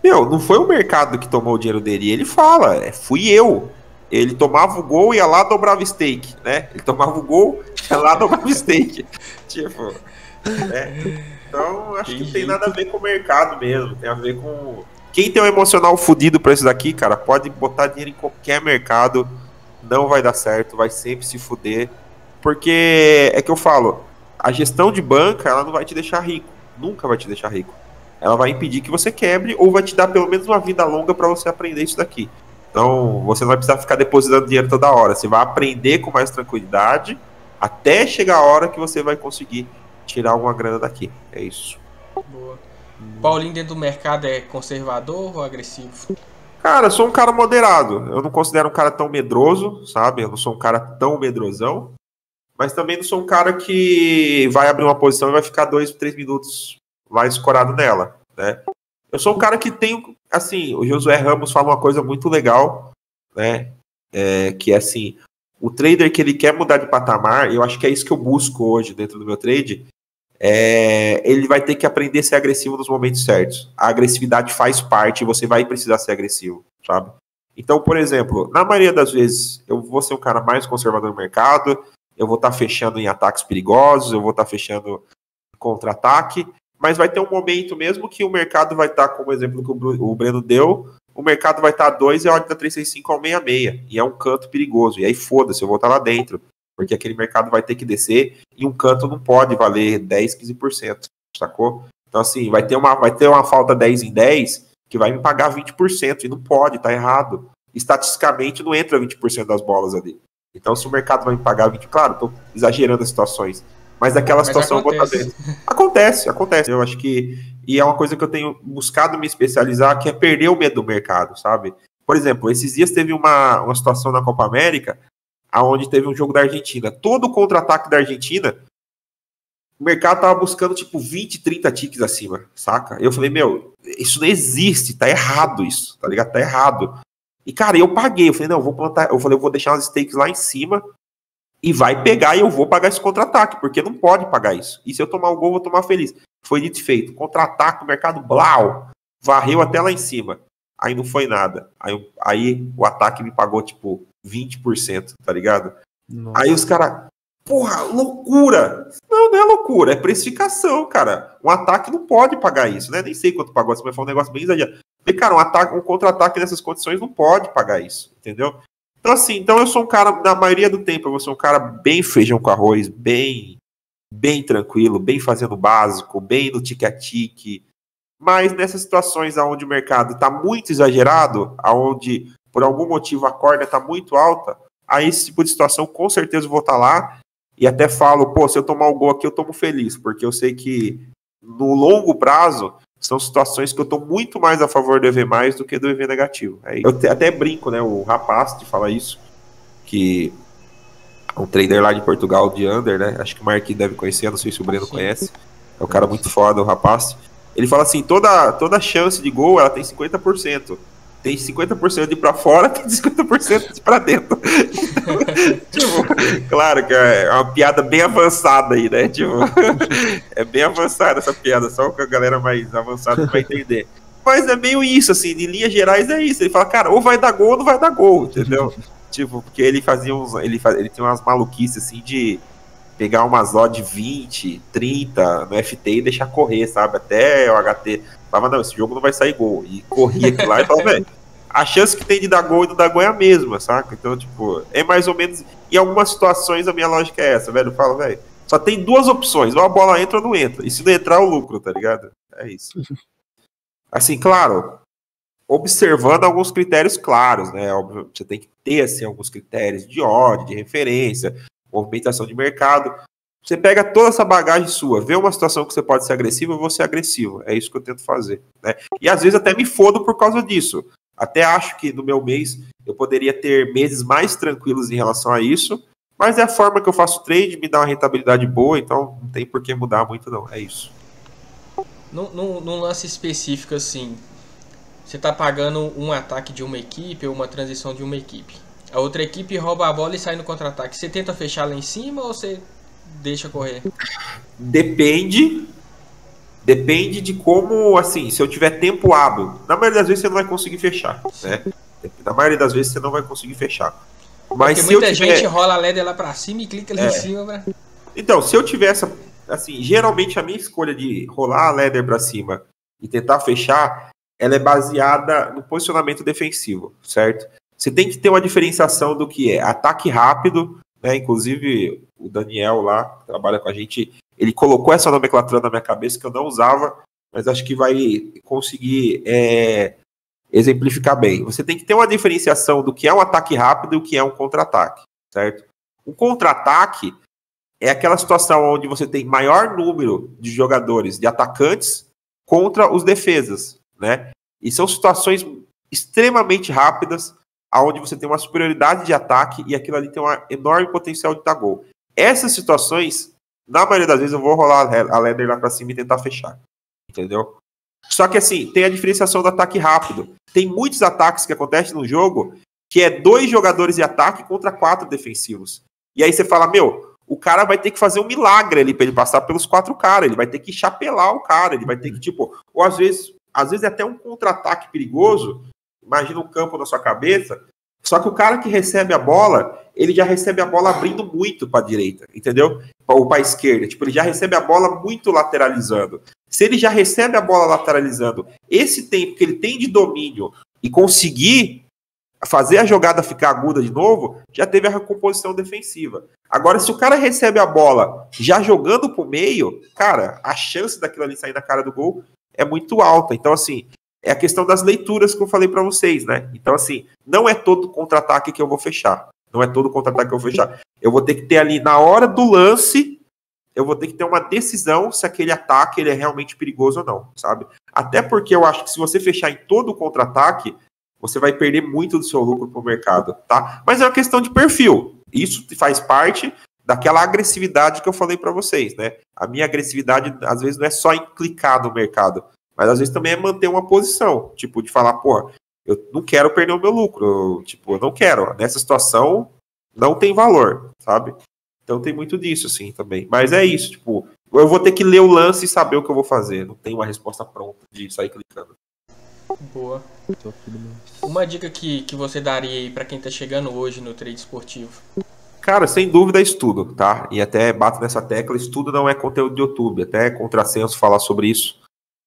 Não foi o mercado que tomou o dinheiro dele. E ele fala, fui eu. Ele tomava o gol e ia lá dobrava stake, né? Ele tomava o gol e ia lá dobrava stake. Tipo, né? Então, acho que não tem nada a ver com o mercado mesmo. Tem a ver com... Quem tem um emocional fudido pra isso daqui, cara, pode botar dinheiro em qualquer mercado. Não vai dar certo, vai sempre se fuder. Porque, é que eu falo, a gestão de banca, ela não vai te deixar rico. Nunca vai te deixar rico. Ela vai impedir que você quebre ou vai te dar pelo menos uma vida longa pra você aprender isso daqui. Então, você não vai precisar ficar depositando dinheiro toda hora. Você vai aprender com mais tranquilidade até chegar a hora que você vai conseguir tirar alguma grana daqui. É isso. Boa. Paulinho dentro do mercado é conservador ou agressivo? Cara, eu sou um cara moderado. Eu não considero um cara tão medroso, sabe? Eu não sou um cara tão medrosão. Mas também não sou um cara que vai abrir uma posição e vai ficar 2, 3 minutos lá escorado nela, né? Eu sou um cara que tem, assim, o Josué Ramos fala uma coisa muito legal, né? Que é assim, o trader que ele quer mudar de patamar, eu acho que é isso que eu busco hoje dentro do meu trade, ele vai ter que aprender a ser agressivo nos momentos certos. A agressividade faz parte e você vai precisar ser agressivo, sabe? Então, por exemplo, na maioria das vezes, eu vou ser um cara mais conservador no mercado, eu vou estar fechando em ataques perigosos, eu vou estar fechando em contra-ataque, mas vai ter um momento mesmo que o mercado vai estar, como exemplo que o Breno deu, o mercado vai estar a 2 e a ordem da 365 ao 66, e é um canto perigoso, e aí foda-se, eu vou estar lá dentro, porque aquele mercado vai ter que descer, e um canto não pode valer 10, 15%, sacou? Então assim, vai ter uma falta 10 em 10, que vai me pagar 20%, e não pode, tá errado. Estatisticamente não entra 20% das bolas ali. Então se o mercado vai me pagar 20%, claro, tô exagerando as situações, mas daquela situação acontece. Eu vou estar dentro. Acontece. Eu acho que... E é uma coisa que eu tenho buscado me especializar, que é perder o medo do mercado, sabe? Por exemplo, esses dias teve uma situação na Copa América, onde teve um jogo da Argentina. Todo o contra-ataque da Argentina, o mercado tava buscando, tipo, 20, 30 tickets acima, saca? Eu falei, isso não existe, tá errado isso, tá ligado? Tá errado. E, cara, eu paguei. Eu falei, não, eu vou deixar umas stakes lá em cima, e vai pegar e eu vou pagar esse contra-ataque, porque não pode pagar isso. E se eu tomar o gol, eu vou tomar feliz. Foi dito e feito. Contra-ataque, o mercado, blau, varreu até lá em cima. Aí não foi nada. Aí o ataque me pagou, tipo, 20%, tá ligado? Nossa. Aí os caras, porra, loucura! Não, não é loucura, é precificação, cara. Um ataque não pode pagar isso, né? Nem sei quanto pagou, você vai falar um negócio bem exagerado. Falei, cara, um contra-ataque nessas condições não pode pagar isso, entendeu? Então, assim, eu sou um cara, na maioria do tempo, eu vou ser um cara bem feijão com arroz, bem tranquilo, bem fazendo o básico, bem no tique-a-tique. Mas nessas situações onde o mercado está muito exagerado, onde por algum motivo a corda está muito alta, aí esse tipo de situação com certeza eu vou estar lá e até falo, pô, se eu tomar o gol aqui eu tomo feliz, porque eu sei que no longo prazo são situações que eu estou muito mais a favor do EV+, do que do EV negativo. Eu até brinco, né, o Rapaz de falar isso, que é um trader lá de Portugal, de Under, né, acho que o Marquinhos deve conhecer, não sei se o Breno conhece, é um cara muito foda, o Rapaz. Ele fala assim, toda chance de gol, ela tem 50%. Tem 50% de ir pra fora, tem 50% de ir pra dentro. Então, tipo, claro que é uma piada bem avançada aí, né? Tipo, é bem avançada essa piada, só que a galera mais avançada vai entender. Mas é meio isso, assim, de linhas gerais é isso. Ele fala, cara, ou vai dar gol ou não vai dar gol, entendeu? Tipo, porque ele fazia ele tinha umas maluquices, assim, de pegar umas odds de 20, 30 no FT e deixar correr, sabe? Até o HT falava, não, esse jogo não vai sair gol. E corria aqui lá e falava, velho, a chance que tem de dar gol e não dar gol é a mesma, saca? Então, tipo, é mais ou menos... Em algumas situações a minha lógica é essa, velho. Eu falo, velho, só tem duas opções. Ou a bola entra ou não entra. E se não entrar, é o lucro, tá ligado? É isso. Assim, claro, observando alguns critérios claros, né? Óbvio, você tem que ter, assim, alguns critérios de odd, de referência, movimentação de mercado. Você pega toda essa bagagem sua, vê uma situação que você pode ser agressivo, eu vou ser agressivo. É isso que eu tento fazer, né? E às vezes até me fodo por causa disso. Até acho que no meu mês eu poderia ter meses mais tranquilos em relação a isso, mas é a forma que eu faço trade, me dá uma rentabilidade boa, então não tem por que mudar muito não, é isso. Num lance específico assim, você tá pagando um ataque de uma equipe ou uma transição de uma equipe. A outra equipe rouba a bola e sai no contra-ataque. Você tenta fechar lá em cima ou você deixa correr? Depende de como, assim, se eu tiver tempo hábil. Na maioria das vezes você não vai conseguir fechar, né? Na maioria das vezes você não vai conseguir fechar. Mas porque muita gente rola a ladder lá pra cima e clica ali em cima, né? Então, se eu tiver essa... Assim, geralmente a minha escolha de rolar a ladder pra cima e tentar fechar, ela é baseada no posicionamento defensivo, certo? Você tem que ter uma diferenciação do que é ataque rápido, né? Inclusive o Daniel lá, que trabalha com a gente, ele colocou essa nomenclatura na minha cabeça que eu não usava, mas acho que vai conseguir exemplificar bem. Você tem que ter uma diferenciação do que é um ataque rápido e o que é um contra-ataque, certo? O contra-ataque é aquela situação onde você tem maior número de jogadores, de atacantes, contra os defesas, né? E são situações extremamente rápidas, onde você tem uma superioridade de ataque e aquilo ali tem um enorme potencial de dar gol. Essas situações, na maioria das vezes, eu vou rolar a ladder lá pra cima e tentar fechar, entendeu? Só que assim, tem a diferenciação do ataque rápido. Tem muitos ataques que acontecem no jogo que é 2 jogadores de ataque contra 4 defensivos. E aí você fala, meu, o cara vai ter que fazer um milagre ali pra ele passar pelos 4 caras, ele vai ter que chapelar o cara, ele vai ter que, tipo, ou às vezes é até um contra-ataque perigoso. Imagina um campo na sua cabeça, só que o cara que recebe a bola, ele já recebe a bola abrindo muito para a direita, entendeu? Ou para a esquerda, tipo, ele já recebe a bola muito lateralizando. Se ele já recebe a bola lateralizando, esse tempo que ele tem de domínio e conseguir fazer a jogada ficar aguda de novo, já teve a recomposição defensiva. Agora, se o cara recebe a bola já jogando pro meio, cara, a chance daquilo ali sair na cara do gol é muito alta. Então, assim, é a questão das leituras que eu falei para vocês, né? Então, assim, não é todo contra-ataque que eu vou fechar. Não é todo contra-ataque que eu vou fechar. Eu vou ter que ter ali, na hora do lance, eu vou ter que ter uma decisão se aquele ataque ele é realmente perigoso ou não, sabe? Até porque eu acho que se você fechar em todo contra-ataque, você vai perder muito do seu lucro pro mercado, tá? Mas é uma questão de perfil. Isso faz parte daquela agressividade que eu falei para vocês, né? A minha agressividade, às vezes, não é só em clicar no mercado, mas às vezes também é manter uma posição, tipo, de falar, pô, eu não quero perder o meu lucro, eu não quero, nessa situação não tem valor, sabe? Então tem muito disso, assim, também. Mas é isso, tipo, eu vou ter que ler o lance e saber o que eu vou fazer, não tem uma resposta pronta de sair clicando. Boa. Uma dica que você daria aí pra quem tá chegando hoje no trade esportivo? Cara, sem dúvida estudo, tá? E até bato nessa tecla, estudo não é conteúdo de YouTube, até é contrassenso falar sobre isso,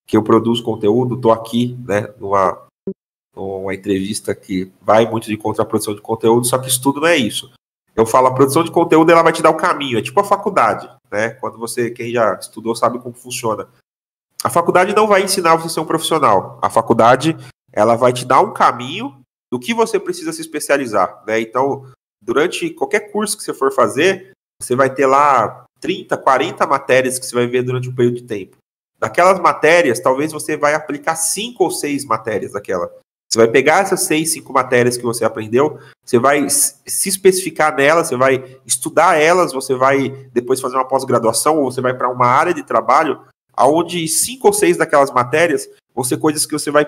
que eu produzo conteúdo, tô aqui, né, numa entrevista que vai muito de contra a produção de conteúdo, só que estudo não é isso. Eu falo, a produção de conteúdo, ela vai te dar o caminho, é tipo a faculdade, né? Quando quem já estudou sabe como funciona. A faculdade não vai ensinar você a ser um profissional. A faculdade, ela vai te dar um caminho do que você precisa se especializar, né? Então, durante qualquer curso que você for fazer, você vai ter lá 30, 40 matérias que você vai ver durante um período de tempo. Daquelas matérias, talvez você vai aplicar 5 ou 6 matérias daquela. Você vai pegar essas 6, 5 matérias que você aprendeu, você vai se especificar nelas, você vai estudar elas, você vai depois fazer uma pós-graduação, ou você vai para uma área de trabalho, onde 5 ou 6 daquelas matérias vão ser coisas que você vai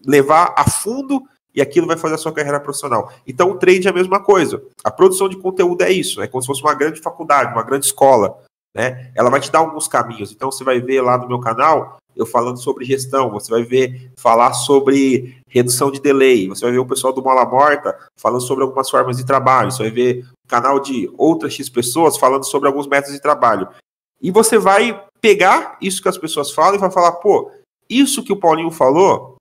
levar a fundo e aquilo vai fazer a sua carreira profissional. Então o trade é a mesma coisa. A produção de conteúdo é isso, é como se fosse uma grande faculdade, uma grande escola, né? Ela vai te dar alguns caminhos. Então você vai ver lá no meu canal eu falando sobre gestão, você vai ver falar sobre redução de delay, você vai ver o pessoal do Mola Morta falando sobre algumas formas de trabalho, você vai ver o canal de outras X pessoas falando sobre alguns métodos de trabalho. E você vai pegar isso que as pessoas falam e vai falar, pô, isso que o Paulinho falou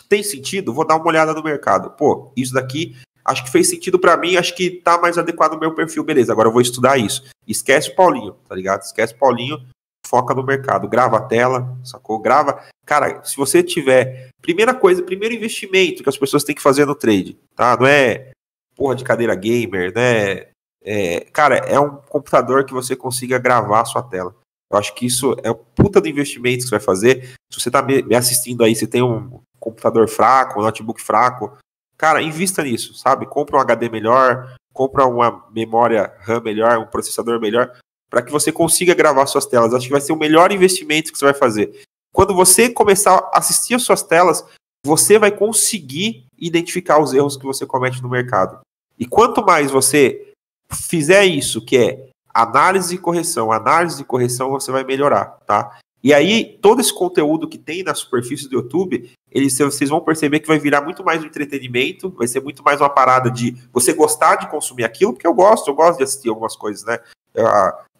tem sentido? Vou dar uma olhada no mercado. Pô, isso daqui acho que fez sentido pra mim, acho que tá mais adequado ao meu perfil, beleza, agora eu vou estudar isso. Esquece o Paulinho, tá ligado? Esquece o Paulinho, foca no mercado, grava a tela, sacou? Grava. Cara, se você tiver... Primeira coisa, primeiro investimento que as pessoas têm que fazer no trade, tá? Não é porra de cadeira gamer, né? Cara, é um computador que você consiga gravar a sua tela. Eu acho que isso é o puta do investimento que você vai fazer. Se você tá me assistindo aí, você tem um computador fraco, um notebook fraco, cara, invista nisso, sabe? Compra um HD melhor, compra uma memória RAM melhor, um processador melhor, para que você consiga gravar suas telas. Acho que vai ser o melhor investimento que você vai fazer. Quando você começar a assistir as suas telas, você vai conseguir identificar os erros que você comete no mercado. E quanto mais você fizer isso, que é análise e correção, você vai melhorar, tá? E aí, todo esse conteúdo que tem na superfície do YouTube, vocês vão perceber que vai virar muito mais um entretenimento, vai ser muito mais uma parada de você gostar de consumir aquilo, porque eu gosto de assistir algumas coisas, né?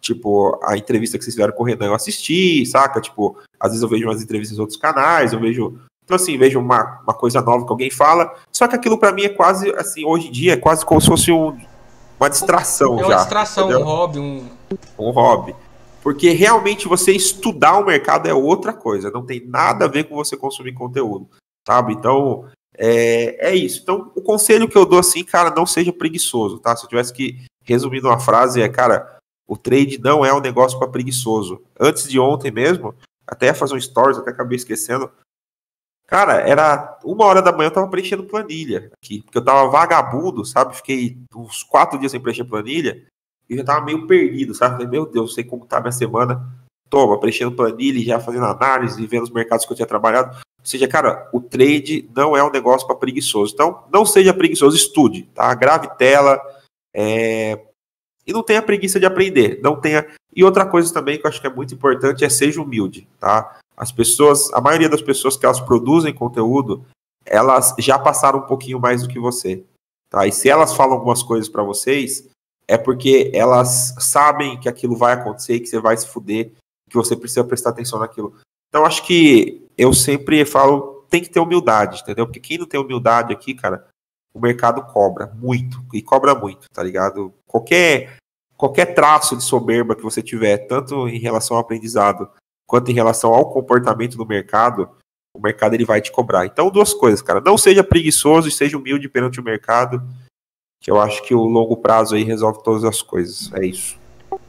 Tipo, a entrevista que vocês fizeram com o Renan, eu assisti, saca? Tipo, às vezes eu vejo umas entrevistas em outros canais, eu vejo... Então, assim, vejo uma coisa nova que alguém fala, só que aquilo pra mim é quase, assim, hoje em dia, é quase como se fosse uma distração já. É uma distração, entendeu? um hobby. Um hobby. Porque realmente você estudar o mercado é outra coisa, não tem nada a ver com você consumir conteúdo, sabe? Então, é isso. Então, o conselho que eu dou assim, cara, não seja preguiçoso, tá? Se eu tivesse que resumir numa frase, cara, o trade não é um negócio para preguiçoso. Antes de ontem mesmo, até ia fazer um stories, até acabei esquecendo, cara, era 1h da manhã, eu tava preenchendo planilha aqui, porque eu tava vagabundo, sabe? Fiquei uns 4 dias sem preencher planilha, e já tava meio perdido, sabe? Falei, meu Deus, sei como tá a minha semana. Toma, preenchendo planilha e já fazendo análise, vendo os mercados que eu tinha trabalhado. Ou seja, cara, o trade não é um negócio para preguiçoso. Então, não seja preguiçoso, estude, tá? Grave tela, e não tenha preguiça de aprender. Não tenha... E outra coisa também que eu acho que é muito importante é seja humilde, tá? A maioria das pessoas que elas produzem conteúdo, elas já passaram um pouquinho mais do que você, tá? E se elas falam algumas coisas para vocês, é porque elas sabem que aquilo vai acontecer, que você vai se fuder, que você precisa prestar atenção naquilo. Então, acho que eu sempre falo, tem que ter humildade, entendeu? Porque quem não tem humildade aqui, cara, o mercado cobra muito, e cobra muito, tá ligado? Qualquer traço de soberba que você tiver, tanto em relação ao aprendizado, quanto em relação ao comportamento do mercado, o mercado ele vai te cobrar. Então, 2 coisas, cara. Não seja preguiçoso e seja humilde perante o mercado, que eu acho que o longo prazo aí resolve todas as coisas. É isso.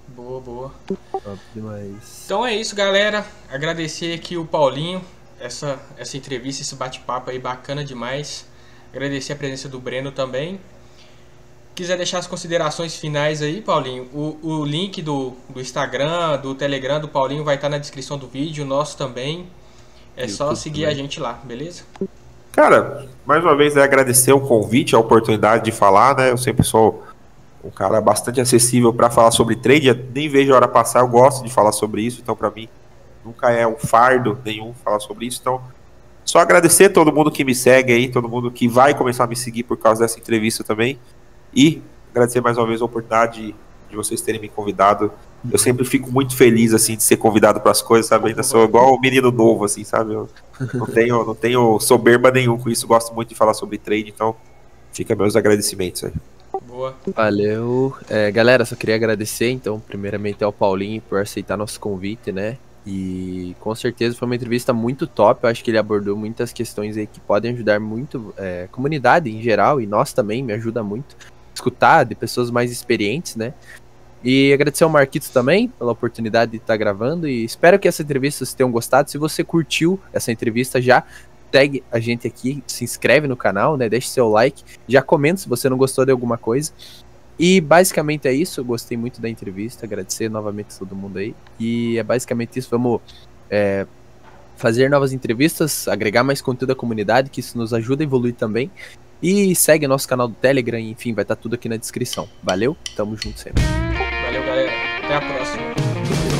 Boa. Top demais. Então é isso, galera. Agradecer aqui o Paulinho, essa entrevista, esse bate-papo aí bacana demais. Agradecer a presença do Breno também. Quiser deixar as considerações finais aí, Paulinho, o link do Instagram, do Telegram do Paulinho vai estar na descrição do vídeo, o nosso também. É só seguir a gente lá, beleza? Cara, mais uma vez agradecer o convite, a oportunidade de falar, né? Eu sempre sou um cara bastante acessível para falar sobre trade, eu nem vejo a hora passar, eu gosto de falar sobre isso, então para mim nunca é um fardo nenhum falar sobre isso, então só agradecer a todo mundo que me segue aí, todo mundo que vai começar a me seguir por causa dessa entrevista também, e agradecer mais uma vez a oportunidade de vocês terem me convidado. Eu sempre fico muito feliz, assim, de ser convidado para as coisas, sabe? Ainda sou igual um menino novo, assim, sabe? Eu não tenho soberba nenhum com isso, gosto muito de falar sobre trade, então fica meus agradecimentos aí. Boa. Valeu. Galera, só queria agradecer, então, primeiramente ao Paulinho por aceitar nosso convite, né? E com certeza foi uma entrevista muito top. Eu acho que ele abordou muitas questões aí que podem ajudar muito a comunidade em geral, e nós também, me ajuda muito escutar de pessoas mais experientes, né? E agradecer ao Marquito também pela oportunidade de estar gravando, e espero que essa entrevista vocês tenham gostado. Se você curtiu essa entrevista, já segue a gente aqui, se inscreve no canal, né? Deixe seu like, já comenta se você não gostou de alguma coisa. E basicamente é isso, eu gostei muito da entrevista, agradecer novamente a todo mundo aí. E é basicamente isso, vamos fazer novas entrevistas, agregar mais conteúdo à comunidade, que isso nos ajuda a evoluir também. E segue nosso canal do Telegram, enfim, vai estar tudo aqui na descrição. Valeu, tamo junto sempre. Valeu, galera. Até a próxima.